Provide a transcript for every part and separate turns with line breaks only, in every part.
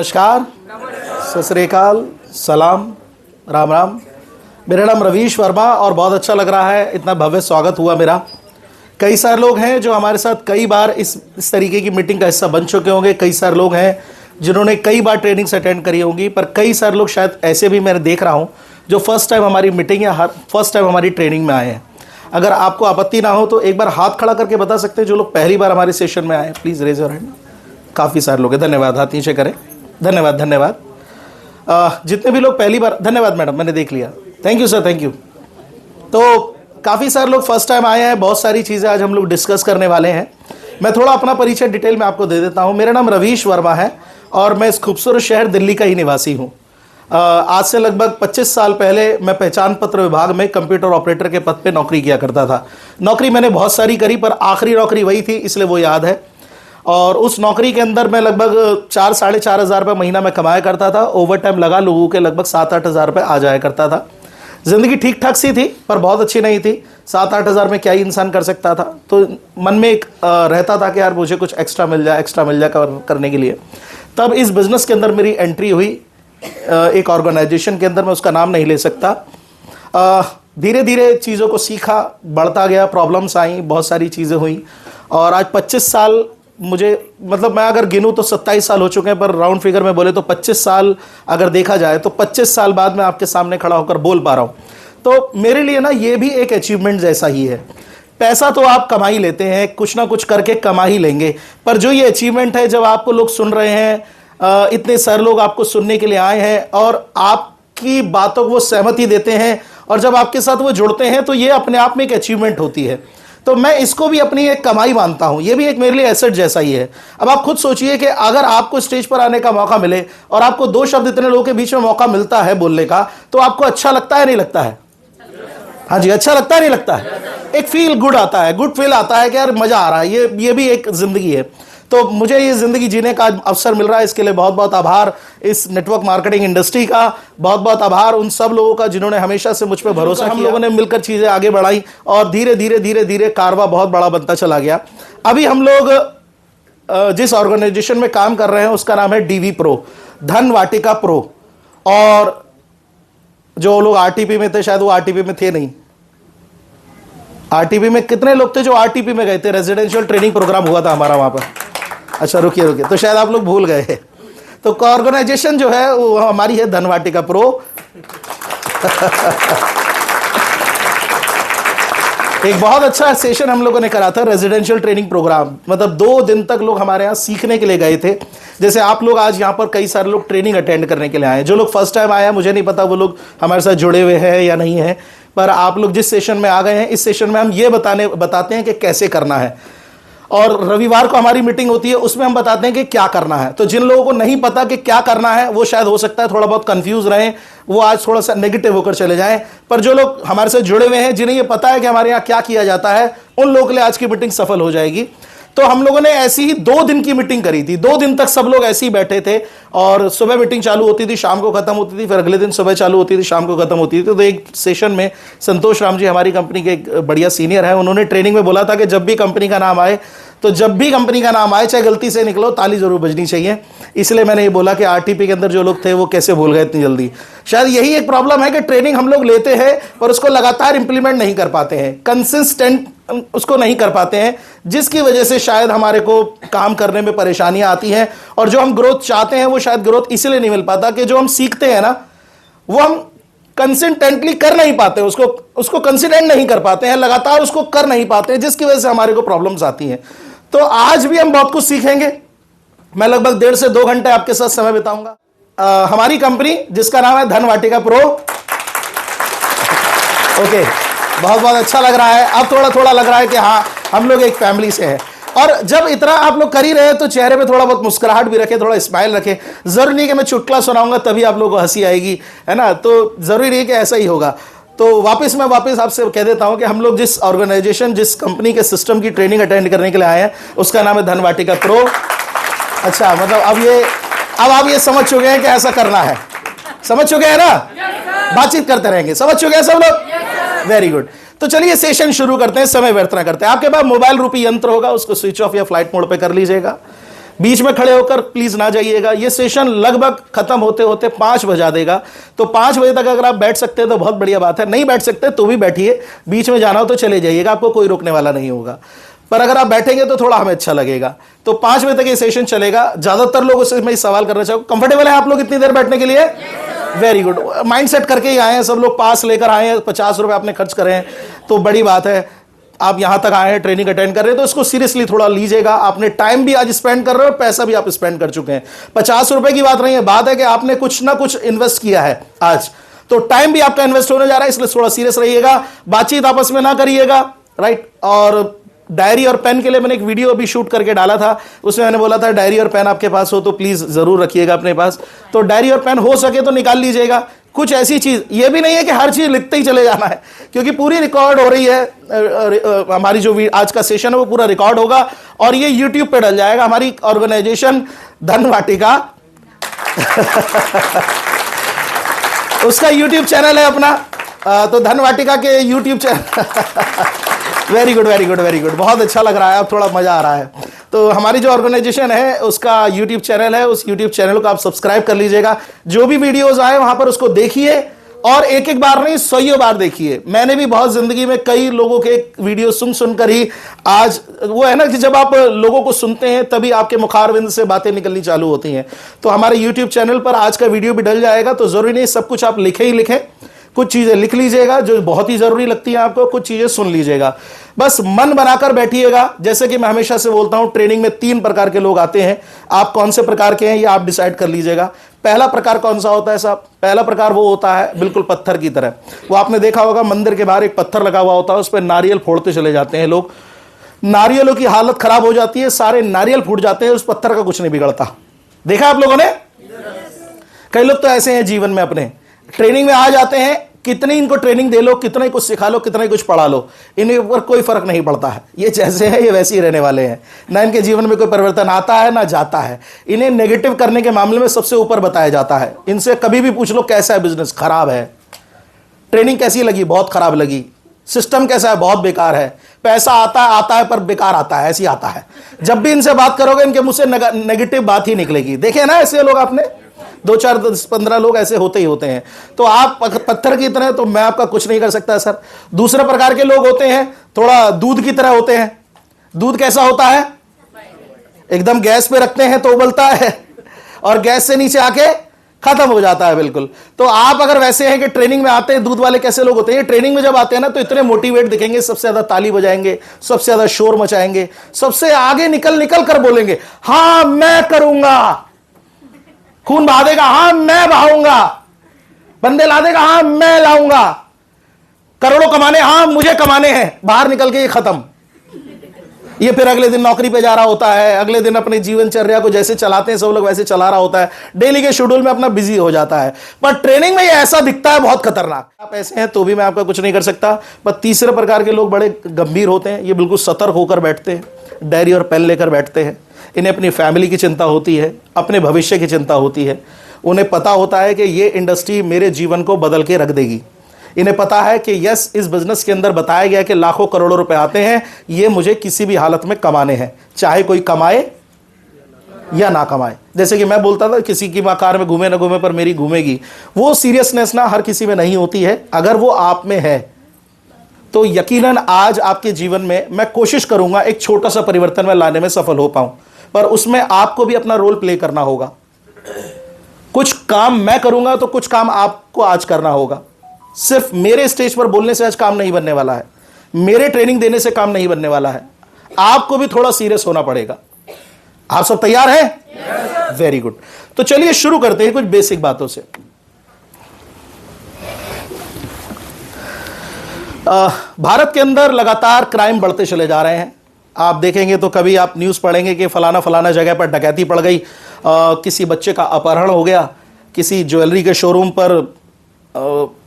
नमस्कार, सत श्री अकाल, सलाम, राम राम। मेरा नाम रवीश वर्मा और बहुत अच्छा लग रहा है, इतना भव्य स्वागत हुआ मेरा। कई सारे लोग हैं जो हमारे साथ कई बार इस तरीके की मीटिंग का हिस्सा बन चुके होंगे। कई सारे लोग हैं जिन्होंने कई बार ट्रेनिंग्स अटेंड करी होंगी, पर कई सारे लोग शायद ऐसे भी मैंने देख रहा हूं जो फर्स्ट टाइम हमारी मीटिंग या फर्स्ट टाइम हमारी ट्रेनिंग में आए हैं। अगर आपको आपत्ति ना हो तो एक बार हाथ खड़ा करके बता सकते हैं जो लोग पहली बार हमारे सेशन में आए हैं। Please raise your hand. काफ़ी सारे लोग हैं, धन्यवाद, हाथ नीचे करें। धन्यवाद धन्यवाद। जितने भी लोग पहली बार, धन्यवाद मैडम, मैंने देख लिया, thank you sir, thank you. तो काफ़ी सारे लोग फर्स्ट टाइम आए हैं, बहुत सारी चीज़ें आज हम लोग डिस्कस करने वाले हैं। मैं थोड़ा अपना परिचय डिटेल में आपको दे देता हूँ। मेरा नाम रवीश वर्मा है और मैं इस खूबसूरत शहर दिल्ली का ही निवासी हूँ। आज से लगभग 25 साल पहले मैं पहचान पत्र विभाग में कंप्यूटर ऑपरेटर के पद पे नौकरी किया करता था। नौकरी मैंने बहुत सारी करी, पर आखिरी नौकरी वही थी, इसलिए वो याद है। और उस नौकरी के अंदर मैं लगभग 4-4.5 हज़ार रुपये महीना में कमाया करता था। ओवर टाइम लगा लोगों के लगभग 7-8 हज़ार रुपये आ जाया करता था। ज़िंदगी ठीक ठाक सी थी, पर बहुत अच्छी नहीं थी। 7-8 हज़ार में क्या ही इंसान कर सकता था। तो मन में एक रहता था कि यार मुझे कुछ एक्स्ट्रा मिल जाए करने के लिए। तब इस बिज़नेस के अंदर मेरी एंट्री हुई एक ऑर्गेनाइजेशन के अंदर, मैं उसका नाम नहीं ले सकता। धीरे धीरे चीज़ों को सीखा, बढ़ता गया, प्रॉब्लम्स आई, बहुत सारी चीज़ें हुई। और आज 25 साल मुझे, मतलब मैं अगर गिनूँ तो 27 साल हो चुके हैं, पर राउंड फिगर में बोले तो 25 साल अगर देखा जाए तो 25 साल बाद मैं आपके सामने खड़ा होकर बोल पा रहा हूँ। तो मेरे लिए ना ये भी एक अचीवमेंट जैसा ही है। पैसा तो आप कमा ही लेते हैं, कुछ ना कुछ करके कमा ही लेंगे, पर जो ये अचीवमेंट है, जब आपको लोग सुन रहे हैं, इतने सारे लोग आपको सुनने के लिए आए हैं और आपकी बातों को वो सहमति देते हैं और जब आपके साथ वो जुड़ते हैं, तो ये अपने आप में एक अचीवमेंट होती है। तो मैं इसको भी अपनी एक कमाई मानता हूं, ये भी एक मेरे लिए एसेट जैसा ही है। अब आप खुद सोचिए कि अगर आपको स्टेज पर आने का मौका मिले और आपको 2 शब्द इतने लोगों के बीच में मौका मिलता है बोलने का, तो आपको अच्छा लगता है नहीं लगता है? हाँ जी, अच्छा लगता है नहीं लगता है? एक फील गुड आता है, गुड फील आता है कि यार मजा आ रहा है। ये भी एक जिंदगी है। तो मुझे ये ज़िंदगी जीने का अवसर मिल रहा है, इसके लिए बहुत बहुत आभार इस नेटवर्क मार्केटिंग इंडस्ट्री का। बहुत बहुत आभार उन सब लोगों का जिन्होंने हमेशा से मुझ पर भरोसा किया। हम लोगों ने मिलकर चीज़ें आगे बढ़ाई और धीरे धीरे कारवा बहुत बड़ा बनता चला गया। अभी हम लोग जिस ऑर्गेनाइजेशन में काम कर रहे हैं उसका नाम है डीवी प्रो, धन वाटिका प्रो। और जो लोग आरटीपी में थे, शायद वो आरटीपी में थे नहीं। आरटीपी में कितने लोग थे जो आरटीपी में गए थे? रेजिडेंशियल ट्रेनिंग प्रोग्राम हुआ था हमारा वहाँ पर। अच्छा रुकिए, तो शायद आप लोग भूल गए। तो ऑर्गेनाइजेशन जो है वो हमारी है धन वाटिका प्रो। एक बहुत अच्छा सेशन हम लोगों ने करा था, रेजिडेंशियल ट्रेनिंग प्रोग्राम। मतलब 2 दिन तक लोग हमारे यहाँ सीखने के लिए गए थे। जैसे आप लोग आज यहाँ पर कई सारे लोग ट्रेनिंग अटेंड करने के लिए आए हैं। जो लोग फर्स्ट टाइम आए हैं, मुझे नहीं पता वो लोग हमारे साथ जुड़े हुए हैं या नहीं है, पर आप लोग जिस सेशन में आ गए हैं, इस सेशन में हम ये बताते हैं कि कैसे करना है। और रविवार को हमारी मीटिंग होती है, उसमें हम बताते हैं कि क्या करना है। तो जिन लोगों को नहीं पता कि क्या करना है, वो शायद हो सकता है थोड़ा बहुत कंफ्यूज रहें, वो आज थोड़ा सा नेगेटिव होकर चले जाएं। पर जो लोग हमारे साथ जुड़े हुए हैं, जिन्हें ये पता है कि हमारे यहाँ क्या किया जाता है, उन लोगों के लिए आज की मीटिंग सफल हो जाएगी। तो हम लोगों ने ऐसी ही 2 दिन की मीटिंग करी थी। 2 दिन तक सब लोग ऐसे ही बैठे थे और सुबह मीटिंग चालू होती थी, शाम को खत्म होती थी, फिर अगले दिन सुबह चालू होती थी, शाम को खत्म होती थी। तो एक सेशन में संतोष राम जी हमारी कंपनी के एक बढ़िया सीनियर है, उन्होंने ट्रेनिंग में बोला था कि जब भी कंपनी का नाम आए, तो जब भी कंपनी का नाम आए, चाहे गलती से निकलो, ताली जरूर बजनी चाहिए। इसलिए मैंने ये बोला कि आरटीपी के अंदर जो लोग थे वो कैसे भूल गए इतनी जल्दी। शायद यही एक प्रॉब्लम है कि ट्रेनिंग हम लोग लेते हैं पर उसको लगातार इंप्लीमेंट नहीं कर पाते हैं, कंसिस्टेंट उसको नहीं कर पाते हैं, जिसकी वजह से शायद हमारे को काम करने में परेशानियां आती हैं। और जो हम ग्रोथ चाहते हैं वो शायद ग्रोथ इसलिए नहीं मिल पाता कि जो हम सीखते हैं ना, वो हम कंसिस्टेंटली कर नहीं पाते, उसको कंसिस्टेंट नहीं कर पाते हैं, लगातार उसको कर नहीं पाते हैं, जिसकी वजह से हमारे को प्रॉब्लम्स आती हैं। तो आज भी हम बहुत कुछ सीखेंगे। मैं लगभग 1.5 से 2 घंटे आपके साथ समय बिताऊंगा। हमारी कंपनी जिसका नाम है धन वाटिका प्रो। ओके, बहुत बहुत अच्छा लग रहा है। अब थोड़ा थोड़ा लग रहा है कि हाँ, हम लोग एक फैमिली से हैं। और जब इतना आप लोग कर ही रहे हैं तो चेहरे पे थोड़ा बहुत मुस्कुराहट भी रखें, थोड़ा स्माइल रखें। जरूरी नहीं कि मैं चुटकुला सुनाऊंगा तभी आप लोगों को हंसी आएगी, है ना? तो जरूरी नहीं कि ऐसा ही होगा। तो मैं वापस आपसे कह देता हूं कि हम लोग जिस ऑर्गेनाइजेशन, जिस कंपनी के सिस्टम की ट्रेनिंग अटेंड करने के लिए आए हैं, उसका नाम है धन वाटिका प्रो। अच्छा, मतलब अब आप ये समझ चुके हैं कि ऐसा करना है, समझ चुके हैं ना? बातचीत करते रहेंगे, समझ चुके हैं सब लोग? Very good. तो चलिए सेशन शुरू करते हैं, समय व्यर्थ ना करते हैं। आपके पास मोबाइल रूपी यंत्र होगा, उसको स्विच ऑफ या फ्लाइट मोड पे कर लीजिएगा। बीच में खड़े होकर प्लीज ना जाइएगा। ये सेशन लगभग खत्म होते होते 5 बजा देगा, तो 5 बजे तक अगर आप बैठ सकते हैं तो बहुत बढ़िया बात है, नहीं बैठ सकते तो भी बैठिए, बीच में जाना हो तो चले जाइएगा, आपको कोई रोकने वाला नहीं होगा। पर अगर आप बैठेंगे तो थोड़ा हमें अच्छा लगेगा। तो 5 बजे तक ये सेशन चलेगा। ज्यादातर लोगों से मैं सवाल करना चाहूंगा, कंफर्टेबल है आप लोग इतनी देर बैठने के लिए? Very good. माइंड सेट करके ही आए हैं सब लोग, पास लेकर आए हैं, 50 रुपए आपने खर्च करे हैं, तो बड़ी बात है। आप यहां तक आए हैं, ट्रेनिंग अटेंड कर रहे हैं, तो इसको सीरियसली थोड़ा लीजिएगा। आपने टाइम भी आज स्पेंड कर रहे हो, पैसा भी आप स्पेंड कर चुके हैं। 50 रुपए की बात नहीं है, बात है कि आपने कुछ ना कुछ इन्वेस्ट किया है आज, तो टाइम भी आपका इन्वेस्ट होने जा रहा है, इसलिए थोड़ा सीरियस रहिएगा। बातचीत आपस में ना करिएगा, राइट। और डायरी और पेन के लिए मैंने एक वीडियो अभी शूट करके डाला था, उसमें मैंने बोला था डायरी और पेन आपके पास हो तो प्लीज जरूर रखिएगा अपने पास। तो डायरी और पेन हो सके तो निकाल लीजिएगा। कुछ ऐसी चीज, ये भी नहीं है कि हर चीज लिखते ही चले जाना है, क्योंकि पूरी रिकॉर्ड हो रही है। हमारी जो आज का सेशन है वो पूरा रिकॉर्ड होगा और ये यूट्यूब पे डल जाएगा। हमारी ऑर्गेनाइजेशन धन वाटिका उसका यूट्यूब चैनल है अपना, तो धन वाटिका के YouTube channel very good very good very good, बहुत अच्छा लग रहा है, अब थोड़ा मजा आ रहा है। तो हमारी जो ऑर्गेनाइजेशन है उसका यूट्यूब चैनल है, उस यूट्यूब चैनल को आप सब्सक्राइब कर लीजिएगा। जो भी वीडियोस आए वहां पर उसको देखिए, और एक एक बार नहीं 100 बार देखिए। मैंने भी बहुत जिंदगी में कई लोगों के वीडियो सुन सुनकर ही आज, वो है ना कि जब आप लोगों को सुनते हैं तभी आपके मुखारविंद से बातें निकलनी चालू होती हैं। तो हमारे यूट्यूब चैनल पर आज का वीडियो भी डल जाएगा, तो जरूरी नहीं सब कुछ आप लिखे ही लिखें, कुछ चीजें लिख लीजिएगा जो बहुत ही जरूरी लगती है आपको, कुछ चीजें सुन लीजिएगा। बस मन बनाकर बैठिएगा। जैसे कि मैं हमेशा से बोलता हूं, ट्रेनिंग में 3 प्रकार के लोग आते हैं। आप कौन से प्रकार के हैं ये आप डिसाइड कर लीजिएगा। पहला प्रकार कौन सा होता है साहब? पहला प्रकार वो होता है बिल्कुल पत्थर की तरह। वो आपने देखा होगा, मंदिर के बाहर एक पत्थर लगा हुआ होता है, उस पर नारियल फोड़ते चले जाते हैं लोग। नारियलों की हालत खराब हो जाती है, सारे नारियल फूट जाते हैं, उस पत्थर का कुछ नहीं बिगड़ता। देखा आप लोगों ने? कई लोग तो ऐसे हैं जीवन में, अपने ट्रेनिंग में आ जाते हैं, कितनी इनको ट्रेनिंग दे लो, कितना ही कुछ सिखा लो, कितना ही कुछ पढ़ा लो, इनके ऊपर कोई फर्क नहीं पड़ता है। ये जैसे है ये वैसे ही रहने वाले हैं, ना इनके जीवन में कोई परिवर्तन आता है ना जाता है। इन्हें नेगेटिव करने के मामले में सबसे ऊपर बताया जाता है। इनसे कभी भी पूछ लो कैसा है बिजनेस, खराब है। ट्रेनिंग कैसी लगी? बहुत खराब लगी। सिस्टम कैसा है? बहुत बेकार है। पैसा आता है पर बेकार आता है, ऐसी आता है। जब भी इनसे बात करोगे इनके मुंह से नेगेटिव बात ही निकलेगी। देखे ना ऐसे लोग आपने, 2 4 10 15 लोग ऐसे होते ही होते हैं। तो आप पत्थर की तरह, तो मैं आपका कुछ नहीं कर सकता सर। दूसरे प्रकार के लोग होते हैं, थोड़ा दूध की तरह होते हैं। दूध कैसा होता है? एकदम गैस पे रखते हैं तो उबलता है, और गैस से नीचे आके खत्म हो जाता है बिल्कुल। तो आप अगर वैसे हैं कि ट्रेनिंग में आते हैं, दूध वाले कैसे लोग होते हैं, ट्रेनिंग में जब आते हैं ना तो इतने मोटिवेट दिखेंगे, सबसे ज्यादा ताली बजाएंगे, सबसे ज्यादा शोर मचाएंगे, सबसे आगे निकल कर बोलेंगे, हाँ मैं करूंगा। खून बहा देगा, हाँ मैं बहाऊंगा। बंदे ला देगा, हाँ मैं लाऊंगा। करोड़ों कमाने, हाँ मुझे कमाने हैं। बाहर निकल के ये खत्म। ये फिर अगले दिन नौकरी पे जा रहा होता है, अगले दिन अपने जीवनचर्या को जैसे चलाते हैं सब लोग वैसे चला रहा होता है, डेली के शेड्यूल में अपना बिजी हो जाता है। पर ट्रेनिंग में ये ऐसा दिखता है बहुत खतरनाक। आप ऐसे हैं तो भी मैं आपका कुछ नहीं कर सकता। पर तीसरे प्रकार के लोग बड़े गंभीर होते हैं। ये बिल्कुल सतर्क होकर बैठते हैं, डायरी और पेन लेकर बैठते हैं। इन्हें अपनी फैमिली की चिंता होती है, अपने भविष्य की चिंता होती है। उन्हें पता होता है कि ये इंडस्ट्री मेरे जीवन को बदल के रख देगी। इन्हें पता है कि यस, इस बिजनेस के अंदर बताया गया कि लाखों करोड़ों रुपए आते हैं, ये मुझे किसी भी हालत में कमाने हैं, चाहे कोई कमाए या ना कमाए। जैसे कि मैं बोलता था, किसी की मां कार में घूमे ना घूमे पर मेरी घूमेगी। वो सीरियसनेस ना हर किसी में नहीं होती है। अगर वो आप में है तो यकीनन आज आपके जीवन में मैं कोशिश करूंगा एक छोटा सा परिवर्तन में लाने में सफल हो पाऊं, पर उसमें आपको भी अपना रोल प्ले करना होगा। कुछ काम मैं करूंगा तो कुछ काम आपको आज करना होगा। सिर्फ मेरे स्टेज पर बोलने से आज काम नहीं बनने वाला है, मेरे ट्रेनिंग देने से काम नहीं बनने वाला है। आपको भी थोड़ा सीरियस होना पड़ेगा। आप सब तैयार हैं? Very good. तो चलिए शुरू करते हैं कुछ बेसिक बातों से। भारत के अंदर लगातार क्राइम बढ़ते चले जा रहे हैं। आप देखेंगे तो कभी आप न्यूज़ पढ़ेंगे कि फलाना फलाना जगह पर डकैती पड़ गई, किसी बच्चे का अपहरण हो गया, किसी ज्वेलरी के शोरूम पर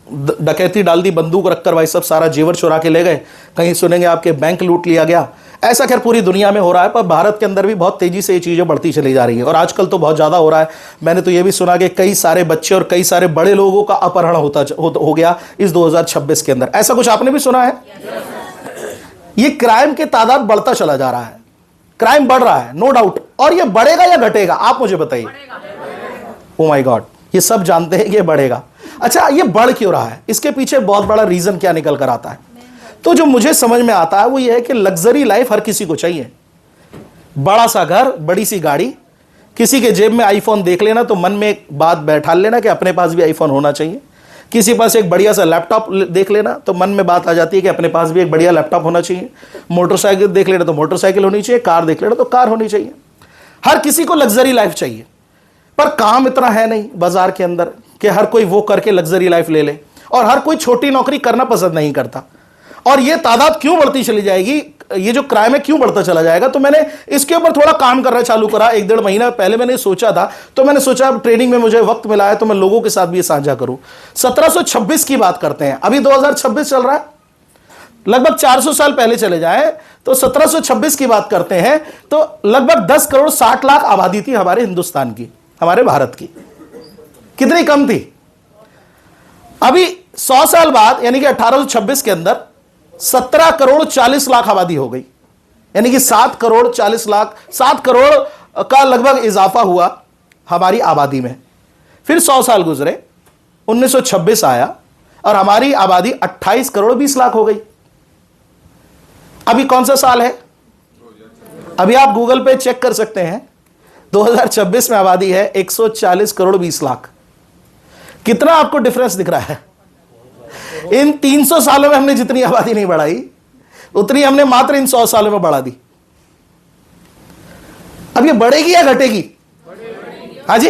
डकैती डाल दी, बंदूक रखकर भाई सब सारा जेवर चुरा के ले गए। कहीं सुनेंगे आपके बैंक लूट लिया गया। ऐसा खैर पूरी दुनिया में हो रहा है, पर भारत के अंदर भी बहुत तेजी से ये चीज़ें बढ़ती चली जा रही है, और आजकल तो बहुत ज़्यादा हो रहा है। मैंने तो ये भी सुना कि कई सारे बच्चे और कई सारे बड़े लोगों का अपहरण हो गया इस 2026 के अंदर। ऐसा कुछ आपने भी सुना है? ये क्राइम की तादाद बढ़ता चला जा रहा है। क्राइम बढ़ रहा है, नो डाउट। और ये बढ़ेगा या घटेगा, आप मुझे बताइए। ओ माय गॉड, ये सब जानते हैं कि ये बढ़ेगा। अच्छा, ये बढ़ क्यों रहा है? इसके पीछे बहुत बड़ा रीजन क्या निकल कर आता है? तो जो मुझे समझ में आता है वो ये है कि लग्जरी लाइफ हर किसी को चाहिए। बड़ा सा घर, बड़ी सी गाड़ी, किसी के जेब में आईफोन देख लेना तो मन में एक बात बैठा लेना कि अपने पास भी आईफोन होना चाहिए। किसी पास एक बढ़िया सा लैपटॉप देख लेना तो मन में बात आ जाती है कि अपने पास भी एक बढ़िया लैपटॉप होना चाहिए। मोटरसाइकिल देख लेना तो मोटरसाइकिल होनी चाहिए, कार देख लेना तो कार होनी चाहिए। हर किसी को लग्जरी लाइफ चाहिए, पर काम इतना है नहीं बाजार के अंदर कि हर कोई वो करके लग्जरी लाइफ ले ले, और हर कोई छोटी नौकरी करना पसंद नहीं करता। और ये तादाद क्यों बढ़ती चली जाएगी, ये जो क्राइम है क्यों बढ़ता चला जाएगा? तो मैंने इसके ऊपर थोड़ा काम करना चालू करा। 1-1.5 महीना पहले मैंने सोचा था, तो मैंने सोचा अब ट्रेनिंग में मुझे वक्त मिला है तो मैं लोगों के साथ भी ये साझा करूं। 1726 की बात करते हैं, अभी 2026 चल रहा है, लगभग 400 साल पहले चले जाए तो 1726 की बात करते हैं तो लगभग 10 करोड़ 60 लाख आबादी थी हमारे हिंदुस्तान की, हमारे भारत की। कितनी कम थी? अभी 100 साल बाद यानी कि 1826 के अंदर 17 करोड़ 40 लाख आबादी हो गई, यानी कि 7 करोड़ 40 लाख, 7 करोड़ का लगभग इजाफा हुआ हमारी आबादी में। फिर 100 साल गुजरे, 1926 आया और हमारी आबादी 28 करोड़ 20 लाख हो गई। अभी कौन सा साल है? अभी आप गूगल पे चेक कर सकते हैं, 2026 में आबादी है 140 करोड़ 20 लाख। कितना आपको डिफरेंस दिख रहा है? इन 300 सालों में हमने जितनी आबादी नहीं बढ़ाई उतनी हमने मात्र इन 100 सालों में बढ़ा दी। अब ये बढ़ेगी या घटेगी? हाँ जी।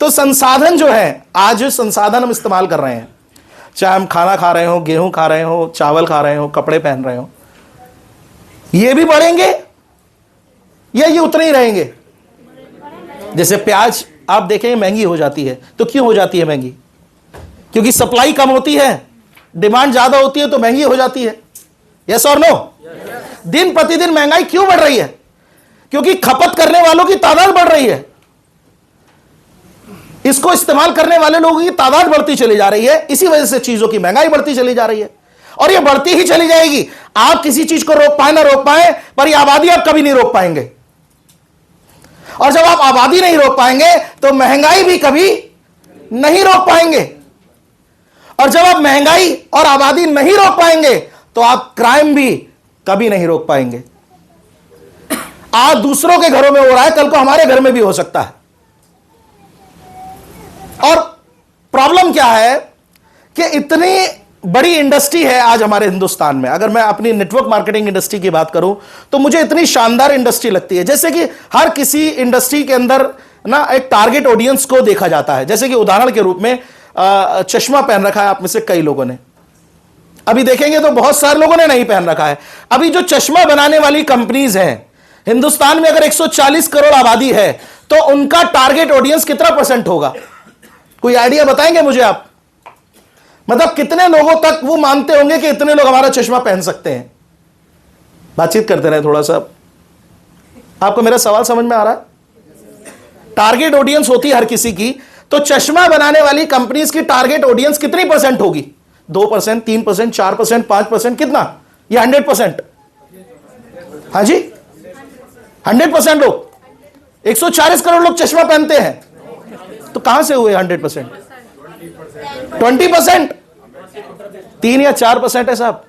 तो संसाधन जो है, आज जो संसाधन हम इस्तेमाल कर रहे हैं, चाहे हम खाना खा रहे हो, गेहूं खा रहे हो, चावल खा रहे हो, कपड़े पहन रहे हो, ये भी बढ़ेंगे या ये उतने ही रहेंगे? जैसे प्याज आप देखें महंगी हो जाती है, तो क्यों हो जाती है महंगी? क्योंकि सप्लाई कम होती है, डिमांड ज्यादा होती है तो महंगी हो जाती है। यस और नो? दिन प्रतिदिन महंगाई क्यों बढ़ रही है? क्योंकि खपत करने वालों की तादाद बढ़ रही है, इसको इस्तेमाल करने वाले लोगों की तादाद बढ़ती चली जा रही है। इसी वजह से चीजों की महंगाई बढ़ती चली जा रही है और ये बढ़ती ही चली जाएगी। आप किसी चीज को रोक पाए ना रोक पाए, पर यह आबादी आप कभी नहीं रोक पाएंगे। और जब आप आबादी नहीं रोक पाएंगे तो महंगाई भी कभी नहीं रोक पाएंगे, और जब आप महंगाई और आबादी नहीं रोक पाएंगे तो आप क्राइम भी कभी नहीं रोक पाएंगे। आज दूसरों के घरों में हो रहा है, कल को हमारे घर में भी हो सकता है। और प्रॉब्लम क्या है कि इतनी बड़ी इंडस्ट्री है आज हमारे हिंदुस्तान में। अगर मैं अपनी नेटवर्क मार्केटिंग इंडस्ट्री की बात करूं तो मुझे इतनी शानदार इंडस्ट्री लगती है। जैसे कि हर किसी इंडस्ट्री के अंदर ना एक टारगेट ऑडियंस को देखा जाता है। जैसे कि उदाहरण के रूप में चश्मा पहन रखा है आप में से कई लोगों ने, अभी देखेंगे तो बहुत सारे लोगों ने नहीं पहन रखा है। अभी जो चश्मा बनाने वाली कंपनीज हैं हिंदुस्तान में, अगर 140 करोड़ आबादी है तो उनका टारगेट ऑडियंस कितना % होगा? कोई आइडिया बताएंगे मुझे आप? मतलब कितने लोगों तक वो मानते होंगे कि इतने लोग हमारा चश्मा पहन सकते हैं? बातचीत करते रहे थोड़ा सा। आपको मेरा सवाल समझ में आ रहा है? टारगेट ऑडियंस होती है हर किसी की, तो चश्मा बनाने वाली कंपनीज की टारगेट ऑडियंस कितनी % होगी? 2%, 3%, 4%, 5%, कितना? ये 100%? हाँ जी, 100% लोग। 140 करोड़ लोग चश्मा पहनते हैं, तो कहां से हुए 100%? 20%, 3 या 4% है साहब।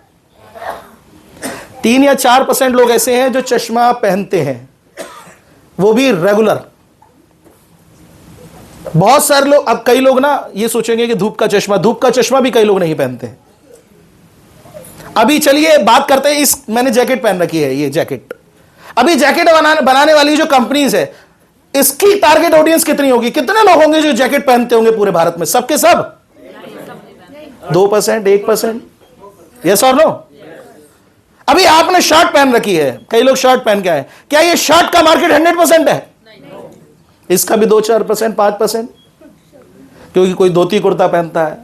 3 या 4% लोग ऐसे हैं जो चश्मा पहनते हैं, वो भी रेगुलर। बहुत सारे लोग, अब कई लोग ना ये सोचेंगे कि धूप का चश्मा भी कई लोग नहीं पहनते। अभी चलिए बात करते हैं इस, मैंने जैकेट पहन रखी है, ये जैकेट। अभी जैकेट बनाने वाली जो कंपनीज है, इसकी टारगेट ऑडियंस कितनी होगी? कितने लोग होंगे जो जैकेट पहनते होंगे पूरे भारत में? सबके सब? 2%, 1%? यस और नो? अभी आपने शर्ट पहन रखी है, कई लोग शर्ट पहन के आए, क्या ये शर्ट का मार्केट 100% है? इसका भी 2-4%, 5%, क्योंकि कोई धोती कुर्ता पहनता है,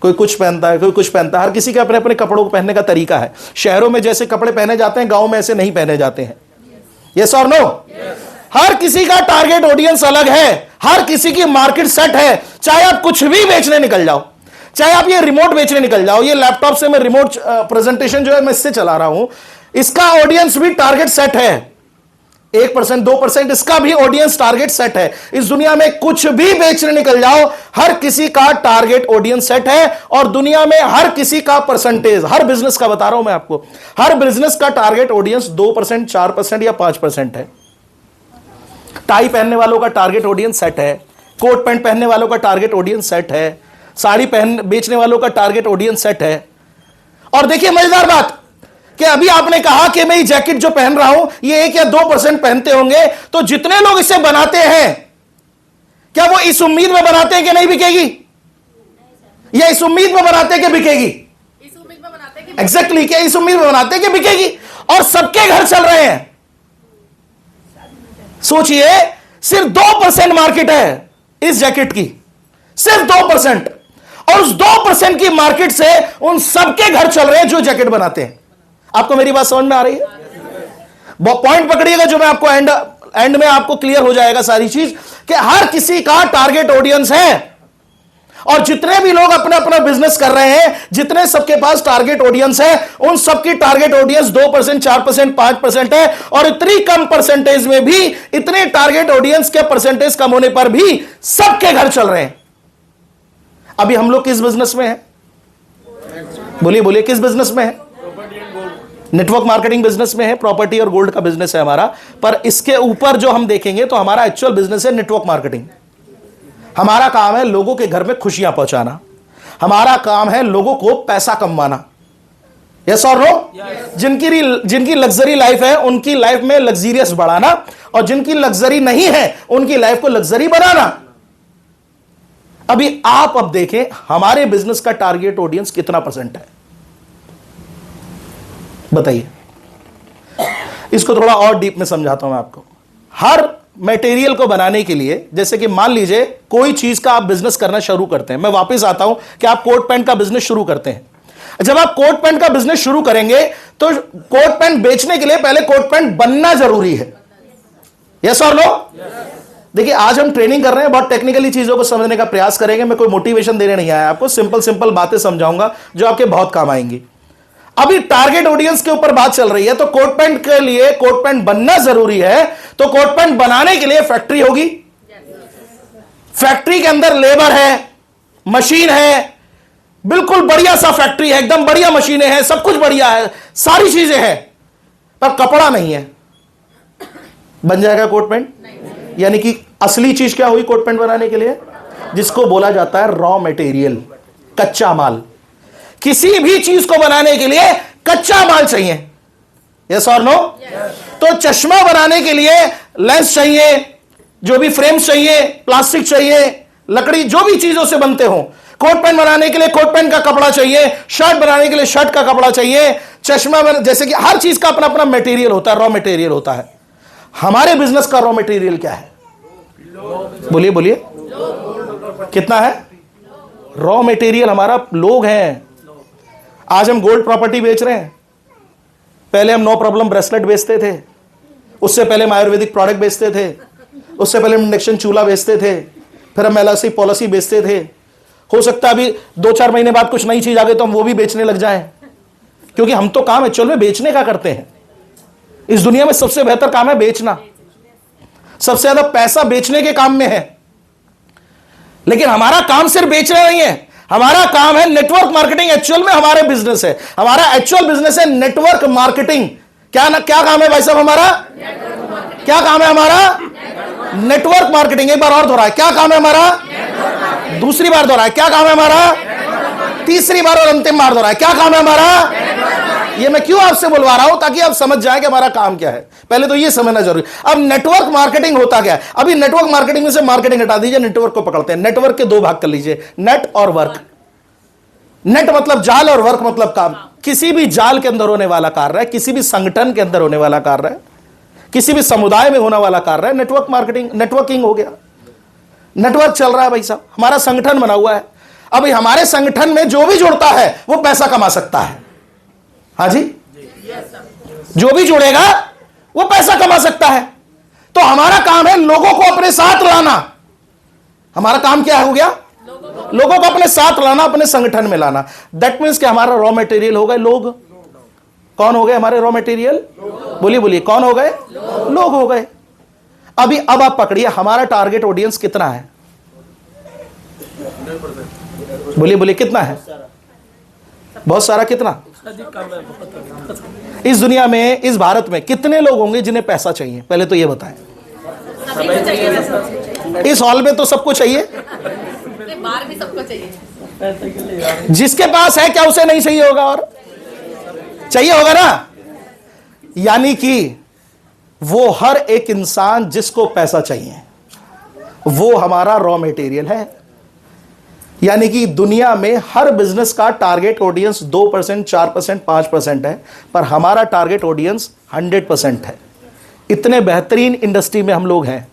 कोई कुछ पहनता है, कोई कुछ पहनता है। हर किसी के अपने अपने कपड़ों को पहनने का तरीका है। शहरों में जैसे कपड़े पहने जाते हैं, गांव में ऐसे नहीं पहने जाते हैं। यस और नो? हर किसी का टारगेट ऑडियंस अलग है, हर किसी की मार्केट सेट है। चाहे आप कुछ भी बेचने निकल जाओ, चाहे आप ये रिमोट बेचने निकल जाओ, ये लैपटॉप से मैं रिमोट प्रेजेंटेशन जो है मैं इससे चला रहा हूं, इसका ऑडियंस भी टारगेट सेट है, 1% 2%, इसका भी ऑडियंस टारगेट सेट है। इस दुनिया में कुछ भी बेचने निकल जाओ, हर किसी का टारगेट ऑडियंस सेट है। और दुनिया में हर किसी का परसेंटेज, हर बिजनेस का बता रहा हूं मैं आपको, हर बिजनेस का टारगेट ऑडियंस 2%, 4% या 5% है। टाई पहनने वालों का टारगेट ऑडियंस सेट है, कोट पैंट पहनने वालों का टारगेट ऑडियंस सेट है, साड़ी बेचने वालों का टारगेट ऑडियंस सेट है। और देखिए मजेदार बात कि अभी आपने कहा कि मैं ये जैकेट जो पहन रहा हूं ये 1 या 2% पहनते होंगे, तो जितने लोग इसे बनाते हैं क्या वो इस उम्मीद में बनाते हैं कि नहीं बिकेगी, या इस उम्मीद में बनाते हैं कि बिकेगी?
इस उम्मीद में बनाते हैं कि
एग्जैक्टली, क्या इस उम्मीद में बनाते हैं कि बिकेगी? और सबके घर चल रहे हैं। सोचिए, सिर्फ 2% मार्केट है इस जैकेट की, सिर्फ 2%, और उस 2% की मार्केट से उन सबके घर चल रहे हैं जो जैकेट बनाते हैं। आपको मेरी बात समझ में आ रही है? पॉइंट पकड़िएगा जो मैं आपको एंड में आपको क्लियर हो जाएगा सारी चीज, कि हर किसी का टारगेट ऑडियंस है। और जितने भी लोग अपना अपना बिजनेस कर रहे हैं, जितने सबके पास टारगेट ऑडियंस है, उन सबकी टारगेट ऑडियंस 2%, 4%, 5% है। और इतनी कम परसेंटेज में भी, इतने टारगेट ऑडियंस के परसेंटेज कम होने पर भी सबके घर चल रहे हैं। अभी हम लोग किस बिजनेस में हैं? बोलिए बोलिए, किस बिजनेस में है? नेटवर्क मार्केटिंग बिजनेस में है, प्रॉपर्टी और गोल्ड का बिजनेस है हमारा। पर इसके ऊपर जो हम देखेंगे तो हमारा एक्चुअल बिजनेस है नेटवर्क मार्केटिंग। हमारा काम है लोगों के घर में खुशियां पहुंचाना, हमारा काम है लोगों को पैसा कमाना। यस और नो? जिनकी लग्जरी लाइफ है उनकी लाइफ में लग्जरियस बढ़ाना, और जिनकी लग्जरी नहीं है उनकी लाइफ को लग्जरी बनाना। अभी आप अब देखें हमारे बिजनेस का टारगेट ऑडियंस कितना परसेंट है, बताइए। इसको थोड़ा और डीप में समझाता हूं मैं आपको। हर मटेरियल को बनाने के लिए, जैसे कि मान लीजिए कोई चीज का आप बिजनेस करना शुरू करते हैं, मैं वापस आता हूं कि आप कोट पैंट का बिजनेस शुरू करते हैं। जब आप कोट पैंट का बिजनेस शुरू करेंगे तो कोट पैंट बेचने के लिए पहले कोट पैंट बनना जरूरी है। यस और नो? देखिए, आज हम ट्रेनिंग कर रहे हैं, बहुत टेक्निकली चीजों को समझने का प्रयास करेंगे। मैं कोई मोटिवेशन देने नहीं आया आपको, सिंपल सिंपल बातें समझाऊंगा जो आपके बहुत काम आएंगी। अभी टारगेट ऑडियंस के ऊपर बात चल रही है, तो कोट पैंट के लिए कोट पैंट बनना जरूरी है। तो कोट पैंट बनाने के लिए फैक्ट्री होगी, फैक्ट्री के अंदर लेबर है, मशीन है, बिल्कुल बढ़िया सा फैक्ट्री है, एकदम बढ़िया मशीनें हैं, सब कुछ बढ़िया है, सारी चीजें हैं, पर कपड़ा नहीं है। बन जाएगा कोट पैंट? यानी कि असली चीज क्या हुई कोट पैंट बनाने के लिए? जिसको बोला जाता है रॉ मटेरियल, कच्चा माल। किसी भी चीज को बनाने के लिए कच्चा माल चाहिए। यस और नो? तो चश्मा बनाने के लिए लेंस चाहिए, जो भी फ्रेम्स चाहिए, प्लास्टिक चाहिए, लकड़ी, जो भी चीजों से बनते हो। कोट पैंट बनाने के लिए कोट पैंट का कपड़ा चाहिए, शर्ट बनाने के लिए शर्ट का कपड़ा चाहिए, चश्मा जैसे कि हर चीज का अपना अपना मटेरियल होता है, रॉ मटेरियल होता है। हमारे बिजनेस का रॉ मटेरियल क्या है? बोलिए बोलिए, कितना है रॉ मटेरियल? हमारा लोग हैं। आज हम गोल्ड प्रॉपर्टी बेच रहे हैं, पहले हम नो प्रॉब्लम ब्रेसलेट बेचते थे, उससे पहले हम आयुर्वेदिक प्रोडक्ट बेचते थे, उससे पहले हम इंडक्शन चूल्हा बेचते थे, फिर हम एलआईसी पॉलिसी बेचते थे। हो सकता है अभी 2-4 महीने बाद कुछ नई चीज आ गई तो हम वो भी बेचने लग जाएं, क्योंकि हम तो काम एक्चुअल में बेचने का करते हैं। इस दुनिया में सबसे बेहतर काम है बेचना, सबसे ज्यादा पैसा बेचने के काम में है। लेकिन हमारा काम सिर्फ बेचना नहीं है, हमारा काम है नेटवर्क मार्केटिंग। एक्चुअल में हमारे बिजनेस है, हमारा एक्चुअल बिजनेस है नेटवर्क मार्केटिंग। क्या काम है भाई साहब हमारा? क्या काम है हमारा? Network marketing. एक बार और दोहराए, क्या काम है हमारा? दूसरी बार दोहराए, क्या काम है हमारा? तीसरी बार और अंतिम बार दोहराए, क्या काम है हमारा? ये मैं क्यों आपसे बुलवा रहा हूं? ताकि आप समझ जाए कि हमारा काम क्या है। पहले तो ये समझना जरूरी। अब नेटवर्क मार्केटिंग होता क्या है? अभी नेटवर्क मार्केटिंग में से मार्केटिंग हटा दीजिए, नेटवर्क को पकड़ते हैं। नेटवर्क के 2 भाग कर लीजिए, नेट और वर्क। नेट मतलब जाल और वर्क मतलब काम। किसी भी जाल के अंदर होने वाला कार्य है, किसी भी संगठन के अंदर होने वाला कार्य है, किसी भी समुदाय में होने वाला कार्य है, नेटवर्क मार्केटिंग, नेटवर्किंग हो गया। नेटवर्क चल रहा है भाई साहब, हमारा संगठन बना हुआ है। अभी हमारे संगठन में जो भी जुड़ता है वो पैसा कमा सकता है। हाँ जी, जो भी जुड़ेगा वो पैसा कमा सकता है। तो हमारा काम है लोगों को अपने साथ लाना। हमारा काम क्या हो गया? लोगों को अपने साथ लाना, अपने संगठन में लाना। दैट मीन्स कि हमारा रॉ मटेरियल हो गए लोग। कौन हो गए हमारे रॉ मटेरियल? बोलिए बोलिए, कौन हो गए? लोग हो गए। अब आप पकड़िए, हमारा टारगेट ऑडियंस कितना है? बोलिए बोलिए, कितना है? बहुत सारा। कितना? इस दुनिया में, इस भारत में कितने लोग होंगे जिन्हें पैसा चाहिए? पहले तो ये बताएं। इस हॉल में तो सबको चाहिए,
बाहर भी सबको चाहिए।
जिसके पास है क्या उसे नहीं चाहिए होगा? और चाहिए होगा ना। यानी कि वो हर एक इंसान जिसको पैसा चाहिए वो हमारा रॉ मटेरियल है। यानी कि दुनिया में हर बिजनेस का टारगेट ऑडियंस 2%, 4%, 5% है, पर हमारा टारगेट ऑडियंस 100% है। इतने बेहतरीन इंडस्ट्री में हम लोग हैं,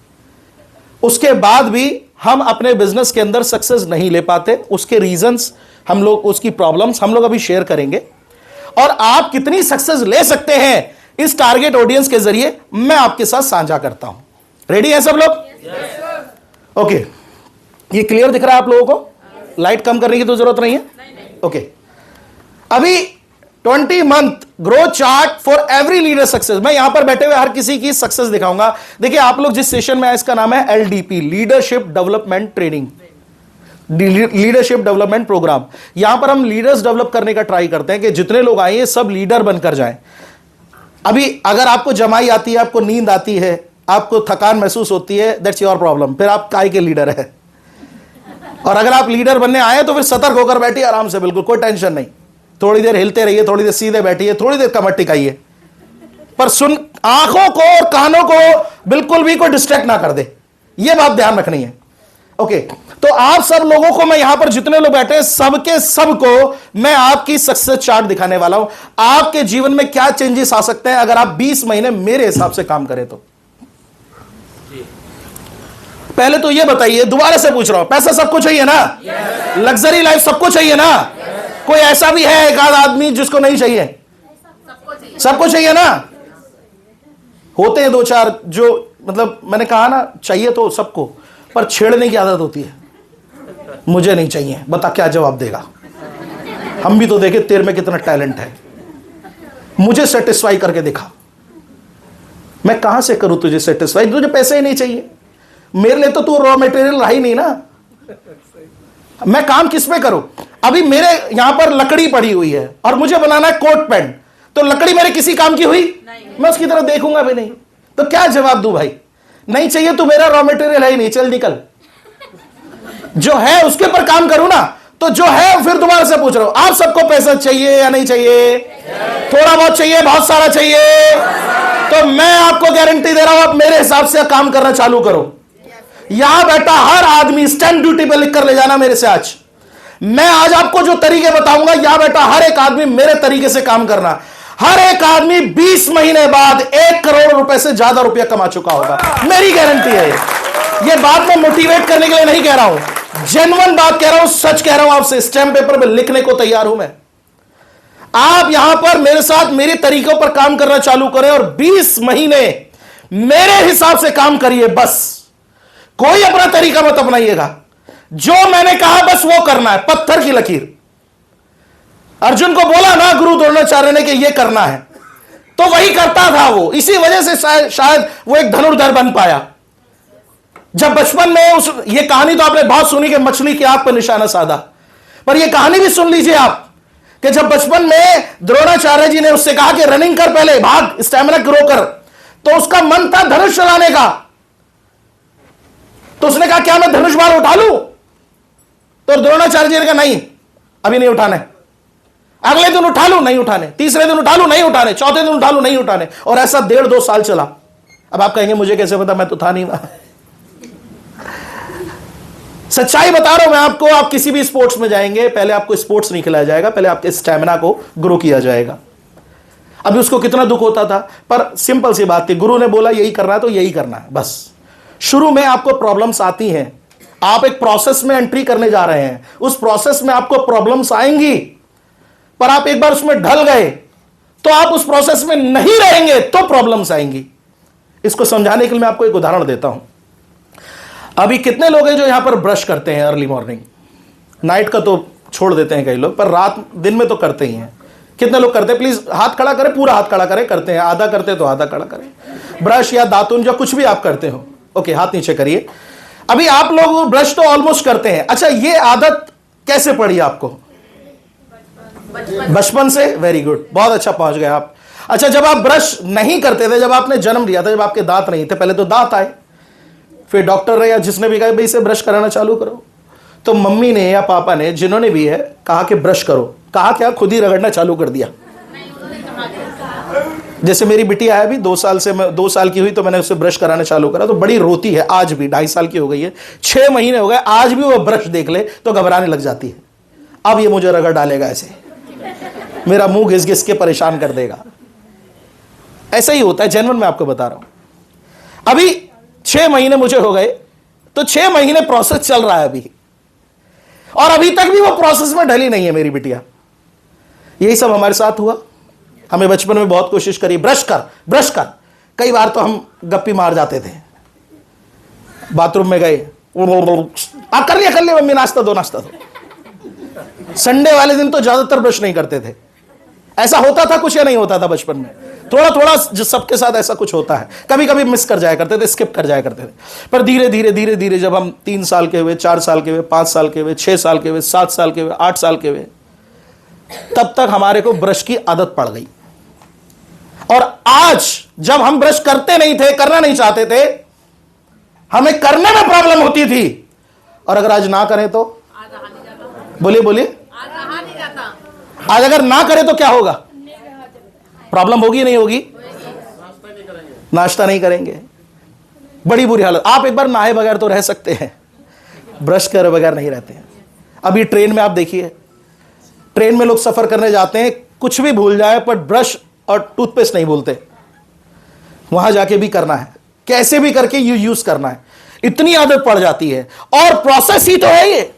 उसके बाद भी हम अपने बिजनेस के अंदर सक्सेस नहीं ले पाते। उसके रीजंस हम लोग, उसकी प्रॉब्लम्स हम लोग अभी शेयर करेंगे, और आप कितनी सक्सेस ले सकते हैं इस टारगेट ऑडियंस के जरिए मैं आपके साथ साझा करता हूं। रेडी है सब लोग? ओके, ये क्लियर दिख रहा है आप लोगों को? लाइट कम करने की तो जरूरत नहीं है। ओके, अभी 20 month growth chart for every leader success. मैं यहां पर बैठे हुए हर किसी की सक्सेस दिखाऊंगा। देखिए, आप लोग जिस सेशन में आए इसका नाम है LDP, leadership development training, leadership development programme. यहां पर हम लीडर्स डेवलप करने का ट्राई करते हैं कि जितने लोग आए सब लीडर बनकर जाएं। अभी अगर आपको जमाई आती है, आपको नींद आती है, आपको थकान महसूस होती है, दैट्स योर प्रॉब्लम। फिर आप काय के लीडर है? और अगर आप लीडर बनने आए तो फिर सतर्क होकर बैठिए, आराम से, बिल्कुल कोई टेंशन नहीं। थोड़ी देर हिलते रहिए, थोड़ी देर सीधे बैठिए, थोड़ी देर कमर टिकाइए, पर सुन, आंखों को और कानों को बिल्कुल भी कोई डिस्ट्रैक्ट ना कर दे, यह बात ध्यान रखनी है। ओके, तो आप सब लोगों को मैं यहां पर जितने लोग बैठे हैं सबके सबको मैं आपकी सक्सेस चार्ट दिखाने वाला हूं। आपके जीवन में क्या चेंजेस आ सकते हैं अगर आप 20 महीने मेरे हिसाब से काम करें तो। पहले तो ये बताइए, दोबारा से पूछ रहा हूं, पैसा सबको चाहिए ना? लग्जरी लाइफ सबको चाहिए ना? कोई ऐसा भी है एक आध आदमी जिसको नहीं चाहिए? सबको चाहिए ना? होते हैं दो चार जो, मतलब मैंने कहा ना, चाहिए तो सबको, पर छेड़ने की आदत होती है। मुझे नहीं चाहिए, बता क्या जवाब देगा? हम भी तो देखे तेरे में कितना टैलेंट है, मुझे सेटिस्फाई करके दिखा। मैं कहां से करूं तुझे सेटिस्फाई? तुझे पैसे ही नहीं चाहिए, मेरे लिए तो तू रॉ मटेरियल रहा ही नहीं ना। मैं काम किस पे करूं? अभी मेरे यहां पर लकड़ी पड़ी हुई है और मुझे बनाना है कोट पैंट, तो लकड़ी मेरे किसी काम की हुई? मैं उसकी तरफ देखूंगा भी नहीं, तो क्या जवाब दूं भाई? नहीं चाहिए तो मेरा रॉ मटेरियल है ही नहीं, चल निकल। जो है उसके ऊपर काम करूं ना, तो जो है फिर दोबारा से पूछ रहा हूं, आप सबको पैसा चाहिए या नहीं चाहिए? थोड़ा बहुत चाहिए, बहुत सारा चाहिए? तो मैं आपको गारंटी दे रहा हूं, आप मेरे हिसाब से काम करना चालू करो। यहां बैठा हर आदमी स्टैंप ड्यूटी पे लिख कर ले जाना मेरे से। आज मैं आपको जो तरीके बताऊंगा, यहां बैठा हर एक आदमी मेरे तरीके से काम करना। हर एक आदमी 20 महीने बाद 1 करोड़ रुपए से ज्यादा रुपया कमा चुका होगा, मेरी गारंटी है। ये बात मैं मोटिवेट करने के लिए नहीं कह रहा हूं, जेन्युइन बात कह रहा हूं, सच कह रहा हूं आपसे। स्टैम्प पेपर पे लिखने को तैयार हूं मैं। आप यहां पर मेरे साथ मेरे तरीकों पर काम करना चालू करें और 20 महीने मेरे हिसाब से काम करिए बस। कोई अपना तरीका मत अपनाइएगा, जो मैंने कहा बस वो करना है, पत्थर की लकीर। अर्जुन को बोला ना गुरु द्रोणाचार्य ने कि ये करना है, तो वही करता था वो। इसी वजह से शायद वो एक धनुर्धर बन पाया। जब बचपन में ये कहानी तो आपने बहुत सुनी कि मछली की आंख पर निशाना साधा, पर ये कहानी भी सुन लीजिए आप कि जब बचपन में द्रोणाचार्य जी ने उससे कहा कि रनिंग कर, पहले भाग, स्टैमिना ग्रो कर, तो उसका मन था धनुष चलाने का। तो उसने कहा क्या मैं धनुष बाण उठा लूं? तो द्रोणाचार्य जी ने कहा नहीं, अभी नहीं उठाने। अगले दिन उठा लूं, नहीं उठाने। तीसरे दिन उठा लूं, नहीं उठाने। चौथे दिन उठा लूं, नहीं उठाने। और ऐसा 1.5-2 साल चला। अब आप कहेंगे मुझे कैसे पता, मैं तो था नहीं वहां। सच्चाई बता रहा हूं मैं आपको। आप किसी भी स्पोर्ट्स में जाएंगे, पहले आपको स्पोर्ट्स नहीं खिलाया जाएगा, पहले आपके स्टैमिना को ग्रो किया जाएगा। अभी उसको कितना दुख होता था, पर सिंपल सी बात थी, गुरु ने बोला यही करना है तो यही करना है बस। शुरू में आपको प्रॉब्लम्स आती हैं, आप एक प्रोसेस में एंट्री करने जा रहे हैं, उस प्रोसेस में आपको प्रॉब्लम्स आएंगी, पर आप एक बार उसमें ढल गए तो आप उस प्रोसेस में नहीं रहेंगे तो प्रॉब्लम्स आएंगी। इसको समझाने के लिए मैं आपको एक उदाहरण देता हूं। अभी कितने लोग हैं जो यहां पर ब्रश करते हैं अर्ली मॉर्निंग? नाइट का तो छोड़ देते हैं कई लोग, पर रात दिन में तो करते ही हैं। कितने लोग करते हैं? प्लीज हाथ खड़ा करें, पूरा हाथ खड़ा करें। करते हैं, आधा करते हैं तो आधा खड़ा करें। ब्रश या दातुन या कुछ भी आप करते हो, ओके, हाथ नीचे करिए। अभी आप लोग ब्रश तो ऑलमोस्ट करते हैं। अच्छा, ये आदत कैसे पड़ी आपको? बचपन से? वेरी गुड, बहुत अच्छा पहुंच गए आप। अच्छा, जब आप ब्रश नहीं करते थे, जब आपने जन्म लिया था, जब आपके दांत नहीं थे, पहले तो दांत आए, फिर डॉक्टर ने या जिसने भी कहा भाई इसे ब्रश कराना चालू करो, तो मम्मी ने या पापा ने, जिन्होंने भी है, कहा कि ब्रश करो। कहा क्या? खुद ही रगड़ना चालू कर दिया। जैसे मेरी बिटिया है अभी 2 साल से, मैं 2 साल की हुई तो मैंने उसे ब्रश कराना चालू करा, तो बड़ी रोती है आज भी। 2.5 साल की हो गई है, 6 महीने हो गए, आज भी वो ब्रश देख ले तो घबराने लग जाती है। अब ये मुझे रगड़ डालेगा, ऐसे मेरा मुंह घिस घिस के परेशान कर देगा। ऐसा ही होता है, जेन्युइन मैं आपको बता रहा हूं। अभी 6 महीने मुझे हो गए, तो 6 महीने प्रोसेस चल रहा है अभी, और अभी तक भी वो प्रोसेस में ढली नहीं है मेरी बिटिया। यही सब हमारे साथ हुआ। हमें बचपन में बहुत कोशिश करी, ब्रश कर ब्रश कर। कई बार तो हम गप्पी मार जाते थे, बाथरूम में गए, आप कर लिया मम्मी, नाश्ता दो नाश्ता दो। संडे वाले दिन तो ज्यादातर ब्रश नहीं करते थे। ऐसा होता था कुछ या नहीं होता था बचपन में? थोड़ा थोड़ा सबके साथ ऐसा कुछ होता है, कभी कभी मिस कर जाया करते थे, स्किप कर जाया करते थे। पर धीरे धीरे धीरे धीरे जब हम 3 साल के हुए, 4 साल के हुए, 5 साल के हुए, 6 साल के हुए, 7 साल के हुए, 8 साल के हुए, तब तक हमारे को ब्रश की आदत पड़ गई। और आज जब हम ब्रश करते नहीं थे, करना नहीं चाहते थे, हमें करने में प्रॉब्लम होती थी, और अगर आज ना करें तो? बोलिए बोलिए, आज अगर ना करें तो क्या होगा? प्रॉब्लम होगी नहीं होगी? नाश्ता नहीं करेंगे, बड़ी बुरी हालत। आप एक बार नहाए बगैर तो रह सकते हैं, ब्रश करे बगैर नहीं रहते हैं। अभी ट्रेन में आप देखिए, ट्रेन में लोग सफर करने जाते हैं, कुछ भी भूल जाए पर ब्रश और टूथपेस्ट नहीं भूलते। वहां जाके भी करना है, कैसे भी करके यूज करना है, इतनी आदत पड़ जाती है। और प्रोसेस ही तो है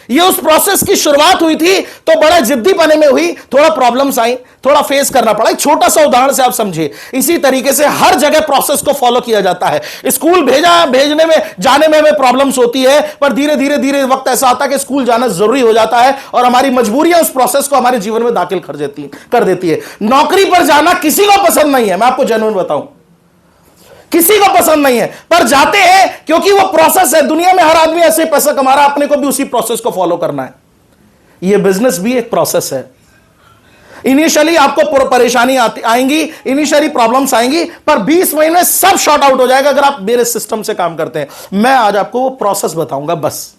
ये उस प्रोसेस की शुरुआत हुई थी तो बड़ा जिद्दी पने में हुई, थोड़ा प्रॉब्लम्स आई, थोड़ा फेस करना पड़ा। एक छोटा सा उदाहरण से आप समझिए, इसी तरीके से हर जगह प्रोसेस को फॉलो किया जाता है। स्कूल भेजने में, जाने में हमें प्रॉब्लम्स होती है, पर धीरे धीरे धीरे वक्त ऐसा आता है कि स्कूल जाना जरूरी हो जाता है, और हमारी मजबूरियां उस प्रोसेस को हमारे जीवन में दाखिल कर देती है। नौकरी पर जाना किसी को पसंद नहीं है, मैं आपको जेन्युइन बताऊं, किसी को पसंद नहीं है, पर जाते हैं क्योंकि वो प्रोसेस है। दुनिया में हर आदमी ऐसे पैसा कमा रहा है, अपने को भी उसी प्रोसेस को फॉलो करना है। ये बिजनेस भी एक प्रोसेस है। इनिशियली आपको परेशानी आएंगी, इनिशियली प्रॉब्लम्स आएंगी, पर 20 महीने में सब शॉर्ट आउट हो जाएगा अगर आप मेरे सिस्टम से काम करते हैं। मैं आज आपको वो प्रोसेस बताऊंगा, बस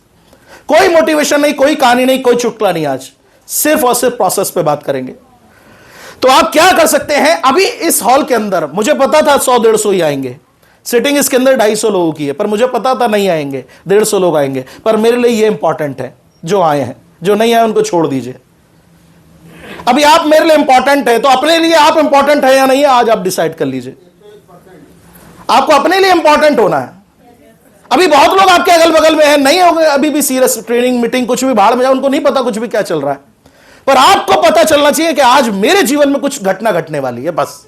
कोई मोटिवेशन नहीं, कोई कहानी नहीं, कोई चुटकुला नहीं, आज सिर्फ और सिर्फ प्रोसेस पे बात करेंगे। तो आप क्या कर सकते हैं? अभी इस हॉल के अंदर मुझे पता था 100-150 ही आएंगे, सिटिंग इसके अंदर 250 लोगों की है, पर मुझे पता था नहीं आएंगे, 150 लोग आएंगे। पर मेरे लिए ये इंपॉर्टेंट है जो आए हैं, जो नहीं आए उनको छोड़ दीजिए। अभी आप मेरे लिए इंपॉर्टेंट है, तो अपने लिए आप इंपॉर्टेंट है या नहीं है, आज आप डिसाइड कर लीजिए। आपको अपने लिए इंपॉर्टेंट होना है। अभी बहुत लोग आपके अगल बगल में हैं, नहीं होंगे अभी भी सीरियस, ट्रेनिंग मीटिंग कुछ भी भाड़ में जाए, उनको नहीं पता कुछ भी क्या चल रहा है, पर आपको पता चलना चाहिए कि आज मेरे जीवन में कुछ घटना घटने वाली है। बस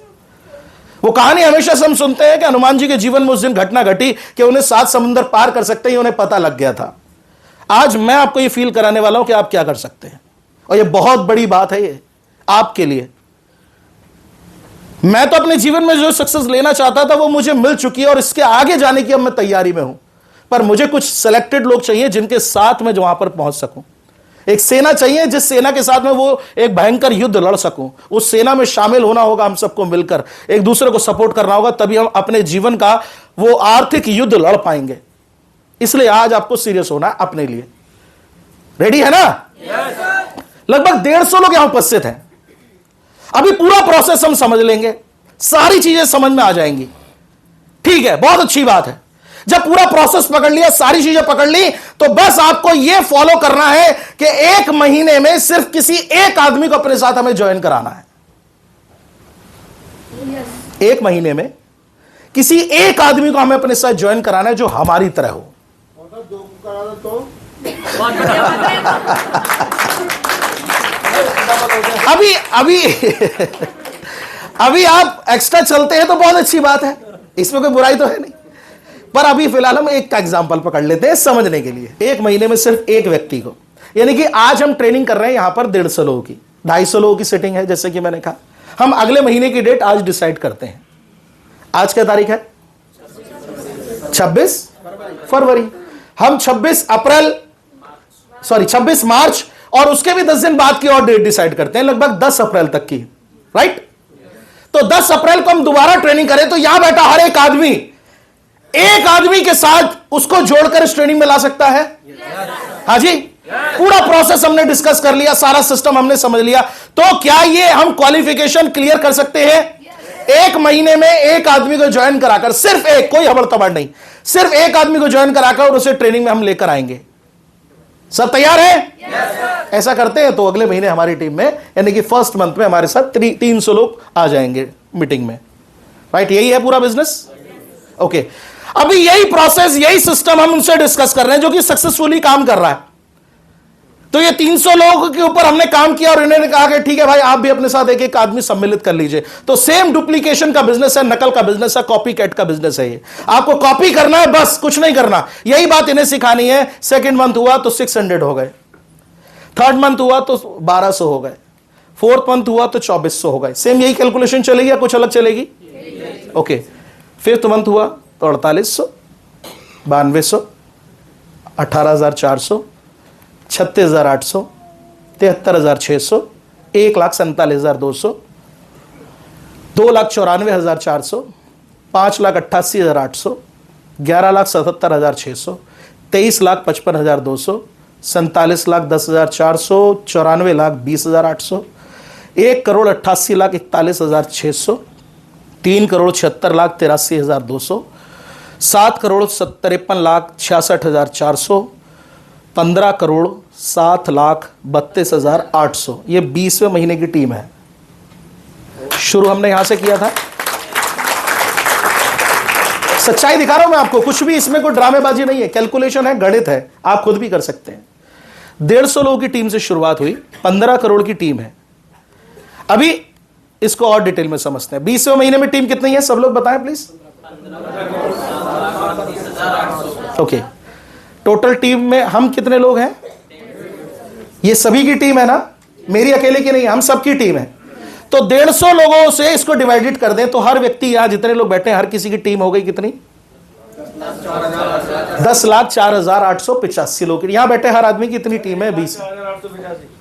वो कहानी हमेशा से हम सुनते हैं कि हनुमान जी के जीवन में उस दिन घटना घटी कि उन्हें 7 समुद्र पार कर सकते हैं, उन्हें पता लग गया था। आज मैं आपको ये फील कराने वाला हूं कि आप क्या कर सकते हैं, और ये बहुत बड़ी बात है ये आपके लिए। मैं तो अपने जीवन में जो सक्सेस लेना चाहता था वो मुझे मिल चुकी है, और इसके आगे जाने की अब मैं तैयारी में हूं, पर मुझे कुछ सिलेक्टेड लोग चाहिए जिनके साथ मैं वहां पर पहुंच सकूं। एक सेना चाहिए जिस सेना के साथ में वो एक भयंकर युद्ध लड़ सकूं। उस सेना में शामिल होना होगा, हम सबको मिलकर एक दूसरे को सपोर्ट करना होगा, तभी हम अपने जीवन का वो आर्थिक युद्ध लड़ पाएंगे। इसलिए आज आपको सीरियस होना है अपने लिए। रेडी है ना? लगभग 150 लोग यहां उपस्थित हैं। अभी पूरा प्रोसेस हम समझ लेंगे, सारी चीजें समझ में आ जाएंगी। ठीक है, बहुत अच्छी बात है। जब पूरा प्रोसेस पकड़ लिया, सारी चीजें पकड़ ली, तो बस आपको यह फॉलो करना है कि 1 महीने में सिर्फ किसी एक आदमी को अपने साथ हमें ज्वाइन कराना है। 1 महीने में किसी एक आदमी को हमें अपने साथ ज्वाइन कराना है जो हमारी तरह हो। अभी आप एक्स्ट्रा चलते हैं तो बहुत अच्छी बात है, इसमें कोई बुराई तो है नहीं, पर अभी फिलहाल हम एक का एग्जांपल पकड़ लेते हैं समझने के लिए। 1 महीने में सिर्फ एक व्यक्ति को, यानी कि आज हम ट्रेनिंग कर रहे हैं यहां पर 150 लोगों की, 250 लोगों की सिटिंग है, जैसे कि मैंने कहा। हम अगले महीने की डेट आज डिसाइड करते हैं। आज क्या तारीख है? 26 फरवरी। हम 26 मार्च और उसके भी 10 दिन बाद की और डेट डिसाइड करते हैं, लगभग 10 अप्रैल तक की, राइट? तो 10 अप्रैल को हम दोबारा ट्रेनिंग करें तो यहां बैठा हर एक आदमी के साथ उसको जोड़कर इस ट्रेनिंग में ला सकता है। हाँ जी, पूरा प्रोसेस हमने डिस्कस कर लिया, सारा सिस्टम हमने समझ लिया। तो क्या ये हम क्वालिफिकेशन क्लियर कर सकते हैं? एक महीने में एक आदमी को ज्वाइन कराकर, सिर्फ एक, कोई हबड़ तबड़ नहीं, सिर्फ एक आदमी को ज्वाइन कराकर और उसे ट्रेनिंग में हम लेकर आएंगे। सब तैयार है? ऐसा करते हैं तो अगले महीने हमारी टीम में, यानी कि फर्स्ट मंथ में हमारे साथ 300 लोग आ जाएंगे मीटिंग में, राइट? यही है पूरा बिजनेस। ओके, अभी यही प्रोसेस, यही सिस्टम हम उनसे डिस्कस कर रहे हैं जो कि सक्सेसफुली काम कर रहा है। तो ये 300 लोगों के ऊपर हमने काम किया और इन्होंने कहा कि ठीक है भाई, आप भी अपने साथ एक एक आदमी सम्मिलित कर लीजिए। तो सेम डुप्लीकेशन का बिजनेस है, नकल का बिजनेस है, कॉपी कैट का बिजनेस है। ये आपको कॉपी करना है, बस कुछ नहीं करना। यही बात इन्हें सिखानी है। सेकंड मंथ हुआ तो 600 हो गए, थर्ड मंथ हुआ तो 1200 हो गए, फोर्थ मंथ हुआ तो 2400 हो गए। सेम यही कैलकुलेशन चलेगी या कुछ अलग चलेगी? ओके, फिफ्थ मंथ हुआ तो 4800, 9200, 18400, 36,800, 73,600, 1,47,200, 2,94,400, 5,88,800, 11,77,600, 23,55,200, 47,10,400, 94,20,800, 1,88,41,600, 3,76,83,200, 7,53,66,400, 15,07,32,800। ये 20वें महीने की टीम है। शुरू हमने यहां से किया था। सच्चाई दिखा रहा हूं मैं आपको, कुछ भी इसमें कोई ड्रामेबाजी नहीं है, कैलकुलेशन है, गणित है, आप खुद भी कर सकते हैं। 150 लोगों की टीम से शुरुआत हुई, 15 करोड़ की टीम है। अभी इसको और डिटेल में समझते हैं। 20वें महीने में टीम कितनी है, सब लोग बताएं प्लीज। ओके, टोटल टीम में हम कितने लोग हैं? ये सभी की टीम है ना, मेरी अकेले की नहीं, हम सबकी टीम है। तो 150 लोगों से इसको डिवाइडेड कर दें तो हर व्यक्ति, यहां जितने लोग बैठे हैं, हर किसी की टीम हो गई कितनी? 10,04,885 लोग। यहां बैठे हर आदमी की इतनी टीम है? 20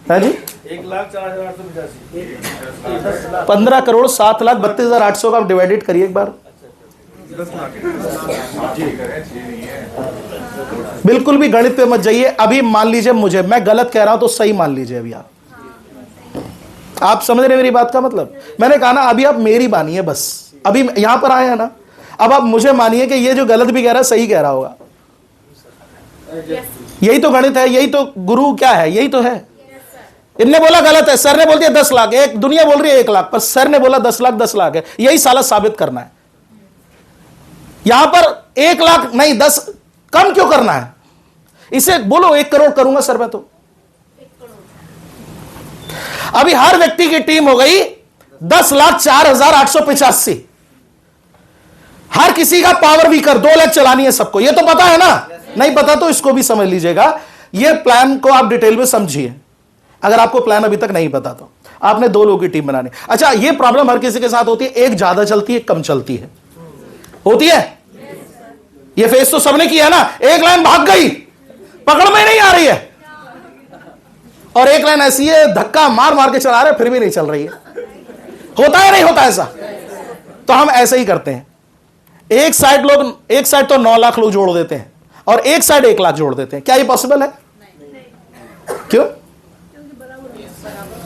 है जी, 15,07,32,800 का आप डिवाइडेड करिए एक बार। बिल्कुल भी गणित पे मत जाइए। अभी मान लीजिए मुझे, मैं गलत कह रहा हूं तो सही मान लीजिए। अभी आप समझ रहे मेरी बात का मतलब? मैंने कहा ना, अभी आप मेरी मानिए बस। अभी यहां पर आए हैं ना, अब आप मुझे मानिए कि ये जो गलत भी कह रहा है सही कह रहा होगा। यही तो गणित है, यही तो गुरु क्या है, यही तो है। इनने बोला गलत है, सर ने बोल दिया 10 लाख, एक दुनिया बोल रही है 1 लाख, पर सर ने बोला 10 लाख 10 लाख है। यही साला साबित करना है। यहां पर 1 लाख नहीं, 10 कम क्यों करना है? इसे बोलो 1 करोड़ करूंगा सर मैं तो। अभी हर व्यक्ति की टीम हो गई 10,04,885। हर किसी का पावर वीकर 2 लाख चलानी है सबको, ये तो पता है ना? नहीं पता तो इसको भी समझ लीजिएगा। ये प्लान को आप डिटेल में समझिए, अगर आपको प्लान अभी तक नहीं पता तो। आपने 2 लोगों की टीम बनानी। अच्छा, ये प्रॉब्लम हर किसी के साथ होती है, एक ज्यादा चलती है, कम चलती है, होती है। ये फेस तो सबने किया है ना। एक लाइन भाग गई, पकड़ में नहीं आ रही है, और एक लाइन ऐसी है धक्का मार मार के चला रहे फिर भी नहीं चल रही है। होता है नहीं होता ऐसा? तो हम ऐसे ही करते हैं। एक साइड तो 9 लाख लोग जोड़ देते हैं और एक साइड 1 लाख जोड़ देते हैं। क्या ये पॉसिबल है? क्यों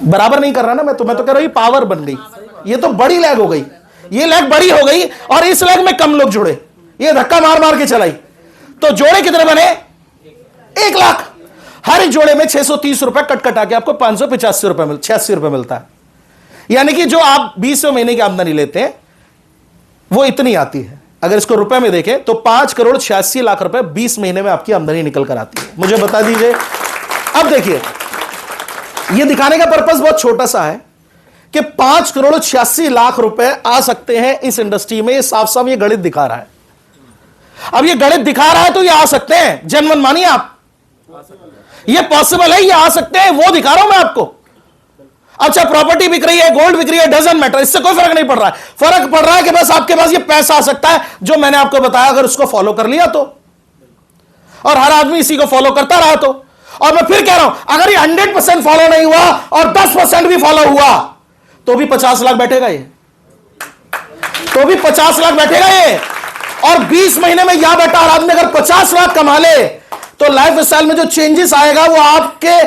बराबर नहीं कर रहा ना? मैं तो कह रहा हूं पावर बन गई। ये तो बड़ी लैग हो गई, ये लैग बड़ी हो गई और इस लैग में कम लोग जुड़े, ये धक्का मार मार के चलाई। तो जोड़े कितने बने? 1 लाख। हर एक जोड़े में 630 रुपए कट कटा के आपको 585 रुपए 86 रुपए मिलता है। यानी कि जो आप 20वें महीने की आमदनी लेते हैं वो इतनी आती है। अगर इसको रुपए में देखें तो 5,86,00,000 रुपए 20 महीने में आपकी आमदनी निकल कर आती है। मुझे बता दीजिए। अब देखिए, यह दिखाने का पर्पस बहुत छोटा सा है कि 5,86,00,000 रुपए आ सकते हैं इस इंडस्ट्री में। ये साफ साफ ये गणित दिखा रहा है। अब ये गणित दिखा रहा है तो ये आ सकते हैं। जनमन मानिए आप, ये पॉसिबल है, ये आ सकते हैं, वो दिखा रहा हूं मैं आपको। अच्छा प्रॉपर्टी बिक रही है, गोल्ड बिक रही है, डजंट मैटर, इससे कोई फर्क नहीं पड़ रहा है। फर्क पड़ रहा है कि बस आपके पास ये पैसा आ सकता है जो मैंने आपको बताया, अगर उसको फॉलो कर लिया तो, और हर आदमी इसी को फॉलो करता रहा तो। और मैं फिर कह रहा हूं, अगर ये 100% फॉलो नहीं हुआ और 10% भी फॉलो हुआ तो भी 50 लाख बैठेगा ये, तो भी 50 लाख बैठेगा ये। और 20 महीने में यहां बैठा हर आदमी अगर 50 लाख कमा ले तो लाइफ स्टाइल में जो चेंजेस आएगा वो आपके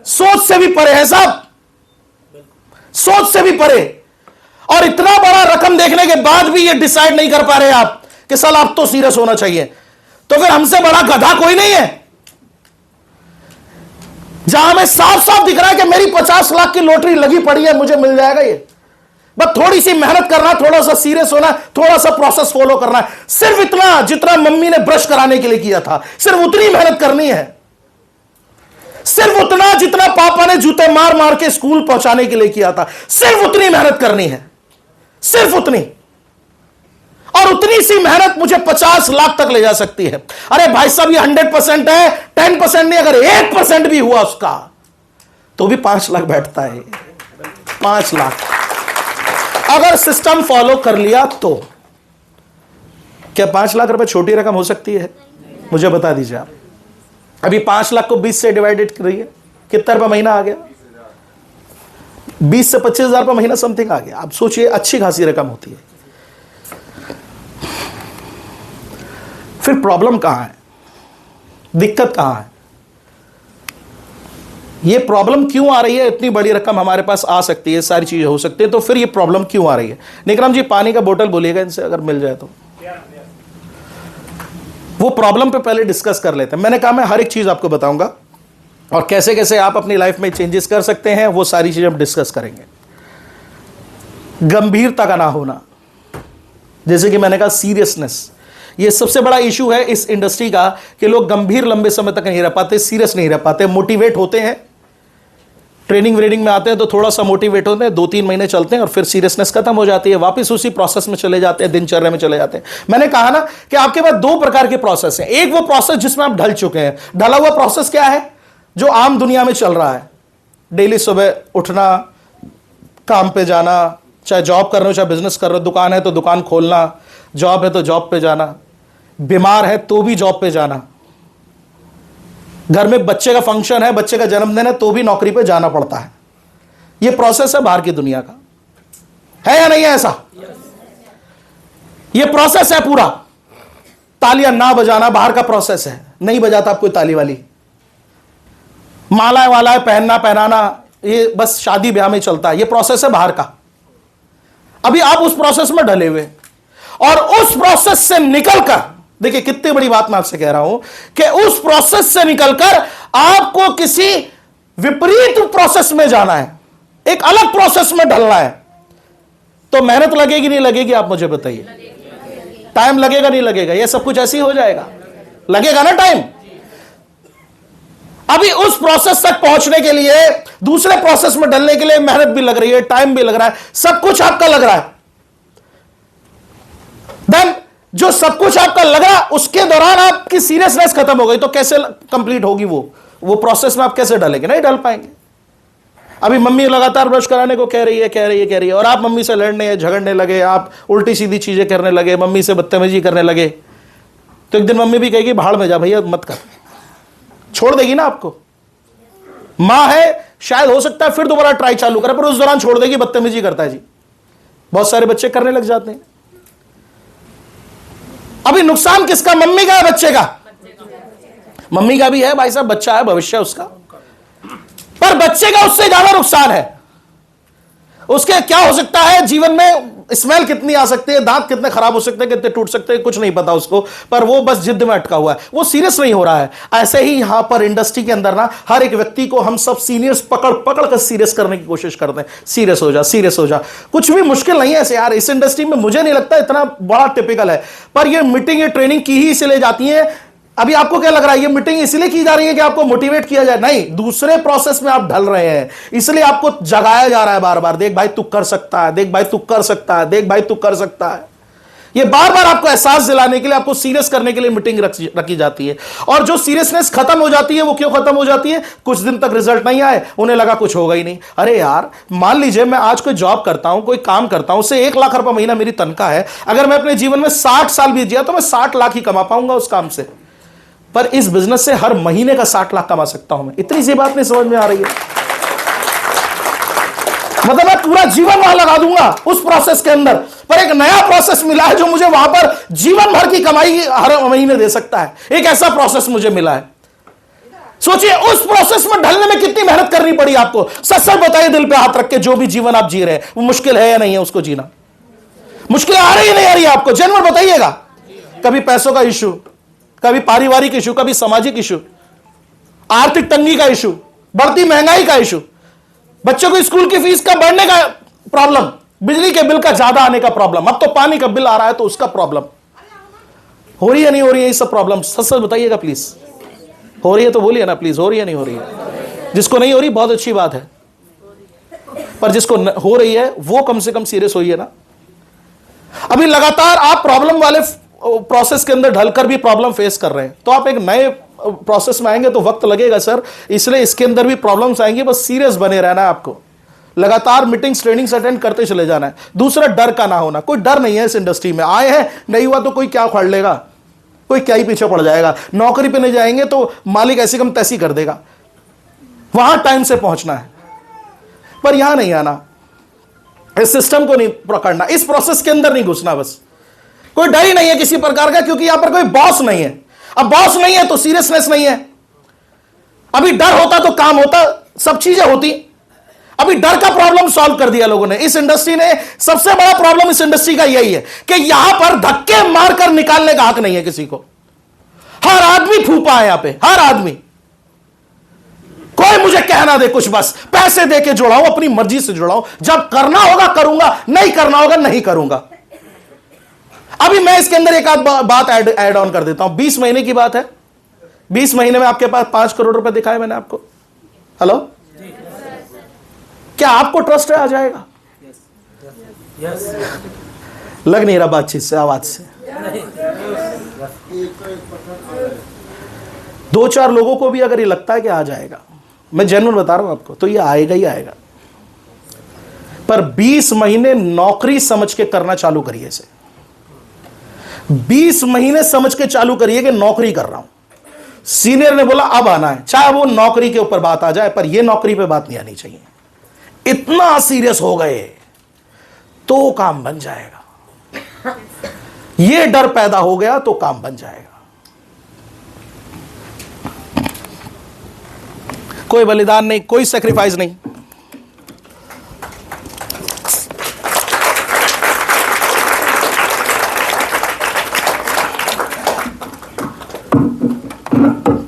सोच से भी परे है साहब, सोच से भी परे। और इतना बड़ा रकम देखने के बाद भी ये डिसाइड नहीं कर पा रहे आप कि साल आप तो सीरियस होना चाहिए, तो फिर हमसे बड़ा गधा कोई नहीं है। जहां हमें साफ साफ दिख रहा है कि मेरी 50 लाख की लॉटरी लगी पड़ी है, मुझे मिल जाएगा ये, बस थोड़ी सी मेहनत करना, थोड़ा सा सीरियस होना, थोड़ा सा प्रोसेस फॉलो करना है। सिर्फ इतना जितना मम्मी ने ब्रश कराने के लिए किया था, सिर्फ उतनी मेहनत करनी है। सिर्फ उतना जितना पापा ने जूते मार मार के स्कूल पहुंचाने के लिए किया था, सिर्फ उतनी मेहनत करनी है, सिर्फ उतनी। और उतनी सी मेहनत मुझे 50 लाख तक ले जा सकती है। अरे भाई साहब ये 100% है, 10% नहीं, अगर 1% भी हुआ उसका तो भी 5 लाख बैठता है, 5 लाख अगर सिस्टम फॉलो कर लिया तो। क्या 5 लाख रुपए छोटी रकम हो सकती है? मुझे बता दीजिए आप। अभी 5 लाख को 20 से डिवाइडेड करिए, कितना रुपया महीना आ गया? 20 से 25,000 रुपये महीना समथिंग आ गया। आप सोचिए, अच्छी खासी रकम होती है। फिर प्रॉब्लम कहां है, दिक्कत कहां है, ये प्रॉब्लम क्यों आ रही है? इतनी बड़ी रकम हमारे पास आ सकती है, सारी चीजें हो सकती है, तो फिर ये प्रॉब्लम क्यों आ रही है? निकराम जी पानी का बोतल बोलिएगा इनसे, अगर मिल जाए तो। वो प्रॉब्लम पे पहले डिस्कस कर लेते हैं। मैंने कहा मैं हर एक चीज आपको बताऊंगा और कैसे कैसे आप अपनी लाइफ में चेंजेस कर सकते हैं, वो सारी चीजें हम डिस्कस करेंगे। गंभीरता का ना होना, जैसे कि मैंने कहा सीरियसनेस, ये सबसे बड़ा इशू है इस इंडस्ट्री का कि लोग गंभीर लंबे समय तक नहीं रह पाते, सीरियस नहीं रह पाते। मोटिवेट होते हैं, ट्रेनिंग व्रेनिंग में आते हैं तो थोड़ा सा मोटिवेट होते हैं, 2-3 महीने चलते हैं और फिर सीरियसनेस खत्म हो जाती है, वापस उसी प्रोसेस में चले जाते हैं, दिनचर्या में चले जाते हैं। मैंने कहा ना कि आपके पास 2 प्रकार के प्रोसेस हैं। एक वो प्रोसेस जिसमें आप ढल चुके हैं। ढला हुआ प्रोसेस क्या है? जो आम दुनिया में चल रहा है, डेली सुबह उठना, काम पे जाना, चाहे जॉब कर रहे हो चाहे बिजनेस कर रहे हो, दुकान है तो दुकान खोलना, जॉब है तो जॉब पे जाना, बीमार है तो भी जॉब पे जाना, घर में बच्चे का फंक्शन है, बच्चे का जन्मदिन है तो भी नौकरी पे जाना पड़ता है। ये प्रोसेस है बाहर की दुनिया का, है या नहीं है ऐसा? ये प्रोसेस है पूरा। तालियां ना बजाना बाहर का प्रोसेस है, नहीं बजाता आप कोई ताली वाली। मालाएं वालाएं पहनना पहनाना ये बस शादी ब्याह में चलता है, ये प्रोसेस है बाहर का। अभी आप उस प्रोसेस में ढले हुए, और उस प्रोसेस से निकलकर, देखिए कितनी बड़ी बात मैं आपसे कह रहा हूं कि उस प्रोसेस से निकलकर आपको किसी विपरीत प्रोसेस में जाना है, एक अलग प्रोसेस में ढलना है। तो मेहनत लगेगी नहीं लगेगी? आप मुझे बताइए। टाइम लगेगा नहीं लगेगा? ये सब कुछ ऐसे ही हो जाएगा, लगेगा ना टाइम। अभी उस प्रोसेस तक पहुंचने के लिए, दूसरे प्रोसेस में ढलने के लिए मेहनत भी लग रही है, टाइम भी लग रहा है, सब कुछ आपका लग रहा है। देन जो सब कुछ आपका लगा, उसके दौरान आपकी सीरियसनेस खत्म हो गई, तो कैसे कंप्लीट होगी वो प्रोसेस में आप कैसे डालेंगे? नहीं डाल पाएंगे। अभी मम्मी लगातार ब्रश कराने को कह रही है और आप मम्मी से लड़ने झगड़ने लगे, आप उल्टी सीधी चीजें करने लगे, मम्मी से बदतमीजी करने लगे, तो एक दिन मम्मी भी कहेगी भाड़ में जा भैया मत कर, छोड़ देगी ना आपको। मां है, शायद हो सकता है फिर दोबारा ट्राई चालू करे, पर उस दौरान छोड़ देगी, बदतमीजी करता है जी। बहुत सारे बच्चे करने लग जाते हैं। अभी नुकसान किसका? मम्मी का है बच्चे का? मम्मी का भी है भाई साहब, बच्चा है, भविष्य उसका, पर बच्चे का उससे ज्यादा नुकसान है। उसके क्या हो सकता है जीवन में, स्मेल कितनी आ सकती है, दांत कितने खराब हो सकते हैं, कितने टूट सकते हैं, कुछ नहीं पता उसको, पर वो बस जिद में अटका हुआ है, वो सीरियस नहीं हो रहा है। ऐसे ही यहां पर इंडस्ट्री के अंदर ना, हर एक व्यक्ति को हम सब सीनियर्स पकड़ पकड़ कर सीरियस करने की कोशिश करते हैं। सीरियस हो जा, सीरियस हो जा। कुछ भी मुश्किल नहीं है ऐसे यार, इस इंडस्ट्री में मुझे नहीं लगता इतना बड़ा टिपिकल है, पर ये मीटिंग, ये ट्रेनिंग की ही इसलिए जाती है। अभी आपको क्या लग रहा है ये मीटिंग इसलिए की जा रही है कि आपको मोटिवेट किया जाए? नहीं, दूसरे प्रोसेस में आप ढल रहे हैं, इसलिए आपको जगाया जा रहा है बार बार, देख भाई तू कर सकता है, देख भाई तू कर सकता है, देख भाई तू कर सकता है। ये बार बार आपको एहसास दिलाने के लिए, आपको सीरियस करने के लिए मीटिंग रखी जाती है। और जो सीरियसनेस खत्म हो जाती है, वो क्यों खत्म हो जाती है? कुछ दिन तक रिजल्ट नहीं आए, उन्हें लगा कुछ होगा ही नहीं। अरे यार, मान लीजिए मैं आज कोई जॉब करता हूं, कोई काम करता हूं, उससे 1 लाख रुपए महीना मेरी तनख्वाह है। अगर मैं अपने जीवन में 60 साल भी जिया तो मैं 60 लाख ही कमा पाऊंगा उस काम से। पर इस बिजनेस से हर महीने का 60 लाख कमा सकता हूं मैं। इतनी सी बात नहीं समझ में आ रही है? मतलब मैं पूरा जीवन वहां लगा दूंगा उस प्रोसेस के अंदर, पर एक नया प्रोसेस मिला है जो मुझे वहां पर जीवन भर की कमाई हर महीने दे सकता है। एक ऐसा प्रोसेस मुझे मिला है। सोचिए, उस प्रोसेस में ढलने में कितनी मेहनत करनी पड़ी आपको। सच सच बताइए, दिल पे हाथ रख के, जो भी जीवन आप जी रहे हैं वो मुश्किल है या नहीं है उसको जीना? मुश्किल आ रही है नहीं आ रही है आपको? जेन्युइन बताइएगा। कभी पैसों का इशू, कभी पारिवारिक इशू, कभी सामाजिक इशू, आर्थिक तंगी का इशू, बढ़ती महंगाई का इशू, बच्चों को स्कूल की फीस का बढ़ने का प्रॉब्लम, बिजली के बिल का ज्यादा आने का प्रॉब्लम, अब तो पानी का बिल आ रहा है तो उसका प्रॉब्लम। हो रही है नहीं हो रही है ये सब प्रॉब्लम? सच सच बताइएगा प्लीज। हो रही है तो बोलिए ना प्लीज, हो रही है नहीं हो रही है? जिसको नहीं हो रही बहुत अच्छी बात है, पर जिसको हो रही है वो कम से कम सीरियस होइए ना। अभी लगातार आप प्रॉब्लम वाले प्रोसेस के अंदर ढलकर भी प्रॉब्लम फेस कर रहे हैं, तो आप एक नए प्रोसेस में आएंगे तो वक्त लगेगा सर, इसलिए इसके अंदर भी प्रॉब्लम्स आएंगी। बस सीरियस बने रहना है आपको, लगातार मीटिंग्स ट्रेनिंग्स अटेंड करते चले जाना है। दूसरा, डर का ना होना। कोई डर नहीं है इस इंडस्ट्री में। आए हैं, नहीं हुआ तो कोई क्या उखाड़ लेगा, कोई क्या ही पीछे पड़ जाएगा। नौकरी पे नहीं जाएंगे तो मालिक ऐसी कम तैसी कर देगा। वहां टाइम से पहुंचना है, पर यहां नहीं आना, इस सिस्टम को नहीं पकड़ना, इस प्रोसेस के अंदर नहीं घुसना। बस कोई डर ही नहीं है किसी प्रकार का, क्योंकि यहां पर कोई बॉस नहीं है। अब बॉस नहीं है तो सीरियसनेस नहीं है। अभी डर होता तो काम होता, सब चीजें होती। अभी डर का प्रॉब्लम सॉल्व कर दिया लोगों ने। इस इंडस्ट्री ने, सबसे बड़ा प्रॉब्लम इस इंडस्ट्री का यही है कि यहां पर धक्के मारकर निकालने का हक नहीं है किसी को। हर आदमी फूफा है यहां पे, हर आदमी। कोई मुझे कहना दे कुछ, बस पैसे दे के जुड़ाऊं, अपनी मर्जी से जुड़ाऊं, जब करना होगा करूंगा, नहीं करना होगा नहीं करूंगा। अभी मैं इसके अंदर एक आध बात ऐड ऑन कर देता हूं। 20 महीने की बात है। 20 महीने में आपके पास 5 करोड़ रुपए दिखाए मैंने आपको। हेलो, क्या आपको ट्रस्ट है आ जाएगा? लग नहीं रहा बातचीत से, आवाज से। 2-4 लोगों को भी अगर ये लगता है कि आ जाएगा, मैं जेन्युइन बता रहा हूं आपको, तो ये आएगा ही आएगा। पर 20 महीने नौकरी समझ के करना चालू करिए इसे। 20 महीने समझ के चालू करिए कि नौकरी कर रहा हूं। सीनियर ने बोला अब आना है, चाहे वो नौकरी के ऊपर बात आ जाए, पर ये नौकरी पे बात नहीं आनी चाहिए। इतना सीरियस हो गए तो काम बन जाएगा। ये डर पैदा हो गया तो काम बन जाएगा। कोई बलिदान नहीं, कोई सैक्रिफाइस नहीं।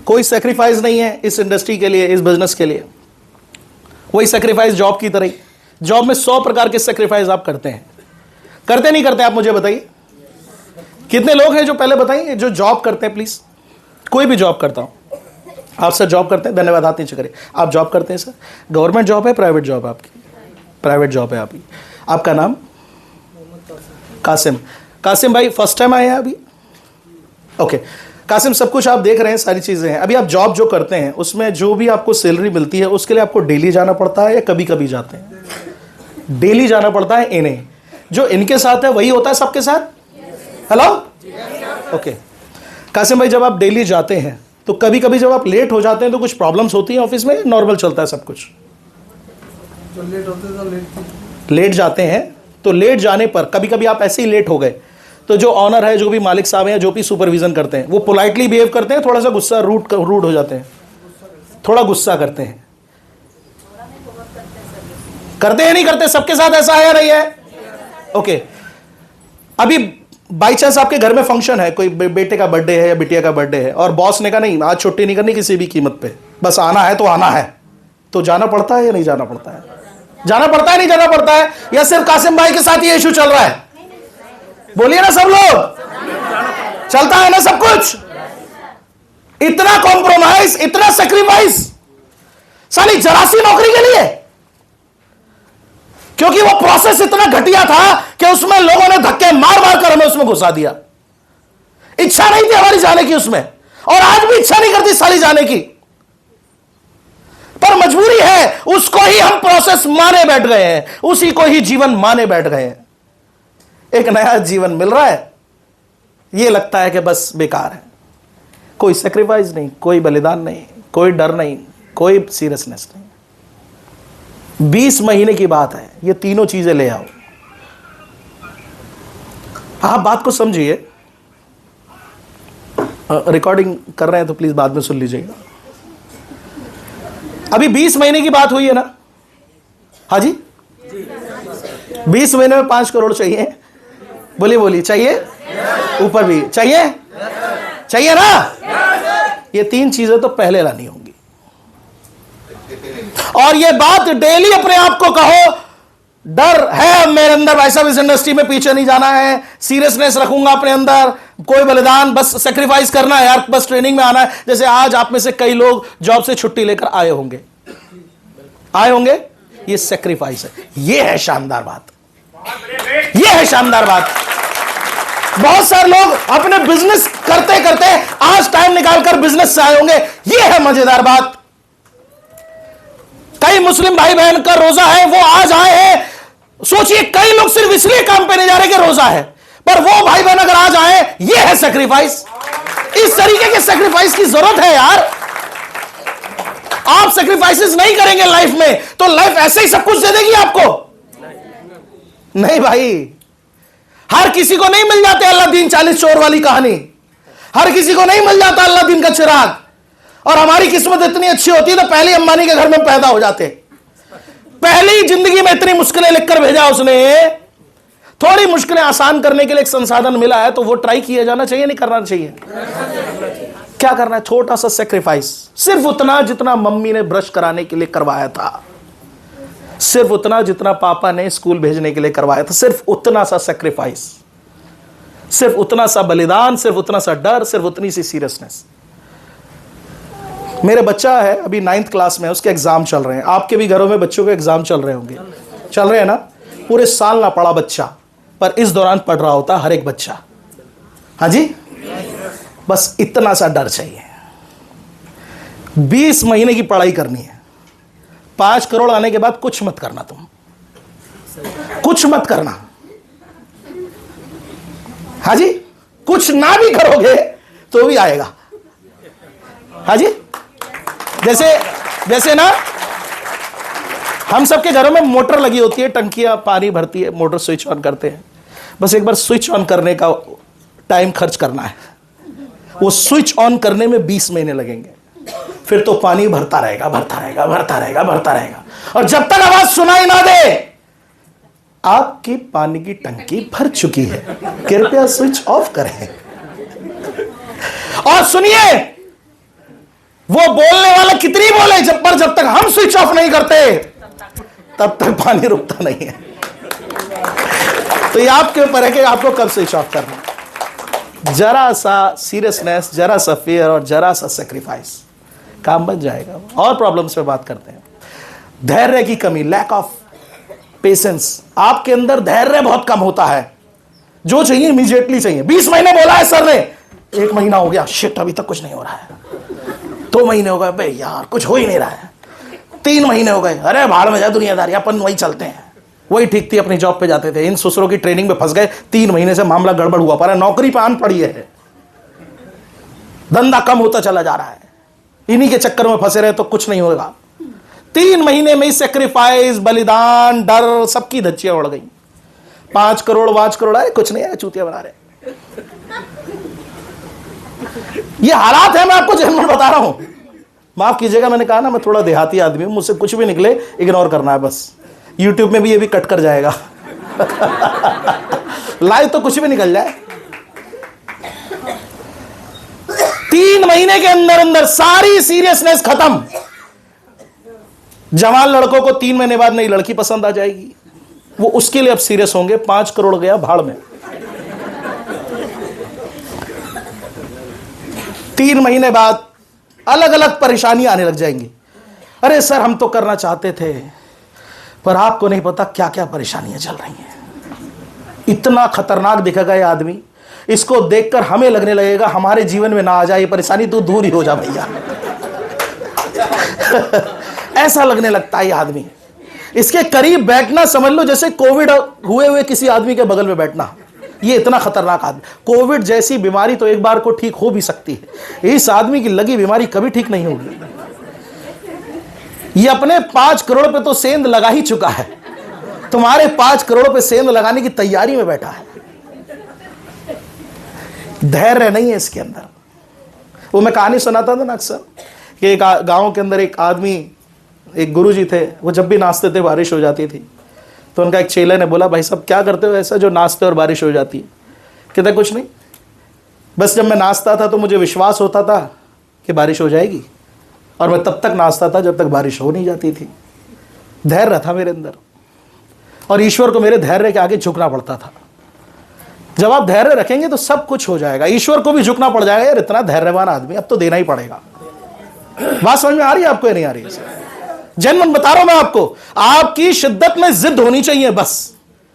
कोई सैक्रिफाइस नहीं है इस इंडस्ट्री के लिए, इस बिजनेस के लिए। वही सैक्रिफाइस जॉब की तरह ही। जॉब में 100 प्रकार के सैक्रिफाइस आप करते हैं, करते नहीं करते? आप मुझे बताइए, कितने लोग हैं जो, पहले बताइए, जो जॉब करते हैं प्लीज। कोई भी जॉब करता हूं। आप सर जॉब करते हैं? धन्यवाद, हाथ नीचे करिए। आप जॉब करते हैं सर? गवर्नमेंट जॉब है, प्राइवेट जॉब है आपकी? प्राइवेट जॉब है आपकी। आपका नाम? कासिम। कासिम भाई फर्स्ट टाइम आए हैं अभी? ओके कासिम, सब कुछ आप देख रहे हैं, सारी चीजें हैं। अभी आप जॉब जो करते हैं उसमें जो भी आपको सैलरी मिलती है उसके लिए आपको डेली जाना पड़ता है या कभी कभी जाते हैं? डेली जाना पड़ता है। इन्हें जो इनके साथ है वही होता है सबके साथ? हेलो, ओके कासिम भाई, जब आप डेली जाते हैं तो कभी कभी जब आप लेट हो जाते हैं तो कुछ प्रॉब्लम्स होती हैं ऑफिस में? नॉर्मल चलता है सब कुछ? लेट जाते हैं तो लेट जाने पर कभी कभी आप ऐसे ही लेट हो गए तो जो ऑनर है, जो भी मालिक साहब हैं, जो भी सुपरविजन करते हैं, वो पोलाइटली बिहेव करते हैं, थोड़ा सा गुस्सा रूड हो जाते हैं, थोड़ा गुस्सा करते हैं? करते हैं नहीं करते? सबके साथ ऐसा है या नहीं है? ओके अभी बाई चांस आपके घर में फंक्शन है, कोई बेटे का बर्थडे है या बिटिया का बर्थडे है, और बॉस ने कहा नहीं आज छुट्टी नहीं करनी किसी भी कीमत पे, बस आना है तो आना है, तो जाना पड़ता है या नहीं जाना पड़ता है? जाना पड़ता है नहीं जाना पड़ता है? या सिर्फ कासिम भाई के साथ ये इशू चल रहा है? बोलिए ना सब लोग, चलता है ना सब कुछ? इतना कॉम्प्रोमाइज, इतना सेक्रीफाइस साली जरा सी नौकरी के लिए? क्योंकि वो प्रोसेस इतना घटिया था कि उसमें लोगों ने धक्के मार मार कर हमें उसमें घुसा दिया। इच्छा नहीं थी हमारी जाने की उसमें, और आज भी इच्छा नहीं करती साली जाने की, पर मजबूरी है। उसको ही हम प्रोसेस माने बैठ गए हैं, उसी को ही जीवन माने बैठ गए हैं। एक नया जीवन मिल रहा है, यह लगता है कि बस बेकार है। कोई सेक्रीफाइस नहीं, कोई बलिदान नहीं, कोई डर नहीं, कोई सीरियसनेस नहीं। 20 महीने की बात है, ये तीनों चीजें ले आओ। आप बात को समझिए। रिकॉर्डिंग कर रहे हैं तो प्लीज बाद में सुन लीजिएगा। अभी 20 महीने की बात हुई है ना? हाँ जी, 20 महीने में 5 करोड़ चाहिए। बोलिए बोलिए, चाहिए? ऊपर भी चाहिए? चाहिए ना? ये 3 चीजें तो पहले लानी होंगी। और ये बात डेली अपने आप को कहो, डर है मेरे अंदर, वैसा भी इस इंडस्ट्री में पीछे नहीं जाना है, सीरियसनेस रखूंगा अपने अंदर, कोई बलिदान, बस सेक्रीफाइस करना है यार, बस ट्रेनिंग में आना है। जैसे आज आप में से कई लोग जॉब से छुट्टी लेकर आए होंगे, ये सेक्रीफाइस है। ये है शानदार बात, ये है शानदार बात। बहुत सारे लोग अपने बिजनेस करते करते आज टाइम निकालकर बिजनेस से आए होंगे, ये है मजेदार बात। कई मुस्लिम भाई बहन का रोजा है, वो आज आए हैं। सोचिए, कई लोग सिर्फ इसलिए काम पे नहीं जा रहे कि रोजा है, पर वो भाई बहन अगर आज आए, ये है सेक्रीफाइस। इस तरीके के सेक्रीफाइस की जरूरत है यार। आप सेक्रीफाइसेस नहीं करेंगे लाइफ में तो लाइफ ऐसे ही सब कुछ दे देगी आपको। नहीं भाई, हर किसी को नहीं मिल जाते अल्लादीन 40 चोर वाली कहानी, हर किसी को नहीं मिल जाता अल्लादीन का चिराग। और हमारी किस्मत इतनी अच्छी होती है तो पहले अंबानी के घर में पैदा हो जाते। पहली जिंदगी में इतनी मुश्किलें लिखकर भेजा उसने, थोड़ी मुश्किलें आसान करने के लिए एक संसाधन मिला है तो वो ट्राई किया जाना चाहिए, नहीं करना चाहिए? क्या करना है? छोटा सा सेक्रीफाइस, सिर्फ उतना जितना मम्मी ने ब्रश कराने के लिए करवाया था, सिर्फ उतना जितना पापा ने स्कूल भेजने के लिए करवाया था, सिर्फ उतना सा सेक्रीफाइस, सिर्फ उतना सा बलिदान, सिर्फ उतना सा डर, सिर्फ उतनी सी सीरियसनेस। मेरे बच्चा है अभी 9th क्लास में, उसके एग्जाम चल रहे हैं। आपके भी घरों में बच्चों के एग्जाम चल रहे होंगे, चल रहे हैं ना? पूरे साल ना पढ़ा बच्चा, पर इस दौरान पढ़ रहा होता हर एक बच्चा। हाँ जी, बस इतना सा डर चाहिए। 20 महीने की पढ़ाई करनी है, 5 करोड़ आने के बाद कुछ मत करना, तुम कुछ मत करना। हाँ जी, कुछ ना भी करोगे तो भी आएगा। हाँ जी, जैसे ना हम सबके घरों में मोटर लगी होती है, टंकियां पानी भरती है, मोटर स्विच ऑन करते हैं। बस एक बार स्विच ऑन करने का टाइम खर्च करना है। वो स्विच ऑन करने में 20 महीने लगेंगे, फिर तो पानी भरता रहेगा, भरता रहेगा, भरता रहेगा, भरता रहेगा, और जब तक आवाज सुनाई ना दे आपकी पानी की टंकी भर चुकी है, कृपया स्विच ऑफ करें। और सुनिए, वो बोलने वाला कितनी बोले, जब तक हम स्विच ऑफ नहीं करते तब तक पानी रुकता नहीं है। तो ये आपके ऊपर है कि आपको कब स्विच ऑफ करना। जरा सा सीरियसनेस, जरा सा फियर और जरा सा सेक्रीफाइस, काम बन जाएगा। और प्रॉब्लम्स पे बात करते हैं। धैर्य की कमी, लैक ऑफ पेशेंस। आपके अंदर धैर्य बहुत कम होता है, जो चाहिए इमीडिएटली चाहिए। 20 महीने बोला है सर ने, 1 महीना हो गया, शिट अभी तक कुछ नहीं हो रहा है। 2 महीने हो गए, बे यार कुछ हो ही नहीं रहा है। 3 महीने हो गए, अरे भाड़ में जाए दुनियादारी, अपन वही चलते हैं। वही ठीक थी, अपनी जॉब पे जाते थे, इन ससुरों की ट्रेनिंग में फंस गए। 3 महीने से मामला गड़बड़ हुआ पड़ा, नौकरी पे आन पड़ी है, धंधा कम होता चला जा रहा है, इन्हीं के चक्कर में फंसे रहे तो कुछ नहीं होगा। 3 महीने में ही सेक्रीफाइस, बलिदान, डर, सबकी धज्जियां उड़ गई। 5 करोड़ 5 करोड़ आए, कुछ नहीं है, चूतिया बना रहे। ये हालात है, मैं आपको जनरल बता रहा हूं। माफ कीजिएगा, मैंने कहा ना मैं थोड़ा देहाती आदमी हूं, मुझसे कुछ भी निकले इग्नोर करना है बस। यूट्यूब में भी ये भी कट कर जाएगा। लाइव तो कुछ भी निकल जाए। 3 महीने के अंदर अंदर सारी सीरियसनेस खत्म। जवान लड़कों को 3 महीने बाद नई लड़की पसंद आ जाएगी, वो उसके लिए अब सीरियस होंगे। 5 करोड़ गया भाड़ में। 3 महीने बाद अलग अलग परेशानियां आने लग जाएंगी। अरे सर हम तो करना चाहते थे, पर आपको नहीं पता क्या क्या परेशानियां चल रही हैं। इतना खतरनाक दिखेगा ये आदमी, इसको देखकर हमें लगने लगेगा हमारे जीवन में ना आ जाए ये परेशानी, तू दूर ही हो जा भैया। ऐसा लगने लगता है ये आदमी। इसके करीब बैठना समझ लो जैसे कोविड हुए हुए किसी आदमी के बगल में बैठना। ये इतना खतरनाक आदमी। कोविड जैसी बीमारी तो एक बार को ठीक हो भी सकती है, इस आदमी की लगी बीमारी कभी ठीक नहीं होगी। ये अपने 5 करोड़ पे तो सेंध लगा ही चुका है, तुम्हारे 5 करोड़ पे सेंध लगाने की तैयारी में बैठा है। धैर्य नहीं है इसके अंदर। वो मैं कहानी सुनाता था ना अक्सर कि एक गांव के अंदर एक आदमी, एक गुरुजी थे, वो जब भी नाचते थे बारिश हो जाती थी। तो उनका एक चेले ने बोला, भाई साहब क्या करते हो ऐसा जो नाचते और बारिश हो जाती है? कहते कुछ नहीं, बस जब मैं नाचता था तो मुझे विश्वास होता था कि बारिश हो जाएगी, और मैं तब तक नाचता था जब तक बारिश हो नहीं जाती थी। धैर्य था मेरे अंदर, और ईश्वर को मेरे धैर्य के आगे झुकना पड़ता था। जब आप धैर्य रखेंगे तो सब कुछ हो जाएगा, ईश्वर को भी झुकना पड़ जाएगा। यार इतना धैर्यवान आदमी, अब तो देना ही पड़ेगा। बात समझ में आ रही है आपको या नहीं आ रही है? जन्म बता रहा हूं मैं आपको, आपकी शिद्दत में जिद होनी चाहिए, बस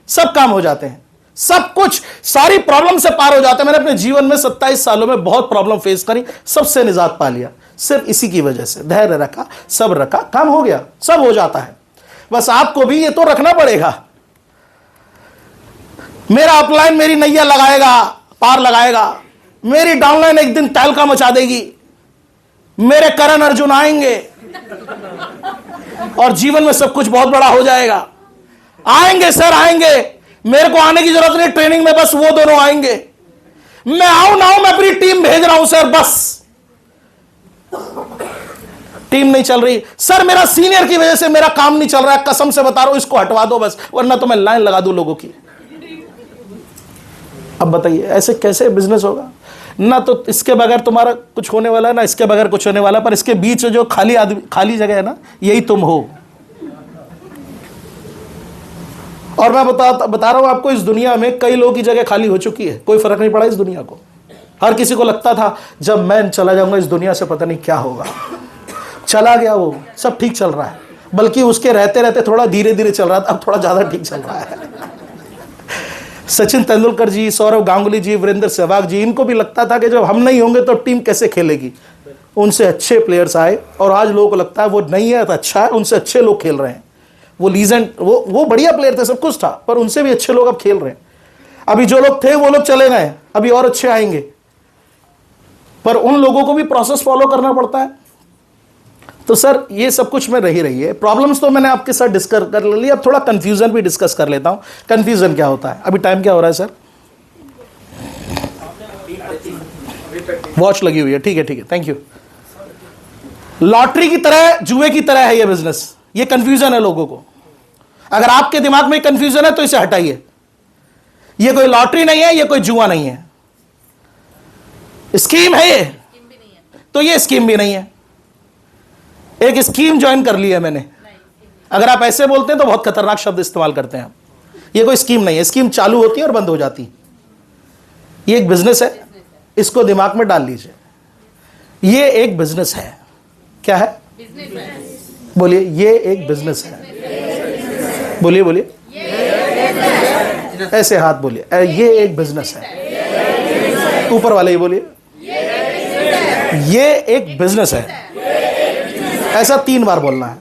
सब काम हो जाते हैं, सब कुछ, सारी प्रॉब्लम से पार हो जाते हैं। मैंने अपने जीवन में 27 सालों में बहुत प्रॉब्लम फेस करी, सबसे निजात पा लिया, सिर्फ इसी की वजह से। धैर्य रखा, सब्र रखा, काम हो गया, सब हो जाता है। बस आपको भी ये तो रखना पड़ेगा। मेरा अपलाइन मेरी नैया लगाएगा, पार लगाएगा, मेरी डाउनलाइन एक दिन तहलका मचा देगी, मेरे करण अर्जुन आएंगे और जीवन में सब कुछ बहुत बड़ा हो जाएगा। आएंगे सर, आएंगे, मेरे को आने की जरूरत नहीं, ट्रेनिंग में बस वो दोनों आएंगे। मैं आऊं ना आऊं, मैं अपनी टीम भेज रहा हूं सर, बस टीम नहीं चल रही सर, मेरा सीनियर की वजह से मेरा काम नहीं चल रहा है, कसम से बता रहा हूं, इसको हटवा दो बस, वरना तो मैं लाइन लगा दूं लोगों की। अब बताइए ऐसे कैसे बिजनेस होगा? ना तो इसके बगैर तुम्हारा कुछ होने वाला है, ना इसके बगैर कुछ होने वाला, पर इसके बीच जो खाली आदमी, खाली जगह है ना, यही तुम हो। और मैं बता रहा हूं आपको, इस दुनिया में कई लोगों की जगह खाली हो चुकी है, कोई फर्क नहीं पड़ा इस दुनिया को। हर किसी को लगता था जब मैं चला जाऊंगा इस दुनिया से पता नहीं क्या होगा, चला गया, वो सब ठीक चल रहा है, बल्कि उसके रहते रहते थोड़ा धीरे धीरे चल रहा था, अब थोड़ा ज्यादा ठीक चल रहा है। सचिन तेंदुलकर जी, सौरव गांगुली जी, वीरेंद्र सहवाग जी, इनको भी लगता था कि जब हम नहीं होंगे तो टीम कैसे खेलेगी। उनसे अच्छे प्लेयर्स आए, और आज लोगों को लगता है वो नहीं है तो अच्छा है, उनसे अच्छे लोग खेल रहे हैं। वो लीजेंड, वो बढ़िया प्लेयर थे, सब कुछ था, पर उनसे भी अच्छे लोग अब खेल रहे हैं। अभी जो लोग थे वो लोग चले गए, अभी और अच्छे आएंगे, पर उन लोगों को भी प्रोसेस फॉलो करना पड़ता है। तो सर ये सब कुछ में रही है। प्रॉब्लम्स तो मैंने आपके साथ डिस्कस कर ली, अब थोड़ा कंफ्यूजन भी डिस्कस कर लेता हूं। कंफ्यूजन क्या होता है? अभी टाइम क्या हो रहा है सर? वॉच लगी हुई है, ठीक है ठीक है, थैंक यू। लॉटरी की तरह, जुए की तरह है ये बिजनेस, ये कंफ्यूजन है लोगों को। अगर आपके दिमाग में कंफ्यूजन है तो इसे हटाइए। ये कोई लॉटरी नहीं है, ये कोई जुआ नहीं है, स्कीम है ये, तो ये स्कीम भी नहीं है। एक स्कीम ज्वाइन कर ली है मैंने। अगर आप ऐसे बोलते हैं तो बहुत खतरनाक शब्द इस्तेमाल करते हैं आप। ये कोई स्कीम नहीं है, स्कीम चालू होती है और बंद हो जाती है। ये एक बिजनेस है, इसको दिमाग में डाल लीजिए। ये एक बिजनेस है। क्या है? बोलिए, ये एक बिजनेस है। बोलिए बोलिए, ऐसे हाथ बोलिए, ये एक बिजनेस है। ऊपर वाले ही बोलिए, ये एक बिजनेस है। ऐसा 3 बार बोलना है।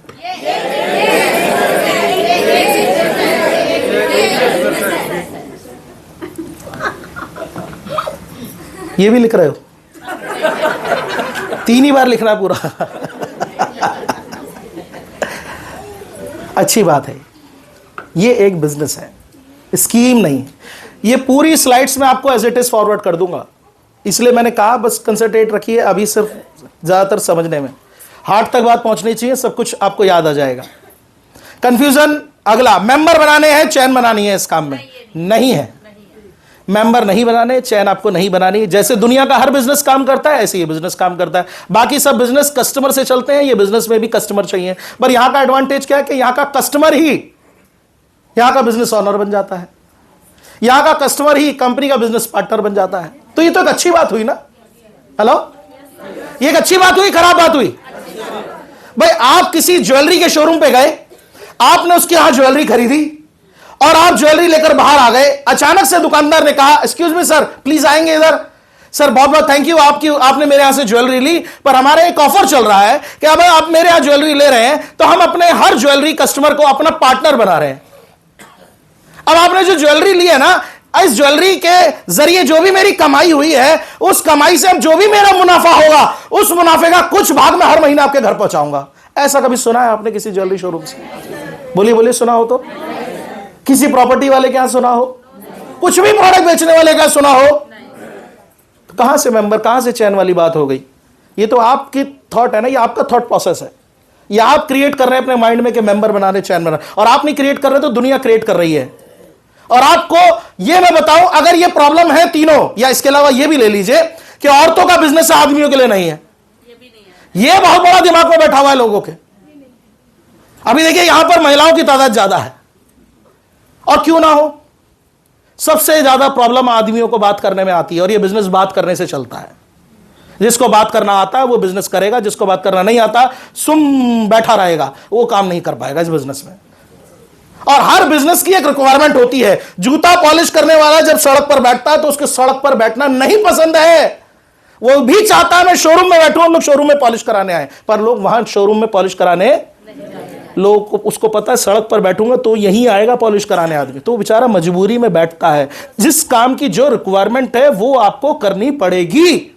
ये भी लिख रहे हो? 3 ही बार लिखना है पूरा। अच्छी बात है, ये एक बिजनेस है, स्कीम नहीं। ये पूरी स्लाइड्स में आपको एज इट इज फॉरवर्ड कर दूंगा, इसलिए मैंने कहा बस कंसंट्रेट रखिए अभी सिर्फ ज्यादातर समझने में। हार्ट तक बात पहुंचनी चाहिए, सब कुछ आपको याद आ जाएगा। कंफ्यूजन अगला, मेंबर बनाने हैं, चैन बनानी है इस काम में? नहीं है, मेंबर नहीं बनाने, चैन आपको नहीं बनानी। जैसे दुनिया का हर बिजनेस काम करता है, ऐसे ये बिजनेस काम करता है। बाकी सब बिजनेस कस्टमर से चलते हैं, ये बिजनेस में भी कस्टमर चाहिए। पर यहां का एडवांटेज क्या है कि यहां का कस्टमर ही यहां का बिजनेस ओनर बन जाता है, यहां का कस्टमर ही कंपनी का बिजनेस पार्टनर बन जाता है। तो ये तो एक अच्छी बात हुई ना? हेलो, ये एक अच्छी बात हुई, खराब बात हुई? भाई आप किसी ज्वेलरी के शोरूम पे गए, आपने उसके यहां ज्वेलरी खरीदी और आप ज्वेलरी लेकर बाहर आ गए। अचानक से दुकानदार ने कहा, एक्सक्यूज मी सर, प्लीज आएंगे इधर। सर बहुत बहुत थैंक यू आपने मेरे यहां से ज्वेलरी ली, पर हमारे एक ऑफर चल रहा है कि अब आप मेरे यहां ज्वेलरी ले रहे हैं तो हम अपने हर ज्वेलरी कस्टमर को अपना पार्टनर बना रहे हैं। अब आपने जो ज्वेलरी ली है ना, इस ज्वेलरी के जरिए जो भी मेरी कमाई हुई है, उस कमाई से अब जो भी मेरा मुनाफा होगा, उस मुनाफे का कुछ भाग मैं हर महीने आपके घर पहुंचाऊंगा। ऐसा कभी सुना है आपने किसी ज्वेलरी शोरूम से? बोलिए बोलिए, सुना हो तो? किसी प्रॉपर्टी वाले के यहां सुना हो? कुछ भी प्रोडक्ट बेचने वाले का सुना हो? तो कहां से मेंबर, कहां से चैन वाली बात हो गई? ये तो आपकी थॉट है ना, ये आपका थॉट प्रोसेस है। ये आप क्रिएट कर रहे हैं अपने माइंड में कि मेंबर बना रहे, चैन बना, और आप नहीं क्रिएट कर रहे तो दुनिया क्रिएट कर रही है। और आपको ये मैं बताऊं, अगर ये प्रॉब्लम है तीनों, या इसके अलावा ये भी ले लीजिए कि औरतों का बिजनेस आदमियों के लिए नहीं है, ये बहुत बड़ा दिमाग में बैठा हुआ है लोगों के। अभी देखिए यहां पर महिलाओं की तादाद ज्यादा है, और क्यों ना हो, सबसे ज्यादा प्रॉब्लम आदमियों को बात करने में आती है, और ये बिजनेस बात करने से चलता है। जिसको बात करना आता है वो बिजनेस करेगा, जिसको बात करना नहीं आता सुम बैठा रहेगा, वो काम नहीं कर पाएगा इस बिजनेस में। और हर बिजनेस की एक रिक्वायरमेंट होती है। जूता पॉलिश करने वाला जब सड़क पर बैठता है तो उसके सड़क पर बैठना नहीं पसंद है, वो भी चाहता है मैं शोरूम में बैठूं, हम लोग शोरूम में पॉलिश कराने आए, पर लोग वहां शोरूम में पॉलिश कराने, लोग उसको पता है सड़क पर बैठूंगा तो यहीं आएगा पॉलिश कराने आदमी, तो बेचारा मजबूरी में बैठता है। जिस काम की जो रिक्वायरमेंट है वो आपको करनी पड़ेगी,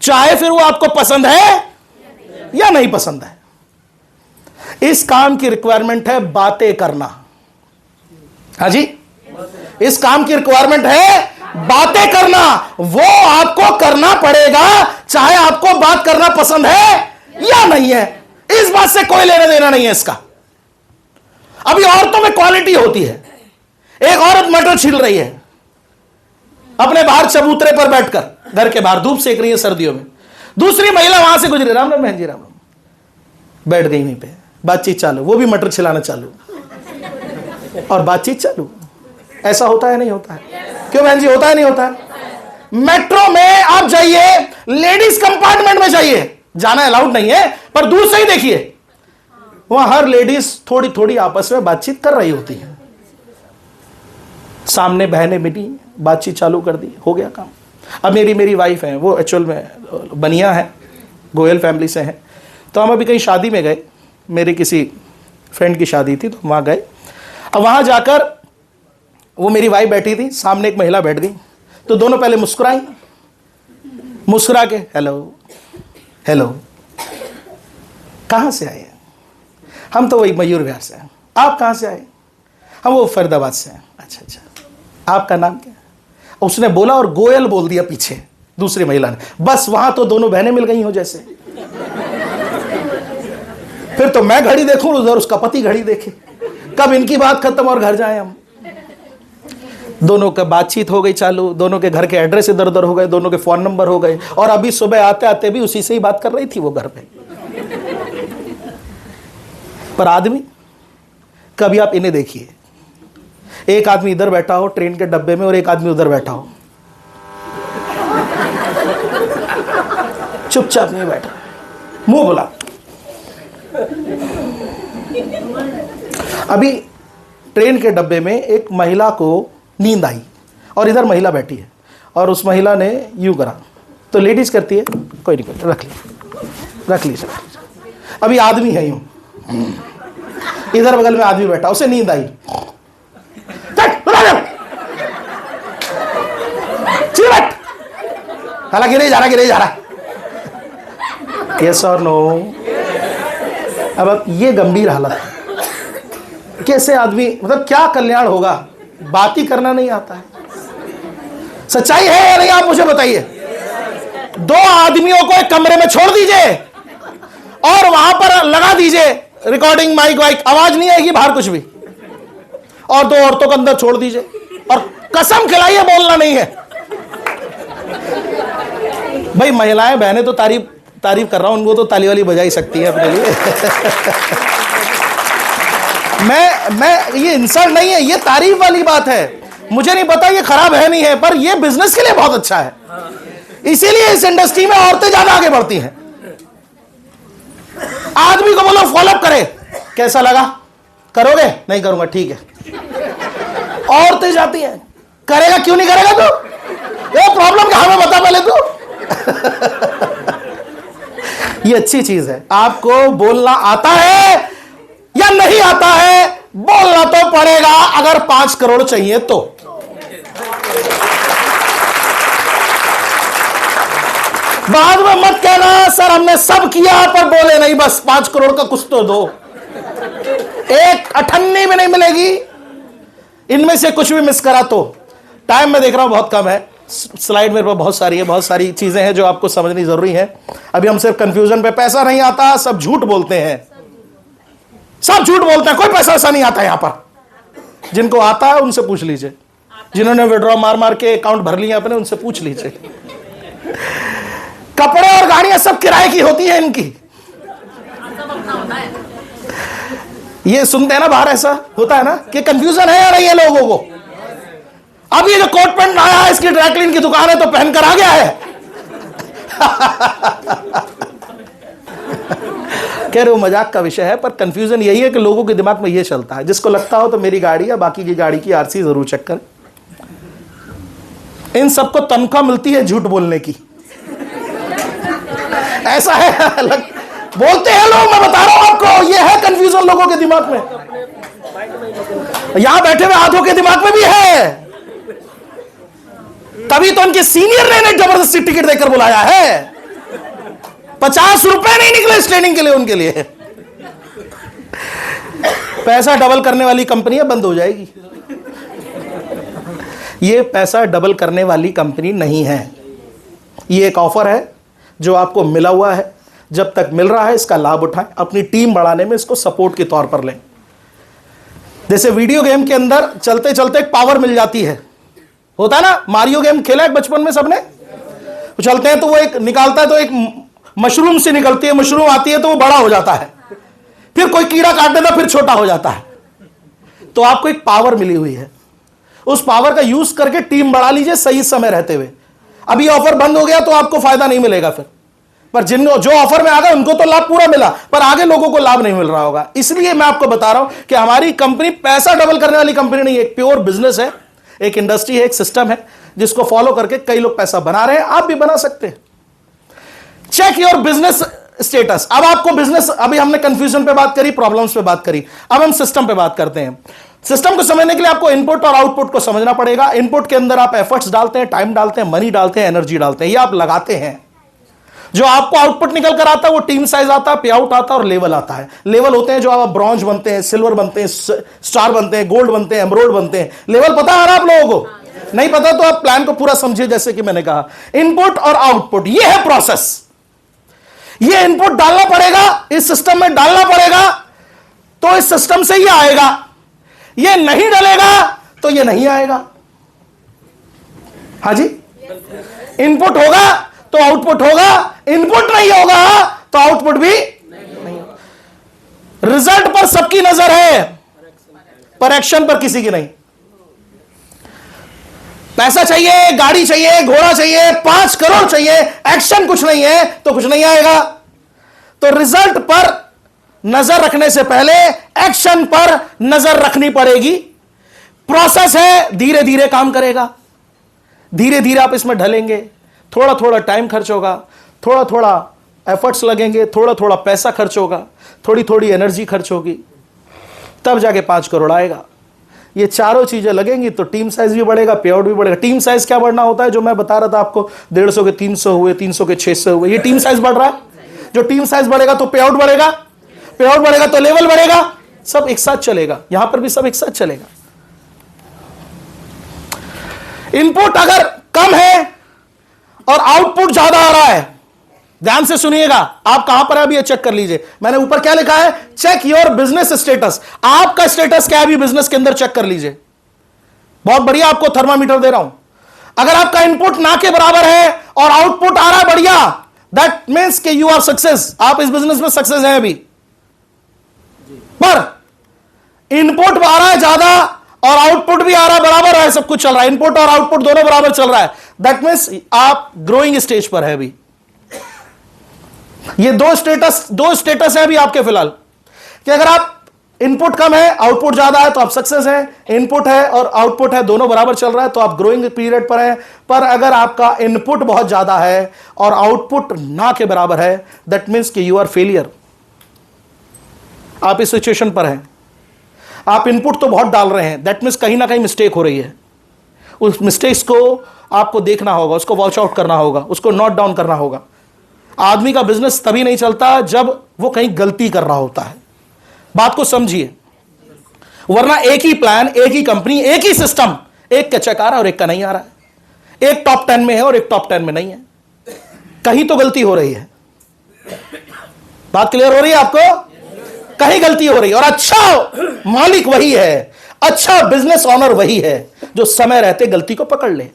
चाहे फिर वो आपको पसंद है या नहीं पसंद है। इस काम की रिक्वायरमेंट है बातें करना। हाँ जी, इस काम की रिक्वायरमेंट है बातें करना, वो आपको करना पड़ेगा, चाहे आपको बात करना पसंद है या नहीं है। इस बात से कोई लेना देना नहीं है इसका। अभी औरतों में क्वालिटी होती है। एक औरत मटर छील रही है अपने बाहर चबूतरे पर बैठकर, घर के बाहर धूप सेक रही है सर्दियों में, दूसरी महिला वहां से गुजरी, राम राम बहन जी राम राम, बैठ गई वहीं पे, बातचीत चालू, वो भी मटर छिलाना चालू और बातचीत चालू। ऐसा होता है नहीं होता है? क्यों बहन जी, होता है नहीं होता है? मेट्रो में आप जाइए, लेडीज कंपार्टमेंट में जाइए, जाना अलाउड नहीं है, पर दूर से ही देखिए, वहां हर लेडीज थोड़ी थोड़ी आपस में बातचीत कर रही होती है। सामने बहनें मिली, बातचीत चालू कर दी, हो गया काम। अब मेरी वाइफ है, वो एक्चुअल में बनिया है, गोयल फैमिली से है, तो हम अभी कहीं शादी में गए, मेरे किसी फ्रेंड की शादी थी, तो वहाँ गए। अब वहाँ जाकर वो मेरी वाइफ बैठी थी, सामने एक महिला बैठ गई, तो दोनों पहले मुस्कुराई, मुस्कुरा के हेलो हेलो, कहाँ से आए? हम तो वही मयूर विहार से हैं। आप कहाँ से आए? हम वो फरीदाबाद से हैं। अच्छा अच्छा, आपका नाम क्या? उसने बोला और गोयल बोल दिया पीछे दूसरी महिला ने, बस वहां तो दोनों बहनें मिल गई हो जैसे। फिर तो मैं घड़ी देखूं, उधर उसका पति घड़ी देखे, कब इनकी बात खत्म और घर जाए हम। दोनों का बातचीत हो गई चालू, दोनों के घर के एड्रेस इधर उधर हो गए, दोनों के फोन नंबर हो गए, और अभी सुबह आते आते भी उसी से ही बात कर रही थी वो घर पे। पर आदमी, कभी आप इन्हें देखिए, एक आदमी इधर बैठा हो ट्रेन के डब्बे में और एक आदमी उधर बैठा हो, चुपचाप नहीं बैठा, मुंह बोला। अभी ट्रेन के डब्बे में एक महिला को नींद आई और इधर महिला बैठी है, और उस महिला ने यूं करा, तो लेडीज करती है कोई नहीं, कोई रख ली। अभी आदमी है यूं, इधर बगल में आदमी बैठा, उसे नींद आई, हालांकि गिरे जा रहा यस और नो। अब ये गंभीर हालत है, कैसे आदमी, मतलब क्या कल्याण होगा? बात ही करना नहीं आता है। सच्चाई है या नहीं, आप मुझे बताइए। दो आदमियों को एक कमरे में छोड़ दीजिए और वहां पर लगा दीजिए रिकॉर्डिंग माइक वाइक, आवाज नहीं आएगी बाहर कुछ भी, और दो औरतों को अंदर छोड़ दीजिए और कसम खिलाइए बोलना नहीं है। भाई महिलाएं बहनें तो तारीफ कर रहा हूं, उनको तो ताली वाली बजा ही सकती है अपने लिए। मैं ये इंसल्ट नहीं है, ये तारीफ वाली बात है। मुझे नहीं पता ये खराब है नहीं है, पर ये बिजनेस के लिए बहुत अच्छा है, इसीलिए इस इंडस्ट्री में औरतें ज्यादा आगे बढ़ती हैं। आदमी को बोलो फॉलोअप करे, कैसा लगा, करोगे? नहीं करूंगा, ठीक है। औरतें जाती हैं, करेगा क्यों नहीं करेगा तू? ये प्रॉब्लम क्या, हमें बता पहले तू। ये अच्छी चीज है। आपको बोलना आता है या नहीं आता है, बोलना तो पड़ेगा अगर 5 करोड़ चाहिए तो। बाद में मत कहना सर हमने सब किया पर बोले नहीं, बस 5 करोड़ का कुछ तो दो। एक अठन्नी भी नहीं मिलेगी इनमें से कुछ भी मिस करा तो। टाइम में देख रहा हूं बहुत कम है, स्लाइड मेरे पास बहुत सारी है, बहुत सारी चीजें हैं जो आपको समझनी जरूरी है। अभी हम सिर्फ कंफ्यूजन पे, पैसा नहीं आता, सब झूठ बोलते हैं, सब झूठ बोलते हैं, कोई पैसा ऐसा नहीं आता यहां पर। जिनको आता है उनसे पूछ लीजिए, जिन्होंने विड्रॉ मार मार के अकाउंट भर लिए अपने, उनसे पूछ लीजिए। कपड़े और गाड़ियां सब किराए की होती है इनकी।
सब अपना होता है।
ये सुनते हैं ना बाहर, ऐसा होता है ना कि कंफ्यूजन है या नहीं है लोगों को। अब ये जो कोट पैंट आया है, इसकी ड्राई क्लीन की दुकान है तो पहनकर आ गया है। कह रहे हो मजाक का विषय है, पर कंफ्यूजन यही है कि लोगों के दिमाग में ये चलता है। जिसको लगता हो तो मेरी गाड़ी या बाकी की गाड़ी की आरसी जरूर चेक करें। इन सबको तनख्वाह मिलती है झूठ बोलने की, ऐसा है। बोलते हैं लोग, मैं बता रहा हूं आपको, ये है कंफ्यूजन लोगों के दिमाग में। यहां बैठे हुए आधों के दिमाग में भी है। तभी तो उनके सीनियर ने जबरदस्ती टिकट देकर बुलाया है। 50 रुपए नहीं निकले इस ट्रेनिंग के लिए, उनके लिए। पैसा डबल करने वाली कंपनियां बंद हो जाएगी। ये पैसा डबल करने वाली कंपनी नहीं है। ये एक ऑफर है जो आपको मिला हुआ है। जब तक मिल रहा है इसका लाभ उठाएं, अपनी टीम बढ़ाने में इसको सपोर्ट के तौर पर लें। जैसे वीडियो गेम के अंदर चलते चलते एक पावर मिल जाती है, होता है ना। मारियो गेम खेला है बचपन में सबने। चलते हैं तो वो एक निकालता है तो एक मशरूम से निकलती है, मशरूम आती है तो वो बड़ा हो जाता है, फिर कोई कीड़ा काट देता फिर छोटा हो जाता है। तो आपको एक पावर मिली हुई है, उस पावर का यूज करके टीम बढ़ा लीजिए सही समय रहते हुए। अभी ऑफर बंद हो गया तो आपको फायदा नहीं मिलेगा फिर, पर जिनको जो ऑफर में आ गए उनको तो लाभ पूरा मिला, पर आगे लोगों को लाभ नहीं मिल रहा होगा। इसलिए मैं आपको बता रहा हूं कि हमारी कंपनी पैसा डबल करने वाली कंपनी नहीं है, एक प्योर बिजनेस है, एक इंडस्ट्री है, एक सिस्टम है जिसको फॉलो करके कई लोग पैसा बना रहे हैं। आप भी बना सकते हैं। Check your business status. अब आपको बिजनेस, अभी हमने कंफ्यूजन पे बात करी, प्रॉब्लम्स पे बात करी, अब हम सिस्टम पे बात करते हैं। सिस्टम को समझने के लिए आपको इनपुट और आउटपुट को समझना पड़ेगा। इनपुट के अंदर आप एफर्ट्स डालते हैं, टाइम डालते हैं, मनी डालते हैं, एनर्जी डालते हैं, ये आप लगाते हैं। जो आपको आउटपुट निकल कर आता है वो टीम साइज आता है, पे आउट आता है और लेवल आता है। लेवल होते हैं जो आप ब्रॉन्ज बनते हैं, सिल्वर बनते हैं, स्टार बनते हैं, गोल्ड बनते हैं, एमरोल्ड बनते हैं। लेवल पता है ना आप लोगों को? नहीं पता तो आप प्लान को पूरा समझिए। जैसे कि मैंने कहा, इनपुट और आउटपुट ये है प्रोसेस। ये इनपुट डालना पड़ेगा, इस सिस्टम में डालना पड़ेगा तो इस सिस्टम से ये आएगा। ये नहीं डलेगा तो ये नहीं आएगा। हाँ जी, इनपुट होगा तो आउटपुट होगा, इनपुट नहीं होगा तो आउटपुट भी नहीं। रिजल्ट पर सबकी नजर है, पर एक्शन पर किसी की नहीं। पैसा चाहिए, गाड़ी चाहिए, घोड़ा चाहिए, 5 करोड़ चाहिए, एक्शन कुछ नहीं है तो कुछ नहीं आएगा। तो रिजल्ट पर नजर रखने से पहले एक्शन पर नजर रखनी पड़ेगी। प्रोसेस है, धीरे धीरे काम करेगा, धीरे धीरे आप इसमें ढलेंगे। थोड़ा थोड़ा टाइम खर्च होगा, थोड़ा थोड़ा एफर्ट्स लगेंगे, थोड़ा थोड़ा पैसा खर्च होगा, थोड़ी थोड़ी एनर्जी खर्च होगी, तब जाके 5 करोड़ आएगा। ये चारों चीजें लगेंगी तो टीम साइज भी बढ़ेगा, पे आउट भी बढ़ेगा। टीम साइज क्या बढ़ना होता है, जो मैं बता रहा था आपको, 150 के 300 हुए, 300 के 600 हुए, ये टीम साइज बढ़ रहा है। जो टीम साइज बढ़ेगा तो पे आउट बढ़ेगा, पे आउट बढ़ेगा तो लेवल बढ़ेगा, सब एक साथ चलेगा। यहां पर भी सब एक साथ चलेगा। इनपुट अगर कम है और आउटपुट ज्यादा आ रहा है, ध्यान से सुनिएगा, आप कहां पर है अभी ये चेक कर लीजिए। मैंने ऊपर क्या लिखा है, चेक योर बिजनेस स्टेटस। आपका स्टेटस क्या है अभी बिजनेस के अंदर, चेक कर लीजिए। बहुत बढ़िया, आपको थर्मामीटर दे रहा हूं। अगर आपका इनपुट ना के बराबर है और आउटपुट आ रहा है बढ़िया, दैट मीन्स कि यू आर सक्सेस, आप इस बिजनेस में सक्सेस हैं अभी। पर इनपुट आ रहा है ज्यादा और आउटपुट भी आ रहा है बराबर है, सब कुछ चल रहा है, इनपुट और आउटपुट दोनों बराबर चल रहा है, दैट मीन्स आप ग्रोइंग स्टेज पर है अभी। ये दो स्टेटस है अभी आपके फिलहाल, कि अगर आप इनपुट कम है, आउटपुट ज्यादा है तो आप सक्सेस है। इनपुट है और आउटपुट है दोनों बराबर चल रहा है तो आप ग्रोइंग पीरियड पर हैं। पर अगर आपका इनपुट बहुत ज्यादा है और आउटपुट ना के बराबर है, दैट मीन्स कि यू आर फेलियर। आप इस सिचुएशन पर हैं, आप इनपुट तो बहुत डाल रहे हैं, दैट मीन्स कहीं ना कहीं मिस्टेक हो रही है। उस मिस्टेक्स को आपको देखना होगा, उसको वॉच आउट करना होगा, उसको नोट डाउन करना होगा। आदमी का बिजनेस तभी नहीं चलता जब वो कहीं गलती कर रहा होता है। बात को समझिए, वरना एक ही प्लान, एक ही कंपनी, एक ही सिस्टम, एक का चेक आ रहा है और एक का नहीं आ रहा है, एक टॉप 10 में है और एक टॉप 10 में नहीं है, कहीं तो गलती हो रही है। बात क्लियर हो रही है आपको? कहीं गलती हो रही है। और अच्छा मालिक वही है, अच्छा बिजनेस ऑनर वही है जो समय रहते गलती को पकड़ ले।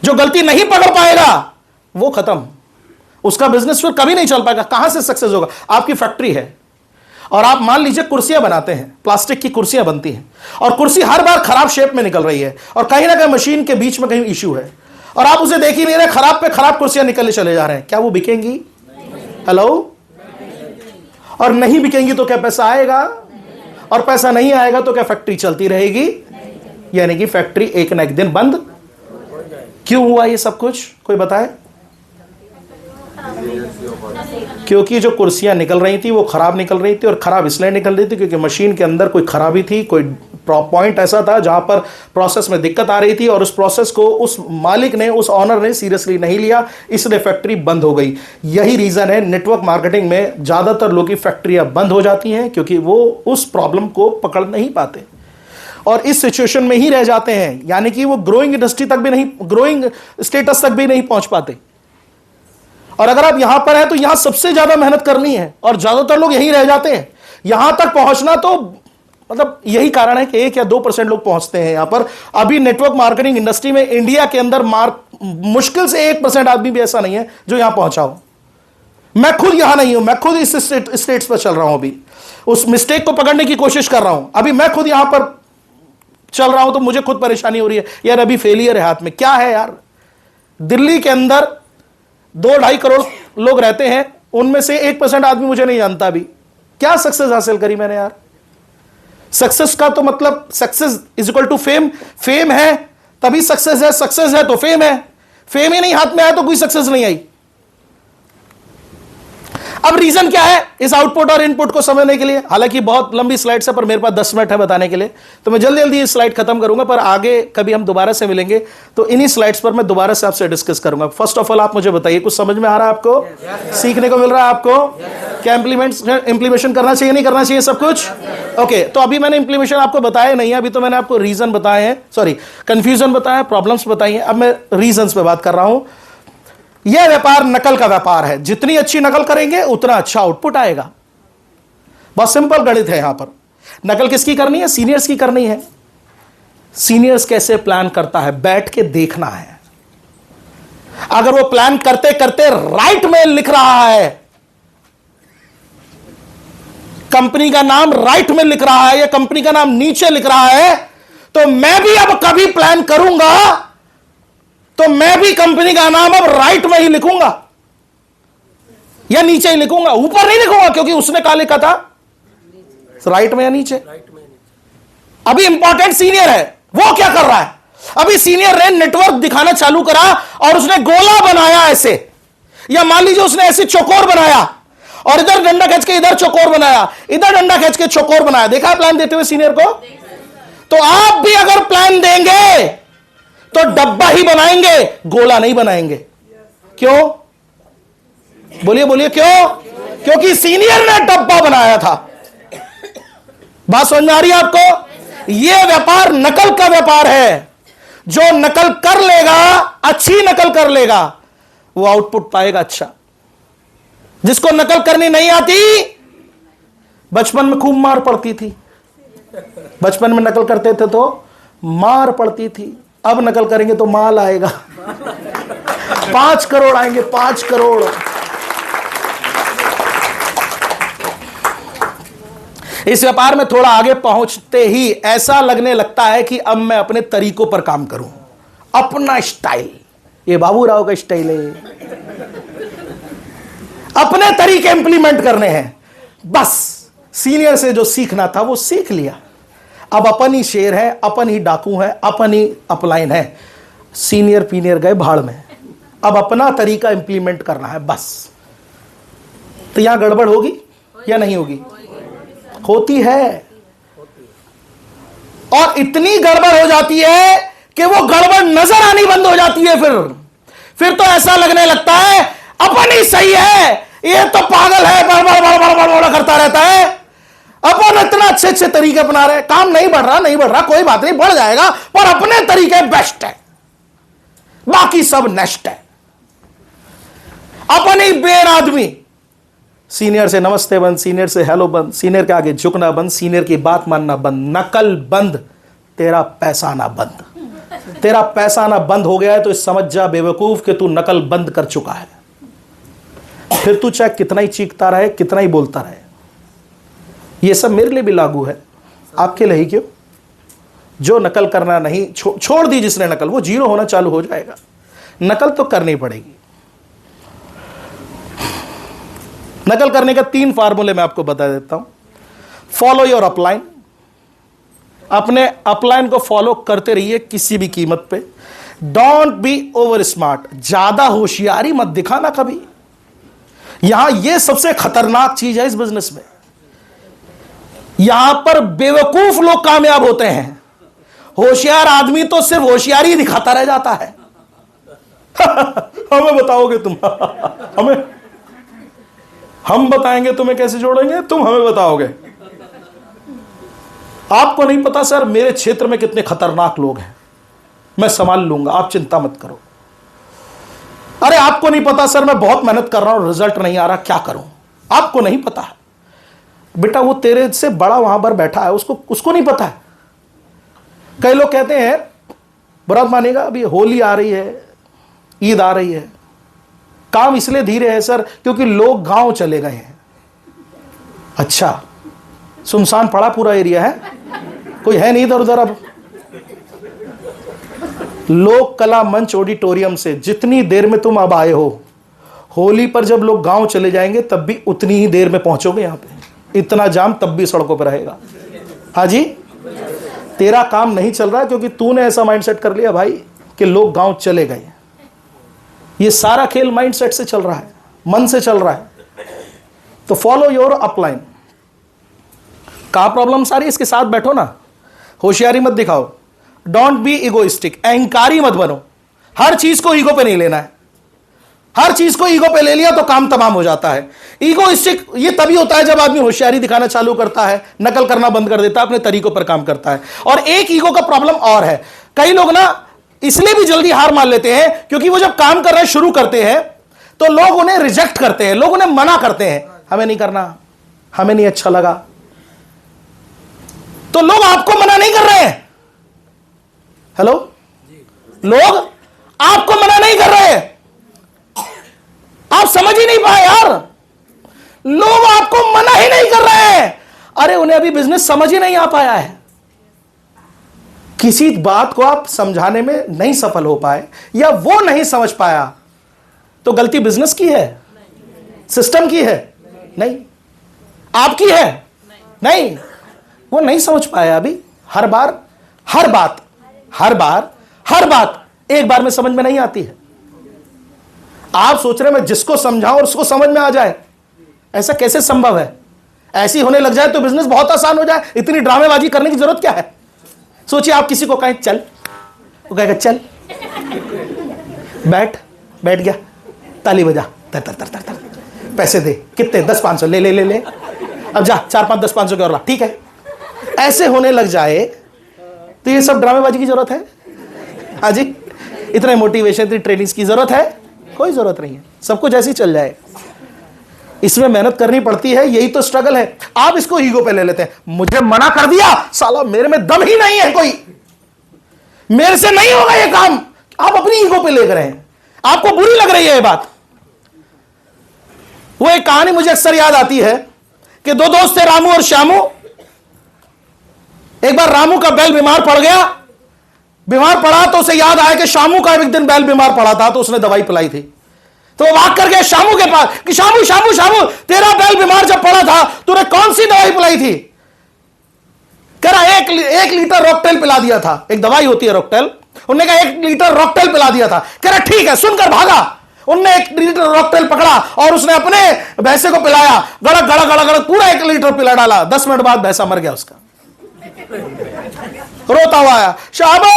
जो गलती नहीं पकड़ पाएगा वो खत्म, उसका बिजनेस फिर कभी नहीं चल पाएगा। कहां से सक्सेस होगा? आपकी फैक्ट्री है और आप मान लीजिए कुर्सियां बनाते हैं, प्लास्टिक की कुर्सियां बनती हैं और कुर्सी हर बार खराब शेप में निकल रही है और कहीं ना कहीं मशीन के बीच में कहीं इश्यू है और आप उसे देख ही नहीं रहे, खराब पे खराब कुर्सियां निकलने चले जा रहे हैं। क्या वो बिकेंगी? हेलो? और नहीं बिकेंगी तो क्या पैसा आएगा? और पैसा नहीं आएगा तो क्या फैक्ट्री चलती रहेगी? यानी कि फैक्ट्री एक ना एक दिन बंद। क्यों हुआ ये सब कुछ? कोई बताए? क्योंकि जो कुर्सियां निकल रही थी वो खराब निकल रही थी। और खराब इसलिए निकल रही थी क्योंकि मशीन के अंदर कोई खराबी थी, कोई पॉइंट ऐसा था जहां पर प्रोसेस में दिक्कत आ रही थी और उस प्रोसेस को उस मालिक ने, उस ऑनर ने सीरियसली नहीं लिया, इसलिए फैक्ट्री बंद हो गई। यही रीजन है नेटवर्क मार्केटिंग में ज्यादातर लोगों की फैक्ट्रियां बंद हो जाती हैं, क्योंकि वो उस प्रॉब्लम को पकड़ नहीं पाते और इस सिचुएशन में ही रह जाते हैं। यानी कि वो ग्रोइंग इंडस्ट्री तक भी नहीं, ग्रोइंग स्टेटस तक भी नहीं पहुंच पाते। और अगर आप यहां पर हैं तो यहां सबसे ज्यादा मेहनत करनी है और ज्यादातर लोग यहीं रह जाते हैं। यहां तक पहुंचना तो मतलब यही कारण है कि 1 या 2% लोग पहुंचते हैं यहां पर। अभी नेटवर्क मार्केटिंग इंडस्ट्री में इंडिया के अंदर मुश्किल से 1% आदमी भी ऐसा नहीं है जो यहां पहुंचा हो। मैं खुद यहां नहीं हूं, मैं खुद इस स्टेट्स पर चल रहा हूं, अभी उस मिस्टेक को पकड़ने की कोशिश कर रहा हूं। अभी मैं खुद यहां पर चल रहा हूं तो मुझे खुद परेशानी हो रही है यार, अभी फेलियर है हाथ में। क्या है यार, दिल्ली के अंदर 2-2.5 करोड़ लोग रहते हैं, उनमें से 1% आदमी मुझे नहीं जानता। अभी क्या सक्सेस हासिल करी मैंने यार? सक्सेस का तो मतलब success is equal to fame. Fame है तभी सक्सेस है, सक्सेस है तो फेम है। फेम ही नहीं हाथ में आया तो कोई सक्सेस नहीं आई। अब रीजन क्या है इस आउटपुट और इनपुट को समझने के लिए? हालांकि बहुत लंबी स्लाइड्स है पर मेरे पास 10 मिनट है बताने के लिए, तो मैं जल्दी जल्दी इस स्लाइड खत्म करूंगा। पर आगे कभी हम दोबारा से मिलेंगे तो इन्हीं स्लाइड्स पर मैं दोबारा से आपसे डिस्कस करूंगा। फर्स्ट ऑफ ऑल आप मुझे बताइए, कुछ समझ में आ रहा है आपको? सीखने को मिल रहा है आपको? क्या इंप्लीमेशन करना चाहिए, नहीं करना चाहिए सब कुछ? ओके, तो अभी मैंने इंप्लीमेशन आपको बताया नहीं है, अभी तो मैंने आपको रीजन बताए हैं, सॉरी कंफ्यूजन बताया, प्रॉब्लम्स बताई हैं। अब मैं रीजंस पे बात कर रहा हूं। यह व्यापार नकल का व्यापार है, जितनी अच्छी नकल करेंगे उतना अच्छा आउटपुट आएगा। बहुत सिंपल गणित है यहां पर। नकल किसकी करनी है? सीनियर्स की करनी है। सीनियर्स कैसे प्लान करता है बैठ के देखना है। अगर वो प्लान करते करते राइट में लिख रहा है, कंपनी का नाम राइट में लिख रहा है या कंपनी का नाम नीचे लिख रहा है, तो मैं भी अब कभी प्लान करूंगा तो मैं भी कंपनी का नाम अब राइट में ही लिखूंगा या नीचे ही लिखूंगा, ऊपर नहीं लिखूंगा, क्योंकि उसने कहा लिखा था राइट में या नीचे। अभी इंपॉर्टेंट सीनियर है, वो क्या कर रहा है? अभी सीनियर ने नेटवर्क दिखाना चालू करा और उसने गोला बनाया ऐसे, या मान लीजिए उसने ऐसे चौकोर बनाया और इधर डंडा खींच के इधर चौकोर बनाया, इधर डंडा खींच के चौकोर बनाया। देखा प्लान देते हुए सीनियर को? तो आप भी अगर प्लान देंगे तो डब्बा ही बनाएंगे, गोला नहीं बनाएंगे। क्यों? बोलिए बोलिए क्यों? क्योंकि सीनियर ने डब्बा बनाया था। बात समझ में आ रही है आपको? यह व्यापार नकल का व्यापार है। जो नकल कर लेगा, अच्छी नकल कर लेगा, वो आउटपुट पाएगा अच्छा। जिसको नकल करनी नहीं आती, बचपन में खूब मार पड़ती थी। बचपन में नकल करते थे तो मार पड़ती थी, अब नकल करेंगे तो माल आएगा। 5 करोड़ आएंगे, 5 करोड़। इस व्यापार में थोड़ा आगे पहुंचते ही ऐसा लगने लगता है कि अब मैं अपने तरीकों पर काम करूं, अपना स्टाइल। ये बाबूराव का स्टाइल है, अपने तरीके इंप्लीमेंट करने हैं। बस सीनियर से जो सीखना था वो सीख लिया। अब अपन ही शेर है, अपन ही डाकू है, अपन ही अपलाइन है। सीनियर पीनियर गए भाड़ में, अब अपना तरीका इंप्लीमेंट करना है बस। तो यहां गड़बड़ होगी या नहीं होगी? होती है, और इतनी गड़बड़ हो जाती है कि वो गड़बड़ नजर आनी बंद हो जाती है। फिर तो ऐसा लगने लगता है अपन ही सही है, ये तो पागल है, बड़ करता रहता है। अपन इतना अच्छे अच्छे तरीके अपना रहे, काम नहीं बढ़ रहा, कोई बात नहीं, बढ़ जाएगा, पर अपने तरीके बेस्ट है, बाकी सब नेक्स्ट है। अपन ही बेर आदमी, सीनियर से नमस्ते बंद, सीनियर से हेलो बंद, सीनियर के आगे झुकना बंद, सीनियर की बात मानना बंद, नकल बंद, तेरा पैसा आना बंद। तेरा पैसा आना बंद हो गया है तो समझ जा बेवकूफ कि तू नकल बंद कर चुका है। फिर तू चाहे कितना ही चीखता रहे, कितना ही बोलता रहे। यह सब मेरे लिए भी लागू है, आपके लिए ही क्यों? जो नकल करना नहीं छोड़ दी जिसने नकल, वो जीरो होना चालू हो जाएगा। नकल तो करनी पड़ेगी। नकल करने का 3 फार्मूले मैं आपको बता देता हूं। फॉलो योर अपलाइन, अपने अपलाइन को फॉलो करते रहिए किसी भी कीमत पे। डोंट बी ओवर स्मार्ट, ज्यादा होशियारी मत दिखाना कभी। यहां यह सबसे खतरनाक चीज है इस बिजनेस में। यहां पर बेवकूफ लोग कामयाब होते हैं, होशियार आदमी तो सिर्फ होशियारी दिखाता रह जाता है। हमें बताओगे तुम? हम बताएंगे तुम्हें कैसे जोड़ेंगे, तुम हमें बताओगे। आपको नहीं पता सर मेरे क्षेत्र में कितने खतरनाक लोग हैं, मैं संभाल लूंगा, आप चिंता मत करो। अरे आपको नहीं पता सर मैं बहुत मेहनत कर रहा हूं, रिजल्ट नहीं आ रहा, क्या करूं? आपको नहीं पता है बेटा, वो तेरे से बड़ा वहां पर बैठा है, उसको नहीं पता है। कई लोग कहते हैं, बुरा मानेगा, अभी होली आ रही है, ईद आ रही है, काम इसलिए धीरे है सर क्योंकि लोग गांव चले गए हैं। अच्छा, सुनसान पड़ा पूरा एरिया है, कोई है नहीं इधर उधर। अब लोक कला मंच ऑडिटोरियम से जितनी देर में तुम अब आए हो, होली पर जब लोग गांव चले जाएंगे तब भी उतनी ही देर में पहुंचोगे यहां पे। इतना जाम तब भी सड़कों पर रहेगा। हाँ जी, तेरा काम नहीं चल रहा क्योंकि तूने ऐसा माइंडसेट कर लिया भाई कि लोग गांव चले गए। ये सारा खेल माइंडसेट से चल रहा है, मन से चल रहा है। तो फॉलो योर अपलाइन। कहां प्रॉब्लम सारी, इसके साथ बैठो ना, होशियारी मत दिखाओ। डोंट बी इगोइस्टिक, अहंकारी मत बनो। हर चीज को ईगो पे नहीं लेना है। हर चीज को ईगो पे ले लिया तो काम तमाम हो जाता है। ईगोइस्टिक ये तभी होता है जब आदमी होशियारी दिखाना चालू करता है, नकल करना बंद कर देता है, अपने तरीकों पर काम करता है। और एक ईगो का प्रॉब्लम और है, कई लोग ना इसलिए भी जल्दी हार मान लेते हैं क्योंकि वो जब काम करना शुरू करते हैं तो लोग उन्हें रिजेक्ट करते हैं, लोग उन्हें मना करते हैं, हमें नहीं करना, हमें नहीं अच्छा लगा। तो लोग आपको मना नहीं कर रहे हैं। हेलो, लोग आपको मना नहीं कर रहे हैं, आप समझ ही नहीं पाए यार। लोग आपको मना ही नहीं कर रहे हैं, अरे उन्हें अभी बिजनेस समझ ही नहीं आ पाया है। किसी बात को आप समझाने में नहीं सफल हो पाए या वो नहीं समझ पाया तो गलती बिजनेस की है, सिस्टम की है? नहीं, आपकी है? नहीं, वो नहीं समझ पाया अभी। हर बात एक बार में समझ में नहीं आती है। आप सोच रहे मैं जिसको समझाऊं और उसको समझ में आ जाए, ऐसा कैसे संभव है? ऐसी होने लग जाए तो बिजनेस बहुत आसान हो जाए। इतनी ड्रामेबाजी करने की जरूरत क्या है? सोचिए आप किसी को कहें चल, वो कहेगा चल, बैठ गया, ताली बजा, तर तर तर तर तर, पैसे दे, कितने? 10-500, ले ले ले ले, अब जा 4-5-10-500 के और ला, ठीक है। ऐसे होने लग जाए तो ये सब ड्रामेबाजी की जरूरत है? हाँ जी, इतने मोटिवेशन, इतनी ट्रेनिंग्स की जरूरत है? कोई जरूरत नहीं है, सब कुछ ऐसे ही चल जाए। इसमें मेहनत करनी पड़ती है, यही तो स्ट्रगल है। आप इसको ईगो पे ले लेते हैं, मुझे मना कर दिया साला, मेरे में दम ही नहीं है, कोई मेरे से नहीं होगा ये काम। आप अपनी ईगो पे ले रहे हैं, आपको बुरी लग रही है ये बात। वो एक कहानी मुझे अक्सर याद आती है कि 2 दोस्त थे, रामू और श्यामू। एक बार रामू का बैल बीमार पड़ गया, बीमार पड़ा तो उसे याद आया कि श्यामू का एक दिन बैल बीमार पड़ा था तो उसने दवाई पिलाई थी। तो वो भाग कर गए शामू के पास कि शामू शामू शामू, तेरा बैल बीमार जब पड़ा था तूने कौन सी दवाई पिलाई थी? कह रहा एक लीटर रॉकटेल पिला दिया था। एक दवाई होती है रॉकटेल, उन्होंने कहा 1 लीटर रॉकटेल पिला दिया था। कह रहा ठीक है, सुनकर भागा। उनने 1 लीटर रॉकटेल पकड़ा और उसने अपने भैंसे को पिलाया। गड़क गड़क गड़क गड़क पूरा 1 लीटर पिला डाला। 10 मिनट बाद भैंसा मर गया उसका। रोता हुआ आया, शाबो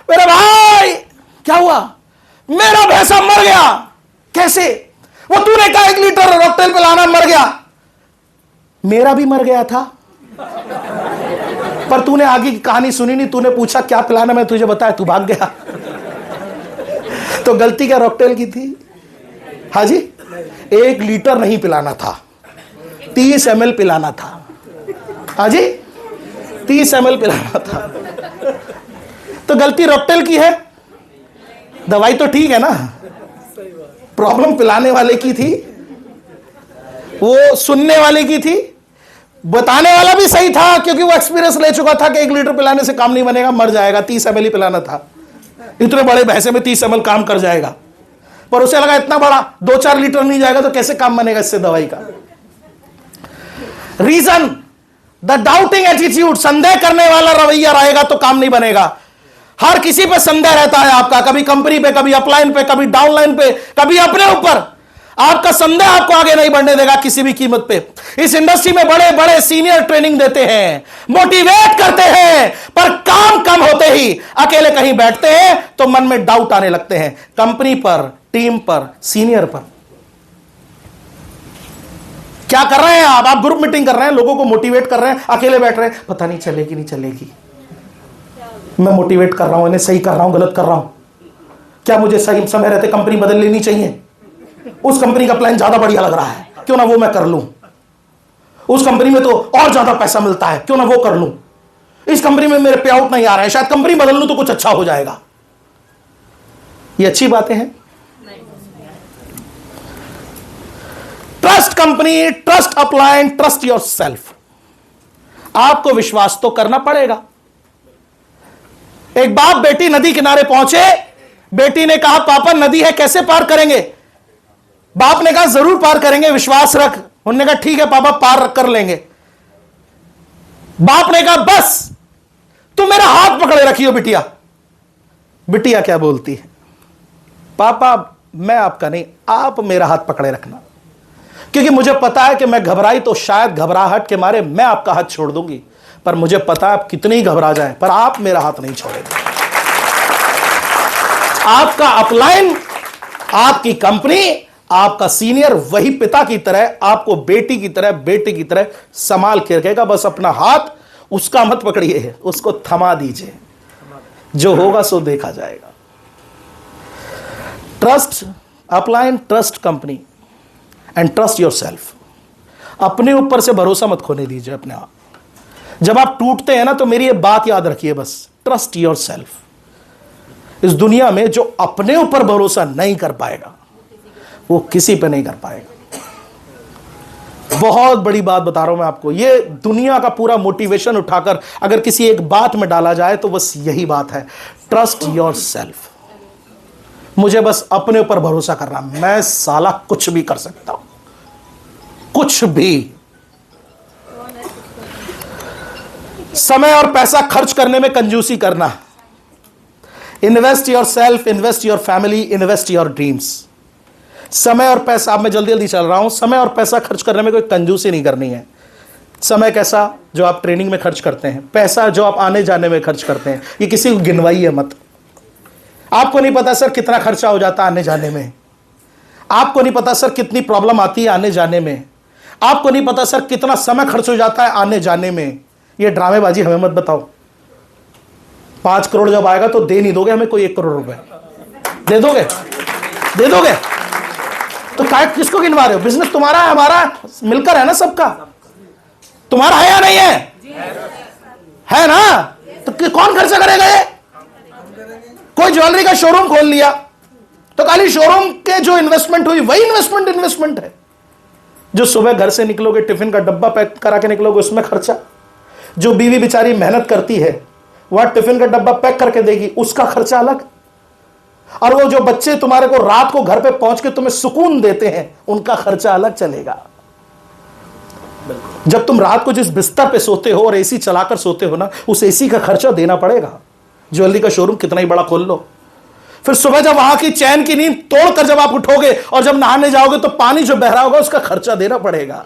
मेरे भाई क्या हुआ? मेरा भैंसा मर गया। कैसे? वो तूने कहा 1 लीटर रॉकटेल पिलाना, मर गया। मेरा भी मर गया था, पर तूने आगे की कहानी सुनी नहीं। तूने पूछा क्या पिलाना, मैं तुझे बताया, तू भाग गया। तो गलती क्या रॉकटेल की थी? हाँ जी, 1 लीटर नहीं पिलाना था, 30 ml पिलाना था। हाँ जी, 30 ml पिलाना था। तो गलती रॉकटेल की है, दवाई तो ठीक है ना, प्रॉब्लम पिलाने वाले की थी, वो सुनने वाले की थी। बताने वाला भी सही था क्योंकि वो एक्सपीरियंस ले चुका था कि 1 लीटर पिलाने से काम नहीं बनेगा, मर जाएगा। 30 ml ही पिलाना था। इतने बड़े भैंसे में 30 ml काम कर जाएगा, पर उसे लगा इतना बड़ा 2-4 लीटर नहीं जाएगा तो कैसे काम बनेगा इससे दवाई का। रीजन द डाउटिंग एटीट्यूड, संदेह करने वाला रवैया रहेगा तो काम नहीं बनेगा। हर किसी पे संदेह रहता है आपका, कभी कंपनी पे, कभी अपलाइन पे, कभी डाउनलाइन पे, कभी अपने ऊपर। आपका संदेह आपको आगे नहीं बढ़ने देगा किसी भी कीमत पे। इस इंडस्ट्री में बड़े बड़े सीनियर ट्रेनिंग देते हैं, मोटिवेट करते हैं, पर काम कम होते ही अकेले कहीं बैठते हैं तो मन में डाउट आने लगते हैं, कंपनी पर, टीम पर, सीनियर पर। क्या कर रहे हैं आप ग्रुप मीटिंग कर रहे हैं, लोगों को मोटिवेट कर रहे हैं, अकेले बैठ रहे हैं, पता नहीं चलेगी नहीं चलेगी। मैं मोटिवेट कर रहा हूं, इन्हें सही कर रहा हूं, गलत कर रहा हूं, क्या मुझे सही समय रहते कंपनी बदल लेनी चाहिए? उस कंपनी का प्लान ज्यादा बढ़िया लग रहा है, क्यों ना वो मैं कर लूं। उस कंपनी में तो और ज्यादा पैसा मिलता है, क्यों ना वो कर लूं। इस कंपनी में मेरे पे आउट नहीं आ रहा है, शायद कंपनी बदल लूं तो कुछ अच्छा हो जाएगा। ये अच्छी बातें हैं। Trust company, trust upline, trust your self. आपको विश्वास तो करना पड़ेगा। एक बाप बेटी नदी किनारे पहुंचे, बेटी ने कहा पापा नदी है कैसे पार करेंगे? बाप ने कहा जरूर पार करेंगे, विश्वास रख। उन्होंने कहा ठीक है पापा, पार कर लेंगे। बाप ने कहा बस तुम मेरा हाथ पकड़े रखियो बिटिया। बिटिया क्या बोलती है? पापा मैं आपका नहीं, आप मेरा हाथ पकड़े रखना, क्योंकि मुझे पता है कि मैं घबराई तो शायद घबराहट के मारे मैं आपका हाथ छोड़ दूंगी, पर मुझे पता है आप कितने ही घबरा जाए पर आप मेरा हाथ नहीं छोड़ेंगे। आपका अपलाइन, आपकी कंपनी, आपका सीनियर वही पिता की तरह आपको बेटी की तरह, बेटे की तरह संभाल के रखेगा। बस अपना हाथ उसका मत पकड़िए, उसको थमा दीजिए, जो होगा सो देखा जाएगा। Trust upline, trust company and trust your self. अपने ऊपर से भरोसा मत खोने दीजिए अपने आप। जब आप टूटते हैं ना तो मेरी ये बात याद रखिए बस, ट्रस्ट योर सेल्फ। इस दुनिया में जो अपने ऊपर भरोसा नहीं कर पाएगा वो किसी पे नहीं कर पाएगा। बहुत बड़ी बात बता रहा हूं मैं आपको। ये दुनिया का पूरा मोटिवेशन उठाकर अगर किसी एक बात में डाला जाए तो बस यही बात है, ट्रस्ट योर सेल्फ। मुझे बस अपने ऊपर भरोसा करना, मैं साला कुछ भी कर सकता हूं, कुछ भी। समय और पैसा खर्च करने में कंजूसी करना। Invest your self, invest your family, invest your dreams. समय और पैसा, अब मैं जल्दी जल्दी चल रहा हूं, समय और पैसा खर्च करने में कोई कंजूसी नहीं करनी है। समय कैसा जो आप ट्रेनिंग में खर्च करते हैं, पैसा जो आप आने जाने में खर्च करते हैं, ये किसी को गिनवाइए मत। आपको नहीं पता सर कितना खर्चा हो जाता है आने जाने में, आपको नहीं पता सर कितनी प्रॉब्लम आती है आने जाने में, आपको नहीं पता सर कितना समय खर्च हो जाता है आने जाने में। ये ड्रामेबाजी हमें मत बताओ। 5 करोड़ जब आएगा तो दे नहीं दोगे हमें कोई 1 करोड़ रुपए? दे दोगे? दे दोगे? तो काय किसको गिनवा रहे हो? बिजनेस तुम्हारा है, हमारा मिलकर है ना सबका। तुम्हारा है या नहीं है? है ना? तो कौन खर्चा करेगा ये? कोई ज्वेलरी का शोरूम खोल लिया तो खाली शोरूम के जो इन्वेस्टमेंट हुई वही इन्वेस्टमेंट है। जो सुबह घर से निकलोगे, टिफिन का डब्बा पैक करा के निकलोगे, उसमें खर्चा। जो बीवी बेचारी मेहनत करती है वह टिफिन का डब्बा पैक करके देगी, उसका खर्चा अलग। और वो जो बच्चे तुम्हारे को रात को घर पे पहुंच के तुम्हें सुकून देते हैं, उनका खर्चा अलग चलेगा। जब तुम रात को जिस बिस्तर पे सोते हो और एसी चलाकर सोते हो ना, उस एसी का खर्चा देना पड़ेगा। ज्वेलरी का शोरूम कितना ही बड़ा खोल लो, फिर सुबह जब वहां की चैन की नींद तोड़कर जब आप उठोगे और जब नहाने जाओगे तो पानी जो बह रहा होगा उसका खर्चा देना पड़ेगा।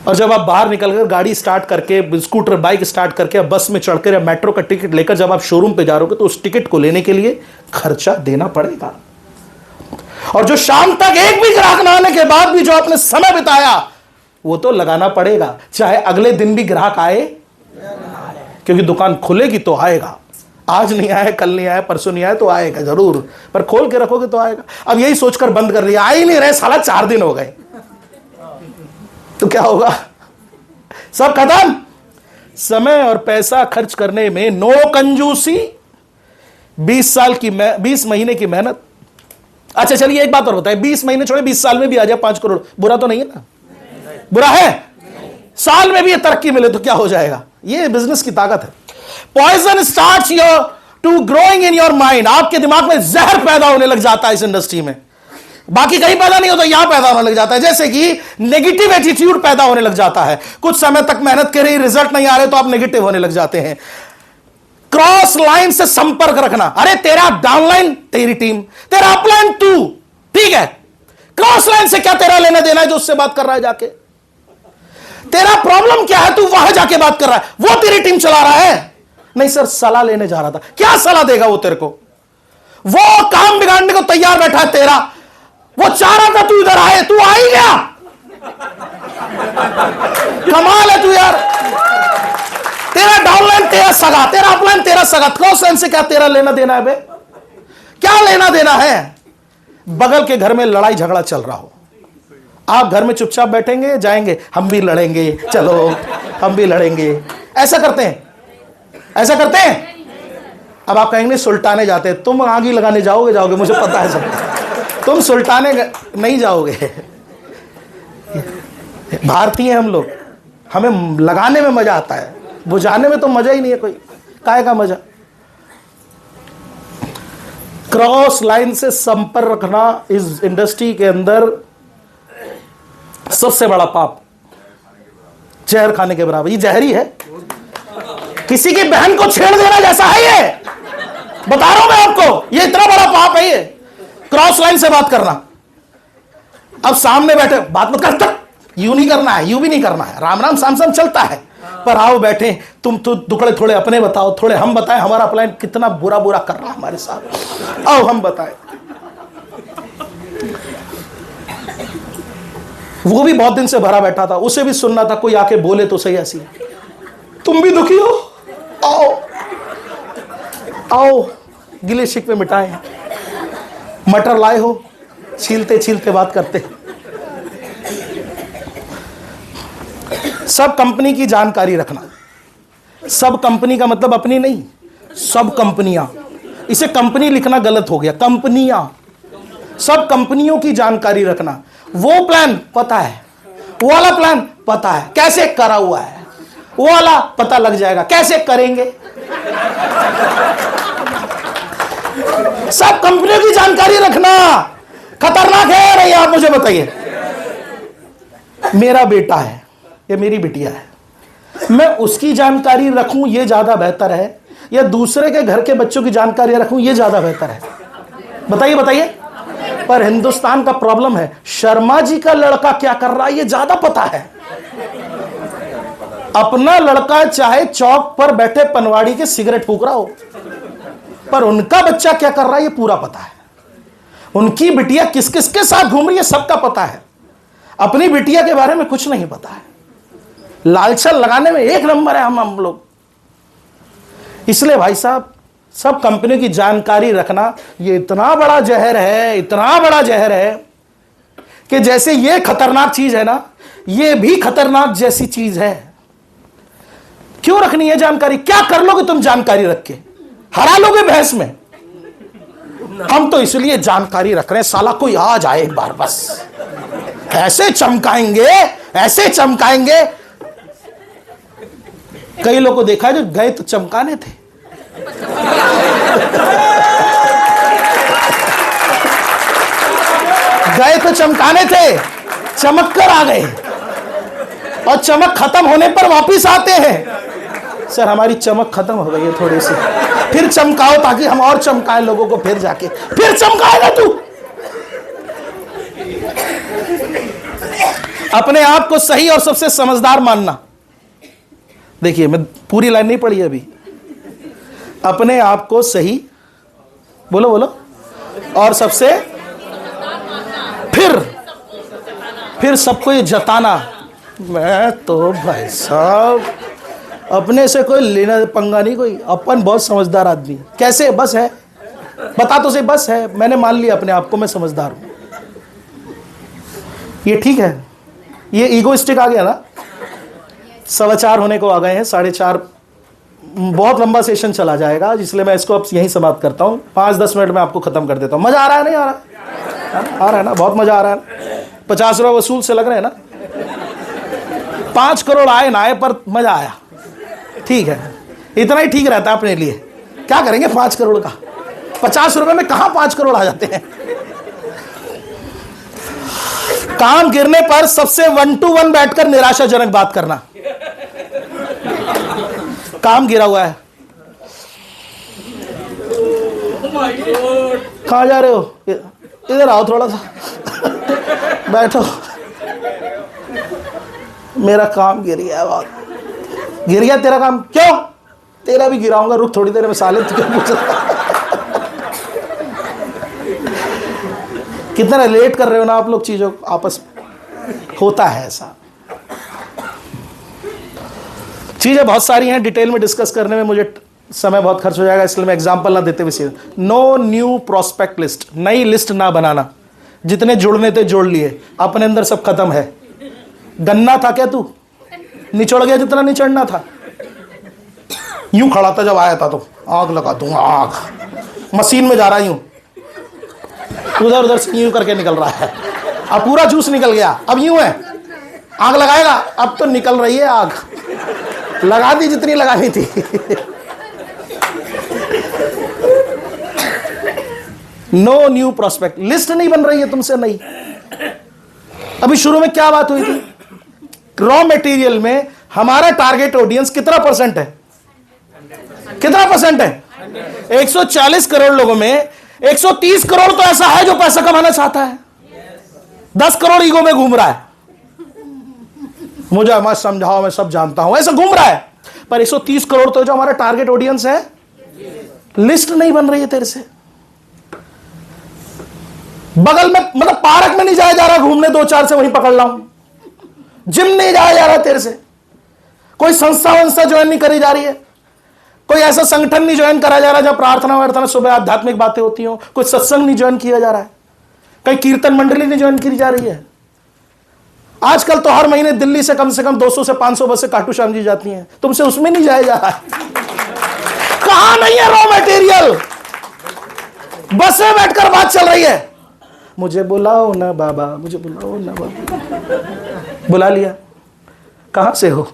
और जब आप बाहर निकलकर गाड़ी स्टार्ट करके, स्कूटर बाइक स्टार्ट करके, बस में चढ़कर या मेट्रो का टिकट लेकर जब आप शोरूम पे जा रहोगे तो उस टिकट को लेने के लिए खर्चा देना पड़ेगा। और जो शाम तक एक भी ग्राहक न आने के बाद भी जो आपने समय बिताया वो तो लगाना पड़ेगा, चाहे अगले दिन भी ग्राहक आए, क्योंकि दुकान खुलेगी तो आएगा। आज नहीं आए, कल नहीं आए, परसों नहीं आए तो आएगा जरूर, पर खोल के रखोगे तो आएगा। अब यही सोचकर बंद कर लिया, आ ही नहीं रहे साला, 4 दिन हो गए, तो क्या होगा? सब खत्म। समय और पैसा खर्च करने में नो कंजूसी। 20 महीने की मेहनत। अच्छा चलिए एक बात और बताए, 20 महीने छोड़े 20 साल में भी आ जाए 5 करोड़, बुरा तो नहीं है ना? बुरा है? साल में भी ये तरक्की मिले तो क्या हो जाएगा? ये बिजनेस की ताकत है। Poison starts your to growing in your mind. आपके दिमाग में जहर पैदा होने लग जाता है इस इंडस्ट्री में। बाकी कहीं पैदा नहीं होता, यहां पैदा होने लग जाता है। जैसे कि नेगेटिव एटीट्यूड पैदा होने लग जाता है। कुछ समय तक मेहनत कर रही, रिजल्ट नहीं आ रहे तो आप नेगेटिव होने लग जाते हैं। क्रॉस लाइन से संपर्क रखना। अरे तेरा डाउनलाइन तेरी टीम, तेरा अपलाइन तू, ठीक है। क्रॉस लाइन से क्या तेरा लेना देना है जो उससे बात कर रहा है जाके? तेरा प्रॉब्लम क्या है, तू वहां जाके बात कर रहा है, वो तेरी टीम चला रहा है। नहीं सर, सलाह लेने जा रहा था। क्या सलाह देगा वो तेरे को? वो काम बिगाड़ने को तैयार बैठा है तेरा। वो चाह रहा था तू इधर आए, तू आ ही गया। कमाल है तू यार। तेरा डाउनलाइन तेरा सगा, तेरा अपलाइन तेरा सगा, क्रॉस लाइन से क्या तेरा लेना देना है बे? क्या लेना देना है? बगल के घर में लड़ाई झगड़ा चल रहा हो, आप घर में चुपचाप बैठेंगे, जाएंगे हम भी लड़ेंगे, चलो हम भी लड़ेंगे। ऐसा करते हैं? ऐसा करते हैं? अब आप कहेंगे सुल्ताने जाते हैं। तुम आग ही लगाने जाओगे, मुझे पता है सब। तुम सुल्ताने नहीं जाओगे। भारतीय हम लोग, हमें लगाने में मजा आता है, बुझाने में तो मजा ही नहीं है कोई। काहे का मजा? क्रॉस लाइन से संपर्क रखना इस इंडस्ट्री के अंदर सबसे बड़ा पाप, जहर खाने के बराबर। ये जहरी है। किसी की बहन को छेड़ देना जैसा है ये, बता रहा हूं मैं आपको। ये इतना बड़ा पाप है ये, क्रॉस लाइन से बात करना। अब सामने बैठे बात मत कर, यूं नहीं करना है, यूं भी नहीं करना है। राम राम साम साम चलता है, पर आओ बैठे, तुम तो दुखड़े थोड़े अपने बताओ, थोड़े हम बताएं हमारा अपलाइन कितना बुरा बुरा कर रहा है हमारे साथ, आओ हम बताएं। वो भी बहुत दिन से भरा बैठा था, उसे भी सुनना था, कोई आके बोले तो सही। ऐसी तुम भी दुखी हो, आओ आओ गिले शिकवे मिटाएं। मटर लाए हो, छीलते छीलते बात करते। सब कंपनी की जानकारी रखना। सब कंपनी का मतलब अपनी नहीं, सब कंपनियां। इसे कंपनी लिखना गलत हो गया, कंपनियां। सब कंपनियों की जानकारी रखना। वो प्लान पता है, वो वाला प्लान पता है, कैसे करा हुआ है, वो वाला पता लग जाएगा, कैसे करेंगे। सब कंपनियों की जानकारी रखना खतरनाक है नहीं? आप मुझे बताइए। मेरा बेटा है या मेरी बिटिया है, मैं उसकी जानकारी रखूं ये ज्यादा बेहतर है या दूसरे के घर के बच्चों की जानकारी रखूं ये ज्यादा बेहतर है? बताइए बताइए। पर हिंदुस्तान का प्रॉब्लम है, शर्मा जी का लड़का क्या कर रहा है ये ज्यादा पता है। अपना लड़का चाहे चौक पर बैठे पनवाड़ी के सिगरेट फूक रहा हो, पर उनका बच्चा क्या कर रहा है ये पूरा पता है। उनकी बिटिया किस किस के साथ घूम रही है सबका पता है। अपनी बिटिया के बारे में कुछ नहीं पता है। लालचन लगाने में एक नंबर है हम लोग। इसलिए भाई साहब, सब कंपनियों की जानकारी रखना ये इतना बड़ा जहर है, इतना बड़ा जहर है कि जैसे ये खतरनाक चीज है ना, ये भी खतरनाक जैसी चीज है। क्यों रखनी है जानकारी? क्या कर लोगे तुम जानकारी रख के? हरा लोगे बहस में? हम तो इसलिए जानकारी रख रहे हैं, साला कोई आ जाए एक बार बस, ऐसे चमकाएंगे, ऐसे चमकाएंगे। कई लोगों को देखा है जो गए तो चमकाने थे। गए तो चमकाने थे, चमक कर आ गए, और चमक खत्म होने पर वापिस आते हैं। सर हमारी चमक खत्म हो गई है थोड़ी सी, फिर चमकाओ ताकि हम और चमकाएं लोगों को, फिर जाके फिर चमकाएगा तू। अपने आप को सही और सबसे समझदार मानना। देखिए मैं पूरी लाइन नहीं पढ़ी अभी। अपने आप को सही, बोलो बोलो, और सबसे, फिर सबको ये जताना। मैं तो भाई साहब अपने से कोई लेना पंगा नहीं, कोई अपन बहुत समझदार आदमी। कैसे? बस है, बता तो सही, बस है, मैंने मान लिया अपने आप को मैं समझदार हूं। ये ठीक है? ये ईगोइस्टिक आ गया ना। 4:15 होने को आ गए हैं, 4:30 बहुत लंबा सेशन चला जाएगा, इसलिए मैं इसको अब यहीं समाप्त करता हूं। 5-10 मिनट में आपको खत्म कर देता हूं। मजा आ रहा है नहीं आ रहा? आ रहा है ना? बहुत मजा आ रहा है। 50 रुपये वसूल से लग रहे हैं ना। 5 करोड़ आए ना आए पर मजा आया, ठीक है, इतना ही ठीक रहता है अपने लिए। क्या करेंगे 5 करोड़ का? 50 रुपए में कहां 5 करोड़ आ जाते हैं। काम गिरने पर सबसे 1 to 1 बैठकर निराशाजनक बात करना। काम गिरा हुआ है, कहां जा रहे हो? इधर आओ थोड़ा सा, बैठो। मेरा काम गिर गया, बहुत गिर गया तेरा काम। क्यों? तेरा भी गिराऊंगा, रुक थोड़ी देर में साले। तू क्यों पूछ रहा? कितना रिलेट कर रहे हो ना आप लोग चीजों आपस में। होता है ऐसा। चीजें बहुत सारी हैं, डिटेल में डिस्कस करने में मुझे समय बहुत खर्च हो जाएगा, इसलिए मैं एग्जांपल ना देते हुए सीधे। नो न्यू प्रोस्पेक्ट लिस्ट, नई लिस्ट ना बनाना। जितने जुड़ने थे जोड़ लिए, अपने अंदर सब खत्म है। गन्ना था क्या तू? निचोड़ गया जितना निचड़ना था। यूं खड़ा था जब आया था तो आग लगा दूंगा, आग मशीन में जा रहा यूं, उधर उधर से यूं करके निकल रहा है। अब पूरा जूस निकल गया, अब यूं है, आग लगाएगा। अब तो निकल रही है आग, लगा दी जितनी लगानी थी। नो न्यू प्रोस्पेक्ट, लिस्ट नहीं बन रही है तुमसे, नहीं। अभी शुरू में क्या बात हुई थी? रॉ मटेरियल में हमारा टारगेट ऑडियंस कितना परसेंट है? कितना परसेंट है? 140 करोड़ लोगों में 130 करोड़ तो ऐसा है जो पैसा कमाना चाहता है। 10 करोड़ ईगो में घूम रहा है, मुझे मत समझाओ, मैं सब जानता हूं, ऐसा घूम रहा है। पर 130 करोड़ तो जो हमारा टारगेट ऑडियंस है, लिस्ट नहीं बन रही है तेरे से। बगल में मतलब पार्क में नहीं जाया जा रहा घूमने, 2-4 से वहीं पकड़ रहा हूं। जिम नहीं जाया जा रहा तेरे से, कोई संस्था वंस्था ज्वाइन नहीं करी जा रही है, कोई ऐसा संगठन नहीं ज्वाइन करा जा रहा जहां प्रार्थना वार्थना सुबह आध्यात्मिक बातें होती हो, कोई सत्संग नहीं ज्वाइन किया जा रहा है, कहीं कीर्तन मंडली नहीं ज्वाइन की जा रही है। आजकल तो हर महीने दिल्ली से कम 200 से 500 बसें खाटू श्याम जी जाती हैं, तुमसे उसमें नहीं जाया जा रहा है। कहां नहीं है रॉ मटेरियल? बस में बैठकर बात चल रही है, मुझे बुलाओ ना बाबा, मुझे बुलाओ ना बाबा। बुला लिया, कहां से हो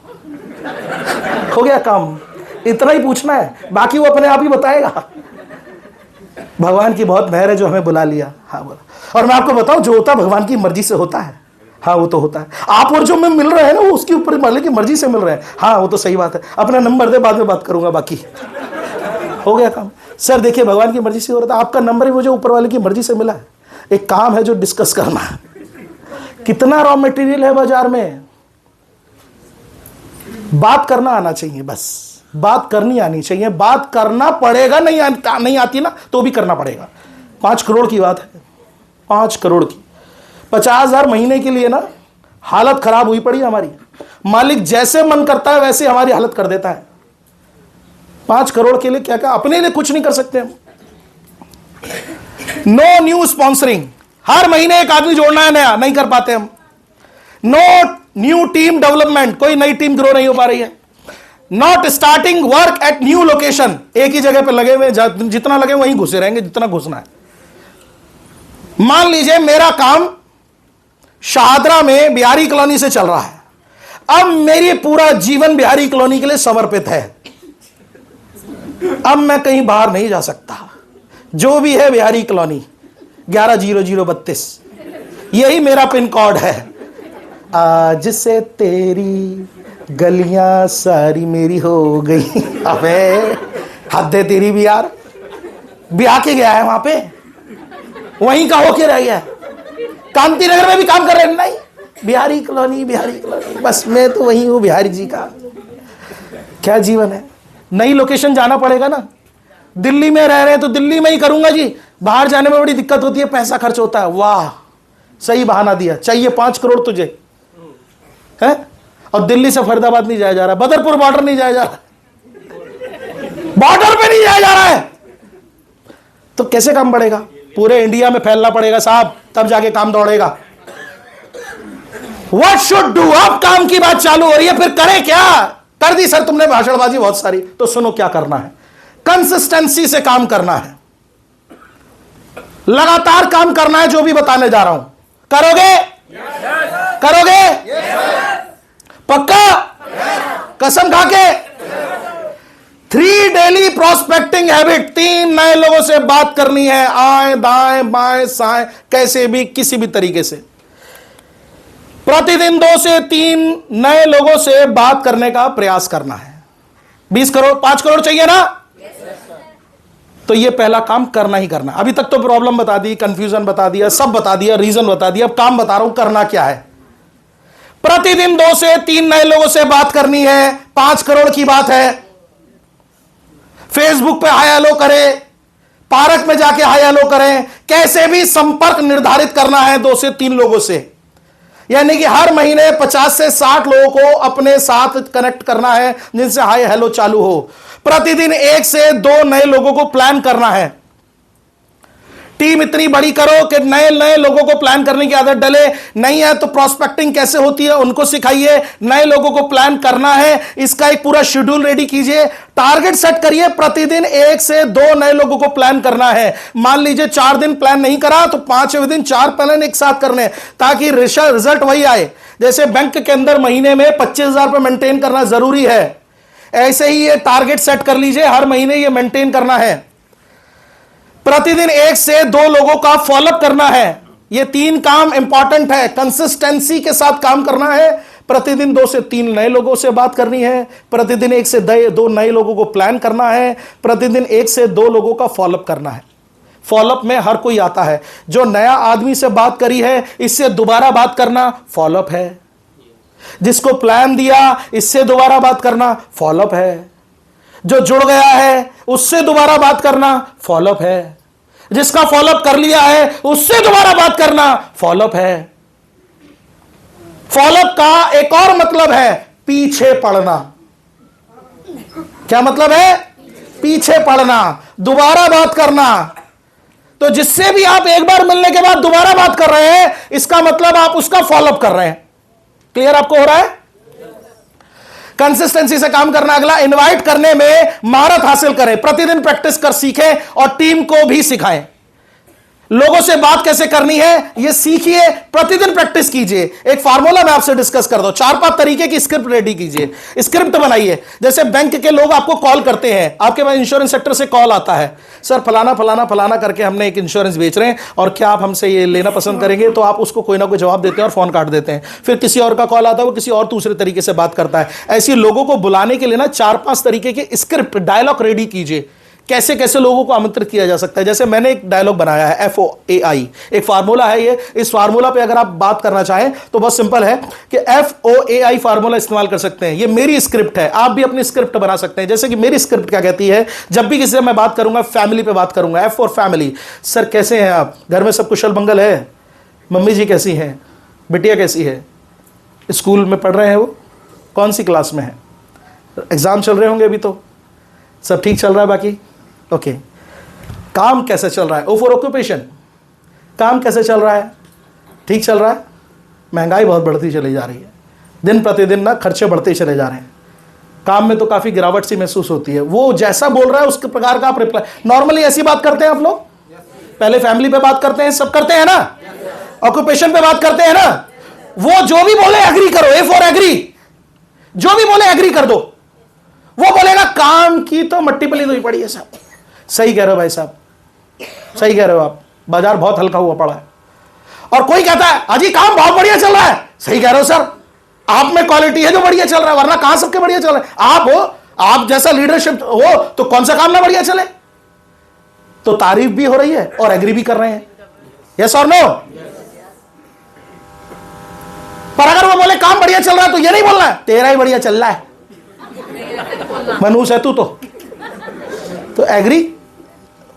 गया काम। इतना ही पूछना है, बाकी वो अपने आप ही बताएगा। भगवान की बहुत मेहर है जो हमें बुला लिया। हाँ बोला। और मैं आपको बताऊं, जो होता भगवान की मर्जी से होता है। हाँ वो तो होता है। आप और जो मैं मिल रहे हैं ना, वो उसके ऊपर मालिक की मर्जी से मिल रहे हैं। हाँ वो तो सही बात है। अपना नंबर दे, बाद में बात करूंगा, बाकी हो गया काम। सर देखिए, भगवान की मर्जी से हो रहा था, आपका नंबर ही मुझे ऊपर वाले की मर्जी से मिला है। एक काम है जो डिस्कस करना है। कितना रॉ मटेरियल है बाजार में, बात करना आना चाहिए, बस बात करनी आनी चाहिए। बात करना पड़ेगा, नहीं आती ना तो भी करना पड़ेगा। 5 करोड़ की बात है, 5 करोड़ की, 50,000 महीने के लिए ना हालत खराब हुई पड़ी हमारी। मालिक जैसे मन करता है वैसे हमारी हालत कर देता है। 5 करोड़ के लिए क्या क्या अपने लिए कुछ नहीं कर सकते हम। नो न्यू स्पॉन्सरिंग, हर महीने एक आदमी जोड़ना है नया, नहीं कर पाते हम। नो न्यू टीम डेवलपमेंट, कोई नई टीम ग्रो नहीं हो पा रही है। Not starting work at new location, एक ही जगह पे लगे हुए, जितना लगे वहीं घुसे रहेंगे जितना घुसना है। मान लीजिए मेरा काम शाहदरा में बिहारी कॉलोनी से चल रहा है, अब मेरी पूरा जीवन बिहारी कॉलोनी के लिए समर्पित है। अब मैं कहीं बाहर नहीं जा सकता, जो भी है बिहारी कॉलोनी 110032। यही मेरा पिन कोड है। आज से तेरी गलियां सारी मेरी हो गई। अबे हद है तेरी भी यार, ब्याह के गया है वहां पे, वहीं का होके रह गया। कांति नगर में भी काम कर रहे हैं, नहीं बिहारी कॉलोनी, बिहारी कॉलोनी, बस मैं तो वही हूं बिहारी जी का। क्या जीवन है। नई लोकेशन जाना पड़ेगा ना। दिल्ली में रह रहे हैं तो दिल्ली में ही करूंगा जी, बाहर जाने में बड़ी दिक्कत होती है, पैसा खर्च होता है। वाह सही बहाना दिया, चाहिए 5 करोड़ तुझे है, और दिल्ली से फरीदाबाद नहीं जाया जा रहा, बदरपुर बॉर्डर नहीं जाया जा रहा, बॉर्डर पे नहीं जाया जा रहा है, तो कैसे काम बढ़ेगा। पूरे इंडिया में फैलना पड़ेगा साहब, तब जाके काम दौड़ेगा। व्हाट शुड डू, अब काम की बात चालू हो रही है, फिर करें क्या। कर दी सर तुमने भाषणबाजी बहुत सारी, तो सुनो क्या करना है। कंसिस्टेंसी से काम करना है, लगातार काम करना है, जो भी बताने जा रहा हूं करोगे। करोगे पक्का, कसम खा के। 3 डेली प्रोस्पेक्टिंग हैबिट, 3 नए लोगों से बात करनी है, आए दाएं बाएं साएं, कैसे भी किसी भी तरीके से। प्रतिदिन 2 से 3 नए लोगों से बात करने का प्रयास करना है। 20 करोड़ 5 करोड़ चाहिए ना, तो ये पहला काम करना ही करना। अभी तक तो प्रॉब्लम बता दी, कंफ्यूजन बता दिया, सब बता दिया, रीजन बता दिया, अब काम बता रहा हूं करना क्या है। प्रतिदिन 2 से 3 नए लोगों से बात करनी है, 5 करोड़ की बात है। फेसबुक पे हाय हेलो करें, पार्क में जाके हाय हेलो करें, कैसे भी संपर्क निर्धारित करना है 2 से 3 लोगों से। यानी कि हर महीने 50 से 60 लोगों को अपने साथ कनेक्ट करना है, जिनसे हाय हेलो चालू हो। प्रतिदिन 1 से 2 नए लोगों को प्लान करना है। टीम इतनी बड़ी करो कि नए नए लोगों को प्लान करने की आदत डले। नहीं है तो प्रोस्पेक्टिंग कैसे होती है उनको सिखाइए, नए लोगों को प्लान करना है, इसका एक पूरा शेड्यूल रेडी कीजिए। टारगेट सेट करिए, प्रतिदिन 1 से 2 नए लोगों को प्लान करना है। मान लीजिए 4 दिन प्लान नहीं करा तो 5वें दिन 4 प्लान एक साथ करने, ताकि रिजल्ट वही आए। जैसे बैंक के अंदर महीने में 25,000 रुपए मेंटेन करना जरूरी है, ऐसे ही ये टारगेट सेट कर लीजिए, हर महीने ये मेंटेन करना है। प्रतिदिन 1 से 2 लोगों का फॉलोअप करना है। ये 3 काम इंपॉर्टेंट है, कंसिस्टेंसी के साथ काम करना है। प्रतिदिन 2 से 3 नए लोगों से बात करनी है, प्रतिदिन 1 से 2 नए लोगों को प्लान करना है, प्रतिदिन 1 से 2 लोगों का फॉलोअप करना है। फॉलोअप में हर कोई आता है, जो नया आदमी से बात करी है इससे दोबारा बात करना फॉलोअप है, जिसको प्लान दिया इससे दोबारा बात करना फॉलोअप है, जो जुड़ गया है उससे दोबारा बात करना फॉलोअप है, जिसका फॉलोअप कर लिया है उससे दोबारा बात करना फॉलोअप है। फॉलोअप का एक और मतलब है पीछे पड़ना। क्या मतलब है? पीछे पड़ना, दोबारा बात करना। तो जिससे भी आप एक बार मिलने के बाद दोबारा बात कर रहे हैं, इसका मतलब आप उसका फॉलोअप कर रहे हैं। क्लियर आपको हो रहा है? कंसिस्टेंसी से काम करना। अगला, इनवाइट करने में महारत हासिल करें, प्रतिदिन प्रैक्टिस कर सीखें और टीम को भी सिखाएं। लोगों से बात कैसे करनी है ये सीखिए, प्रतिदिन प्रैक्टिस कीजिए। एक फार्मूला मैं आपसे डिस्कस कर दो, 4-5 तरीके की स्क्रिप्ट रेडी कीजिए, स्क्रिप्ट बनाइए। जैसे बैंक के लोग आपको कॉल करते हैं, आपके पास इंश्योरेंस सेक्टर से कॉल आता है, सर फलाना फलाना फलाना करके हमने एक इंश्योरेंस बेच रहे हैं और क्या आप हमसे ये लेना पसंद करेंगे, तो आप उसको कोई ना कोई जवाब देते हैं और फोन काट देते हैं। फिर किसी और का कॉल आता है, वो किसी और दूसरे तरीके से बात करता है। ऐसे लोगों को बुलाने के लिए ना 4-5 तरीके के स्क्रिप्ट डायलॉग रेडी कीजिए, कैसे कैसे लोगों को आमंत्रित किया जा सकता है। जैसे मैंने एक डायलॉग बनाया है, FOAI, एक फार्मूला है ये। इस फार्मूला पे अगर आप बात करना चाहें तो बहुत सिंपल है कि FOAI फार्मूला इस्तेमाल कर सकते हैं। ये मेरी स्क्रिप्ट है, आप भी अपनी स्क्रिप्ट बना सकते हैं। जैसे कि मेरी स्क्रिप्ट क्या कहती है, जब भी किसी से मैं बात करूंगा फैमिली पे बात करूंगा, F फॉर फैमिली। सर कैसे हैं आप, घर में सब कुशल मंगल है, मम्मी जी कैसी हैं, बिटिया कैसी है, स्कूल में पढ़ रहे हैं, वो कौन सी क्लास में है, एग्जाम चल रहे होंगे अभी, तो सब ठीक चल रहा है बाकी? ओके। काम कैसे चल रहा है? O फॉर ऑक्यूपेशन, काम कैसे चल रहा है? ठीक चल रहा है? महंगाई बहुत बढ़ती चली जा रही है, दिन प्रतिदिन ना खर्चे बढ़ते चले जा रहे हैं, काम में तो काफ़ी गिरावट सी महसूस होती है। वो जैसा बोल रहा है उसके प्रकार का आप रिप्लाई। नॉर्मली ऐसी बात करते हैं आप लोग, पहले फैमिली पे बात करते हैं, सब करते हैं ना, ऑक्यूपेशन पे बात करते हैं ना। वो जो भी बोले एग्री करो, A फॉर एग्री, जो भी बोले एग्री कर दो। वो बोलेगा काम की तो मट्टी पली तो ही पड़ी है साहब। सही कह रहे हो भाई साहब, सही कह रहे हो आप, बाजार बहुत हल्का हुआ पड़ा है। और कोई कहता है अजी काम बहुत बढ़िया चल रहा है, सही कह रहे हो सर, आप में क्वालिटी है जो बढ़िया चल रहा है, वरना कहां सबके बढ़िया चल रहा है। आप हो, आप जैसा लीडरशिप हो तो कौन सा काम ना बढ़िया चले। तो तारीफ भी हो रही है और एग्री भी कर रहे हैं, यस और नो। पर अगर वो बोले काम बढ़िया चल रहा है तो ये नहीं बोलना है तेरा ही बढ़िया चल रहा है, मनूस है तू तो एग्री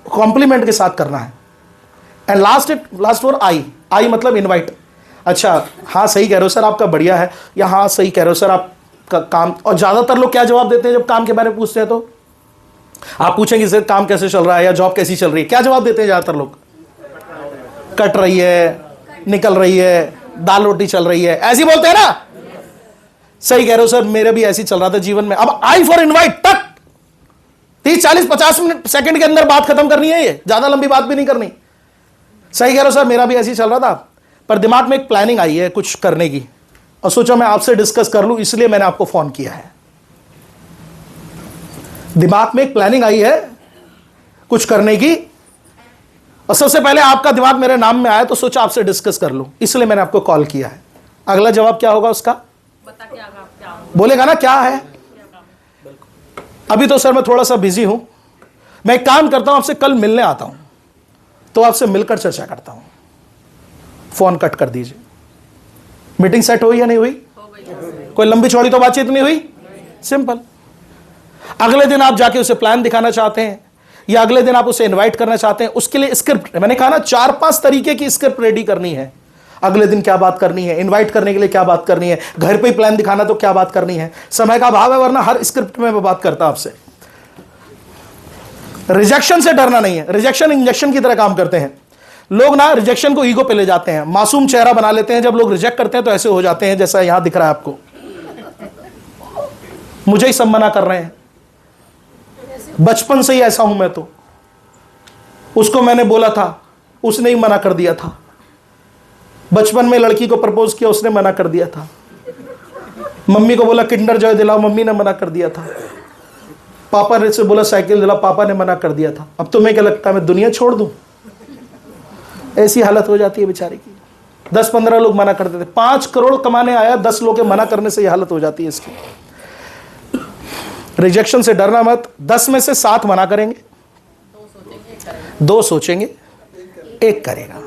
कॉम्प्लीमेंट के साथ करना है। एंड लास्ट फॉर आई मतलब इनवाइट। अच्छा हाँ सही कह रहे हो सर आपका बढ़िया है, या हाँ सही कह रहे हो सर आपका काम। और ज्यादातर लोग क्या जवाब देते हैं जब काम के बारे में पूछते हैं? तो आप पूछेंगे सर काम कैसे चल रहा है या जॉब कैसी चल रही है, क्या जवाब देते हैं ज्यादातर लोग? कट रही है, निकल रही है, दाल रोटी चल रही है, ऐसी बोलते हैं ना। सही कह रहे हो सर मेरे भी ऐसी चल रहा था जीवन में। अब आई फॉर इनवाइट, तक 30-40-50 मिनट सेकंड के अंदर बात खत्म करनी है, ये ज्यादा लंबी बात भी नहीं करनी। सही कह रहे हो सर मेरा भी ऐसी चल रहा था, पर दिमाग में एक प्लानिंग आई है कुछ करने की और सोचा मैं आपसे डिस्कस कर लूं, इसलिए मैंने आपको फोन किया है। दिमाग में एक प्लानिंग आई है कुछ करने की और सबसे पहले आपका दिमाग मेरे नाम में आया तो सोचा आपसे डिस्कस कर लूं, इसलिए मैंने आपको कॉल किया है। अगला जवाब क्या होगा उसका?
बता क्या
बोलेगा ना क्या है। अभी तो सर मैं थोड़ा सा बिजी हूं, मैं एक काम करता हूं आपसे कल मिलने आता हूं तो आपसे मिलकर चर्चा करता हूं। फोन कट कर दीजिए। मीटिंग सेट हुई या नहीं हुई? कोई लंबी चौड़ी तो बातचीत नहीं हुई, सिंपल। अगले दिन आप जाके उसे प्लान दिखाना चाहते हैं या अगले दिन आप उसे इनवाइट करना चाहते हैं, उसके लिए स्क्रिप्ट, मैंने कहा ना 4-5 तरीके की स्क्रिप्ट रेडी करनी है। अगले दिन क्या बात करनी है, इनवाइट करने के लिए क्या बात करनी है, घर पे ही प्लान दिखाना तो क्या बात करनी है। समय का अभाव है वरना हर स्क्रिप्ट में मैं बात करता आपसे। रिजेक्शन से डरना नहीं है, रिजेक्शन इंजेक्शन की तरह काम करते हैं। लोग ना रिजेक्शन को ईगो पे ले जाते हैं, मासूम चेहरा बना लेते हैं। जब लोग रिजेक्ट करते हैं तो ऐसे हो जाते हैं जैसा यहां दिख रहा है आपको, मुझे ही सब मना कर रहे हैं। बचपन से ही ऐसा हूं मैं तो, उसको मैंने बोला था उसने ही मना कर दिया था। बचपन में लड़की को प्रपोज किया, उसने मना कर दिया था। मम्मी को बोला किंडर जॉय दिलाओ, मम्मी ने मना कर दिया था। पापा ने से बोला साइकिल दिलाओ, पापा ने मना कर दिया था। अब तुम्हें क्या लगता है मैं दुनिया छोड़ दूं? ऐसी हालत हो जाती है बेचारे की। 10-15 लोग मना करते थे, 5 करोड़ कमाने आया, 10 लोग के मना करने से यह हालत हो जाती है इसकी। रिजेक्शन से डरना मत। 10 में से 7 मना करेंगे, 2 सोचेंगे, 1 करेगा।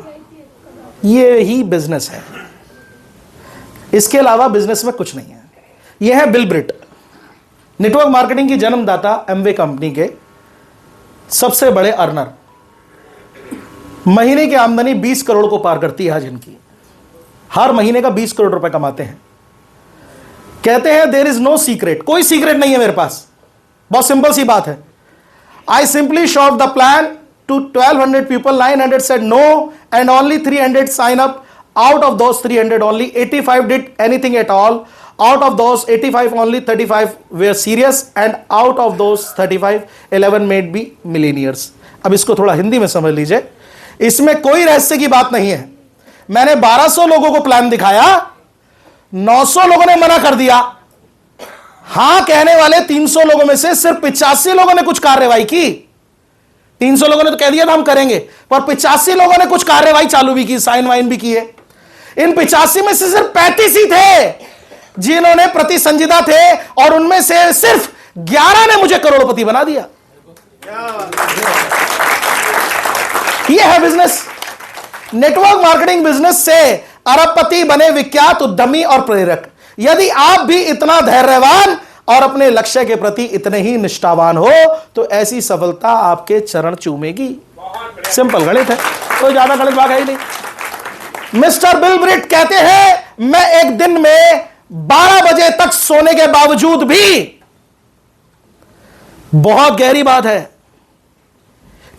ये ही बिजनेस है, इसके अलावा बिजनेस में कुछ नहीं है। यह है बिल ब्रिट, नेटवर्क मार्केटिंग की जन्मदाता, एमवे कंपनी के सबसे बड़े अर्नर। महीने की आमदनी 20 करोड़ को पार करती है आज इनकी। हर महीने का 20 करोड़ रुपए कमाते हैं। कहते हैं देयर इज नो सीक्रेट, कोई सीक्रेट नहीं है मेरे पास, बहुत सिंपल सी बात है। I simply shot the plan to 1200 people, 900 said no and only 300 sign up. Out of those 300 only 85 did anything at all. Out of those 85 only 35 were serious and out of those 35 11 made be millionaires. अब इसको थोड़ा हिंदी में समझ लीजिए, इसमें कोई रहस्य की बात नहीं है। मैंने 1200 लोगों को प्लान दिखाया, 900 लोगों ने मना कर दिया। हां कहने वाले 300 लोगों में से सिर्फ 85 लोगों ने कुछ कार्रवाई की। 300 लोगों ने तो कह दिया था हम करेंगे, पर 85 लोगों ने कुछ कार्रवाई चालू भी की, साइन वाइन भी किए। इन 85 में से सिर्फ 35 ही थे जिन्होंने प्रति संजीदा थे और उनमें से सिर्फ 11 ने मुझे करोड़पति बना दिया। यह है बिजनेस। नेटवर्क मार्केटिंग बिजनेस से अरबपति बने विख्यात उद्यमी और प्रेरक। यदि आप भी इतना धैर्यवान और अपने लक्ष्य के प्रति इतने ही निष्ठावान हो तो ऐसी सफलता आपके चरण चूमेगी। सिंपल गणित है, कोई ज्यादा गणित भाग है ही नहीं। मिस्टर बिल ब्रिट कहते हैं मैं एक दिन में 12 बजे तक सोने के बावजूद भी, बहुत गहरी बात है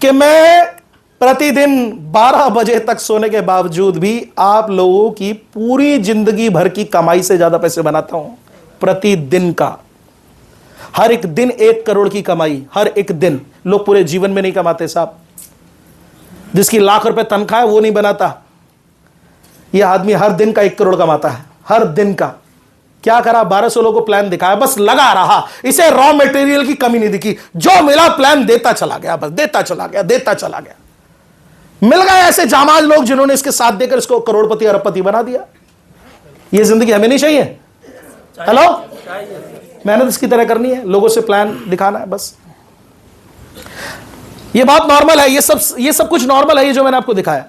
कि मैं प्रतिदिन 12 बजे तक सोने के बावजूद भी आप लोगों की पूरी जिंदगी भर की कमाई से ज्यादा पैसे बनाता हूं प्रतिदिन का। हर एक दिन 1 करोड़ की कमाई, हर एक दिन। लोग पूरे जीवन में नहीं कमाते साहब। जिसकी लाख रुपए तनख्वाह है वो नहीं बनाता। यह आदमी हर दिन का 1 करोड़ कमाता है, हर दिन का। क्या करा? 1200 लोगों को प्लान दिखाया, बस लगा रहा। इसे रॉ मटेरियल की कमी नहीं दिखी, जो मिला प्लान देता चला गया, बस देता चला गया, देता चला गया। मिल गए ऐसे जामाज लोग जिन्होंने इसके साथ देकर इसको करोड़पति अरबपति बना दिया। ये जिंदगी हमें नहीं चाहिए। हेलो, मेहनत इसकी तरह करनी है, लोगों से प्लान दिखाना है, बस। ये बात नॉर्मल है, ये सब कुछ नॉर्मल है, ये जो मैंने आपको दिखाया।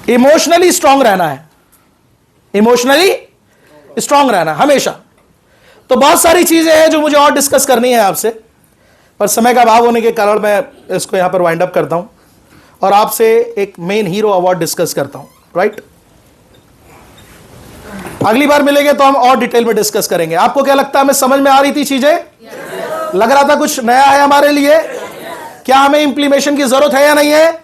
इमोशनली स्ट्रांग रहना है, इमोशनली स्ट्रांग रहना हमेशा। तो बहुत सारी चीजें हैं जो मुझे और डिस्कस करनी है आपसे, पर समय का अभाव होने के कारण मैं इसको यहां पर वाइंड अप करता हूं और आपसे एक मेन हीरो अवार्ड डिस्कस करता हूं, राइट। अगली बार मिलेंगे तो हम और डिटेल में डिस्कस करेंगे। आपको क्या लगता है, हमें समझ में आ रही थी चीजें? लग रहा था कुछ नया है हमारे लिए? क्या हमें इंप्लीमेशन की जरूरत है या नहीं है?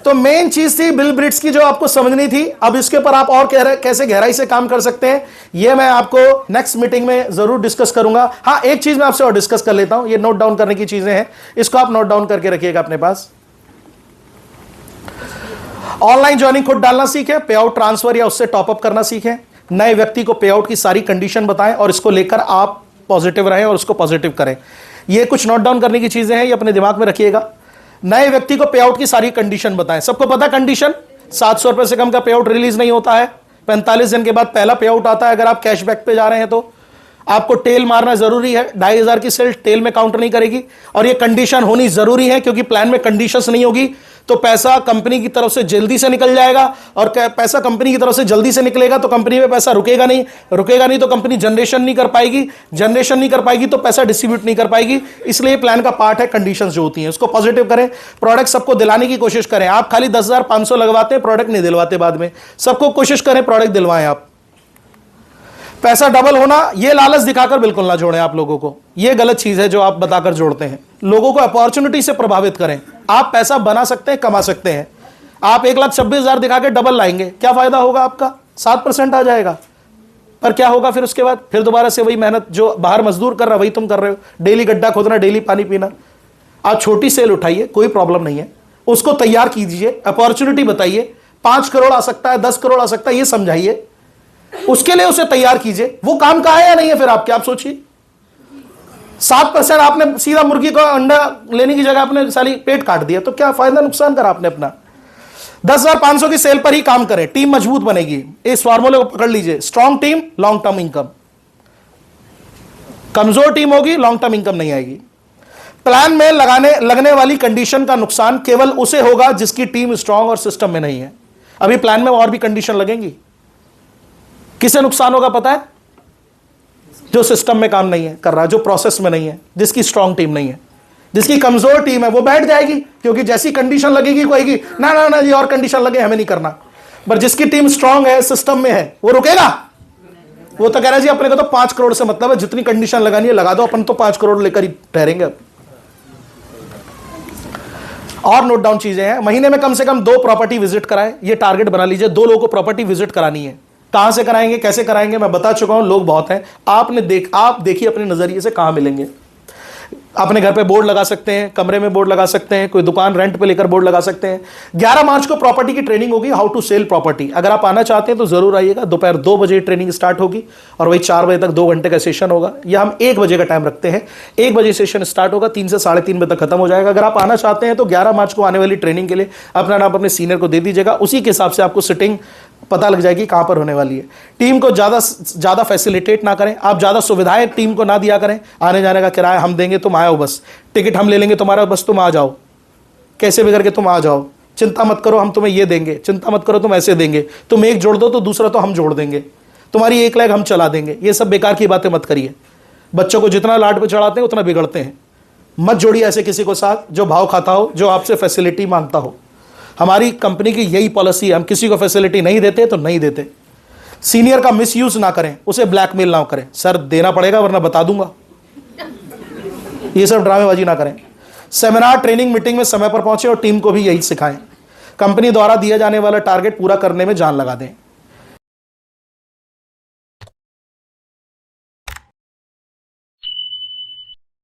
तो मेन चीज थी बिल ब्रिट्स की, जो आपको समझनी थी। अब इसके ऊपर आप और कैसे गहराई से काम कर सकते हैं, ये मैं आपको नेक्स्ट मीटिंग में जरूर डिस्कस करूंगा। हाँ, एक चीज मैं आपसे और डिस्कस कर लेता हूं, ये नोट डाउन करने की चीजें हैं, इसको आप नोट डाउन करके रखिएगा अपने पास। ऑनलाइन ज्वाइनिंग खुद डालना सीखें, पे आउट ट्रांसफर या उससे टॉपअप करना सीखें। नए व्यक्ति को पे आउट की सारी कंडीशन बताएं और इसको लेकर आप पॉजिटिव रहें और उसको पॉजिटिव करें। ये कुछ नोट डाउन करने की चीजें हैं, ये अपने दिमाग में रखिएगा। नए व्यक्ति को पे आउट की सारी कंडीशन बताएं। सबको पता कंडीशन, 700 रुपए से कम का पे आउट रिलीज नहीं होता है। 45 दिन के बाद पहला पे आउट आता है। अगर आप कैशबैक पे जा रहे हैं तो आपको टेल मारना जरूरी है। 2500 की सेल टेल में काउंट नहीं करेगी और ये कंडीशन होनी जरूरी है, क्योंकि प्लान में कंडीशंस नहीं होगी तो पैसा कंपनी की तरफ से जल्दी से निकल जाएगा, और पैसा कंपनी की तरफ से जल्दी से निकलेगा तो कंपनी में पैसा रुकेगा नहीं तो कंपनी जनरेशन नहीं कर पाएगी तो पैसा डिस्ट्रीब्यूट नहीं कर पाएगी। इसलिए प्लान का पार्ट है कंडीशंस जो होती हैं, उसको पॉजिटिव करें। प्रोडक्ट सबको दिलाने की कोशिश करें। आप खाली 10,500 लगवाते हैं, प्रोडक्ट नहीं दिलवाते बाद में। सबको कोशिश करें प्रोडक्ट दिलवाएं आप। पैसा डबल होना, ये लालच दिखाकर बिल्कुल ना जोड़ें आप लोगों को। ये गलत चीज है जो आप बताकर जोड़ते हैं। लोगों को अपॉर्चुनिटी से प्रभावित करें। आप पैसा बना सकते हैं, कमा सकते हैं। आप 1,26,000 दिखा के डबल लाएंगे, क्या फायदा होगा आपका? 7% आ जाएगा, पर क्या होगा फिर उसके बाद? फिर दोबारा से वही मेहनत जो बाहर मजदूर कर रहा है वही तुम कर रहे हो। डेली गड्ढा खोदना, डेली पानी पीना। आप छोटी सेल उठाइए, कोई प्रॉब्लम नहीं है, उसको तैयार कीजिए, अपॉर्चुनिटी बताइए। 5 करोड़ आ सकता है, 10 करोड़ आ सकता है, ये समझाइए, उसके लिए उसे तैयार कीजिए। वो काम का है या नहीं है फिर आपके? आप सोचिए। 7% आपने सीधा मुर्गी का अंडा लेने की जगह आपने साली पेट काट दिया, तो क्या फायदा, नुकसान करा आपने अपना। 10,500 की सेल पर ही काम करें, टीम मजबूत बनेगी। इस फार्मूले को पकड़ लीजिए, strong team, long term income. कमजोर टीम होगी, लॉन्ग टर्म इनकम नहीं आएगी। प्लान में लगने वाली कंडीशन का नुकसान केवल उसे होगा जिसकी टीम स्ट्रांग और सिस्टम में नहीं है। अभी प्लान में और भी कंडीशन लगेंगी, किसे नुकसान होगा पता है? जो सिस्टम में काम नहीं है कर रहा, जो प्रोसेस में नहीं है, जिसकी स्ट्रांग टीम नहीं है। जिसकी कमजोर टीम है वो बैठ जाएगी, क्योंकि जैसी कंडीशन लगेगी कोई ना ना ना ये और कंडीशन लगे हमें नहीं करना। पर जिसकी टीम स्ट्रांग है, सिस्टम में है, वो रुकेगा। वो तो कह रहा है जी अपने को तो 5 करोड़ से मतलब है, जितनी कंडीशन लगानी है लगा दो, अपन तो 5 करोड़ लेकर ही ठहरेंगे। और नोट डाउन चीजें हैं। महीने में कम से कम 2 प्रॉपर्टी विजिट कराएं, ये टारगेट बना लीजिए। 2 लोगों को प्रॉपर्टी विजिट करानी है। कहां से कराएंगे, कैसे कराएंगे, मैं बता चुका हूं, लोग बहुत हैं। आप देखिए अपने नजरिए से कहां मिलेंगे। अपने घर पे बोर्ड लगा सकते हैं, कमरे में बोर्ड लगा सकते हैं, कोई दुकान रेंट पे लेकर बोर्ड लगा सकते हैं। 11 मार्च को प्रॉपर्टी की ट्रेनिंग होगी, हाउ टू सेल प्रॉपर्टी। अगर आप आना चाहते हैं तो जरूर आइएगा। दोपहर 2 बजे ट्रेनिंग स्टार्ट होगी और वही 4 बजे तक 2 घंटे का सेशन होगा, या हम 1 बजे का टाइम रखते हैं। 1 बजे सेशन स्टार्ट होगा, 3 से 3:30 बजे तक खत्म हो जाएगा। अगर आप आना चाहते हैं तो 11 मार्च को आने वाली ट्रेनिंग के लिए अपना नाम अपने सीनियर को दे दीजिएगा, उसी के हिसाब से आपको सिटिंग पता लग जाएगी कहां पर होने वाली है। टीम को ज्यादा फैसिलिटेट ना करें, आप ज्यादा सुविधाएं टीम को ना दिया करें। आने जाने का किराया हम देंगे, तुम आओ बस, टिकट हम ले लेंगे तुम्हारा, बस तुम आ जाओ, कैसे भी करके तुम आ जाओ, चिंता मत करो हम तुम्हें ये देंगे, चिंता मत करो तुम ऐसे देंगे, तुम एक जोड़ दो तो दूसरा तो हम जोड़ देंगे, तुम्हारी एक लेग हम चला देंगे। ये सब बेकार की बातें मत करिए। बच्चों को जितना लाड पे चढ़ाते हैं उतना बिगड़ते हैं। मत जोड़िए ऐसे किसी को साथ जो भाव खाता हो, जो आपसे फैसिलिटी मांगता हो। हमारी कंपनी की यही पॉलिसी है, हम किसी को फैसिलिटी नहीं देते तो नहीं देते। सीनियर का मिसयूज ना करें, उसे ब्लैकमेल ना करें, सर देना पड़ेगा वरना बता दूंगा, ये सब ड्रामेबाजी ना करें। सेमिनार, ट्रेनिंग, मीटिंग में समय पर पहुंचे और टीम को भी यही सिखाएं। कंपनी द्वारा दिया जाने वाला टारगेट पूरा करने में जान लगा दें।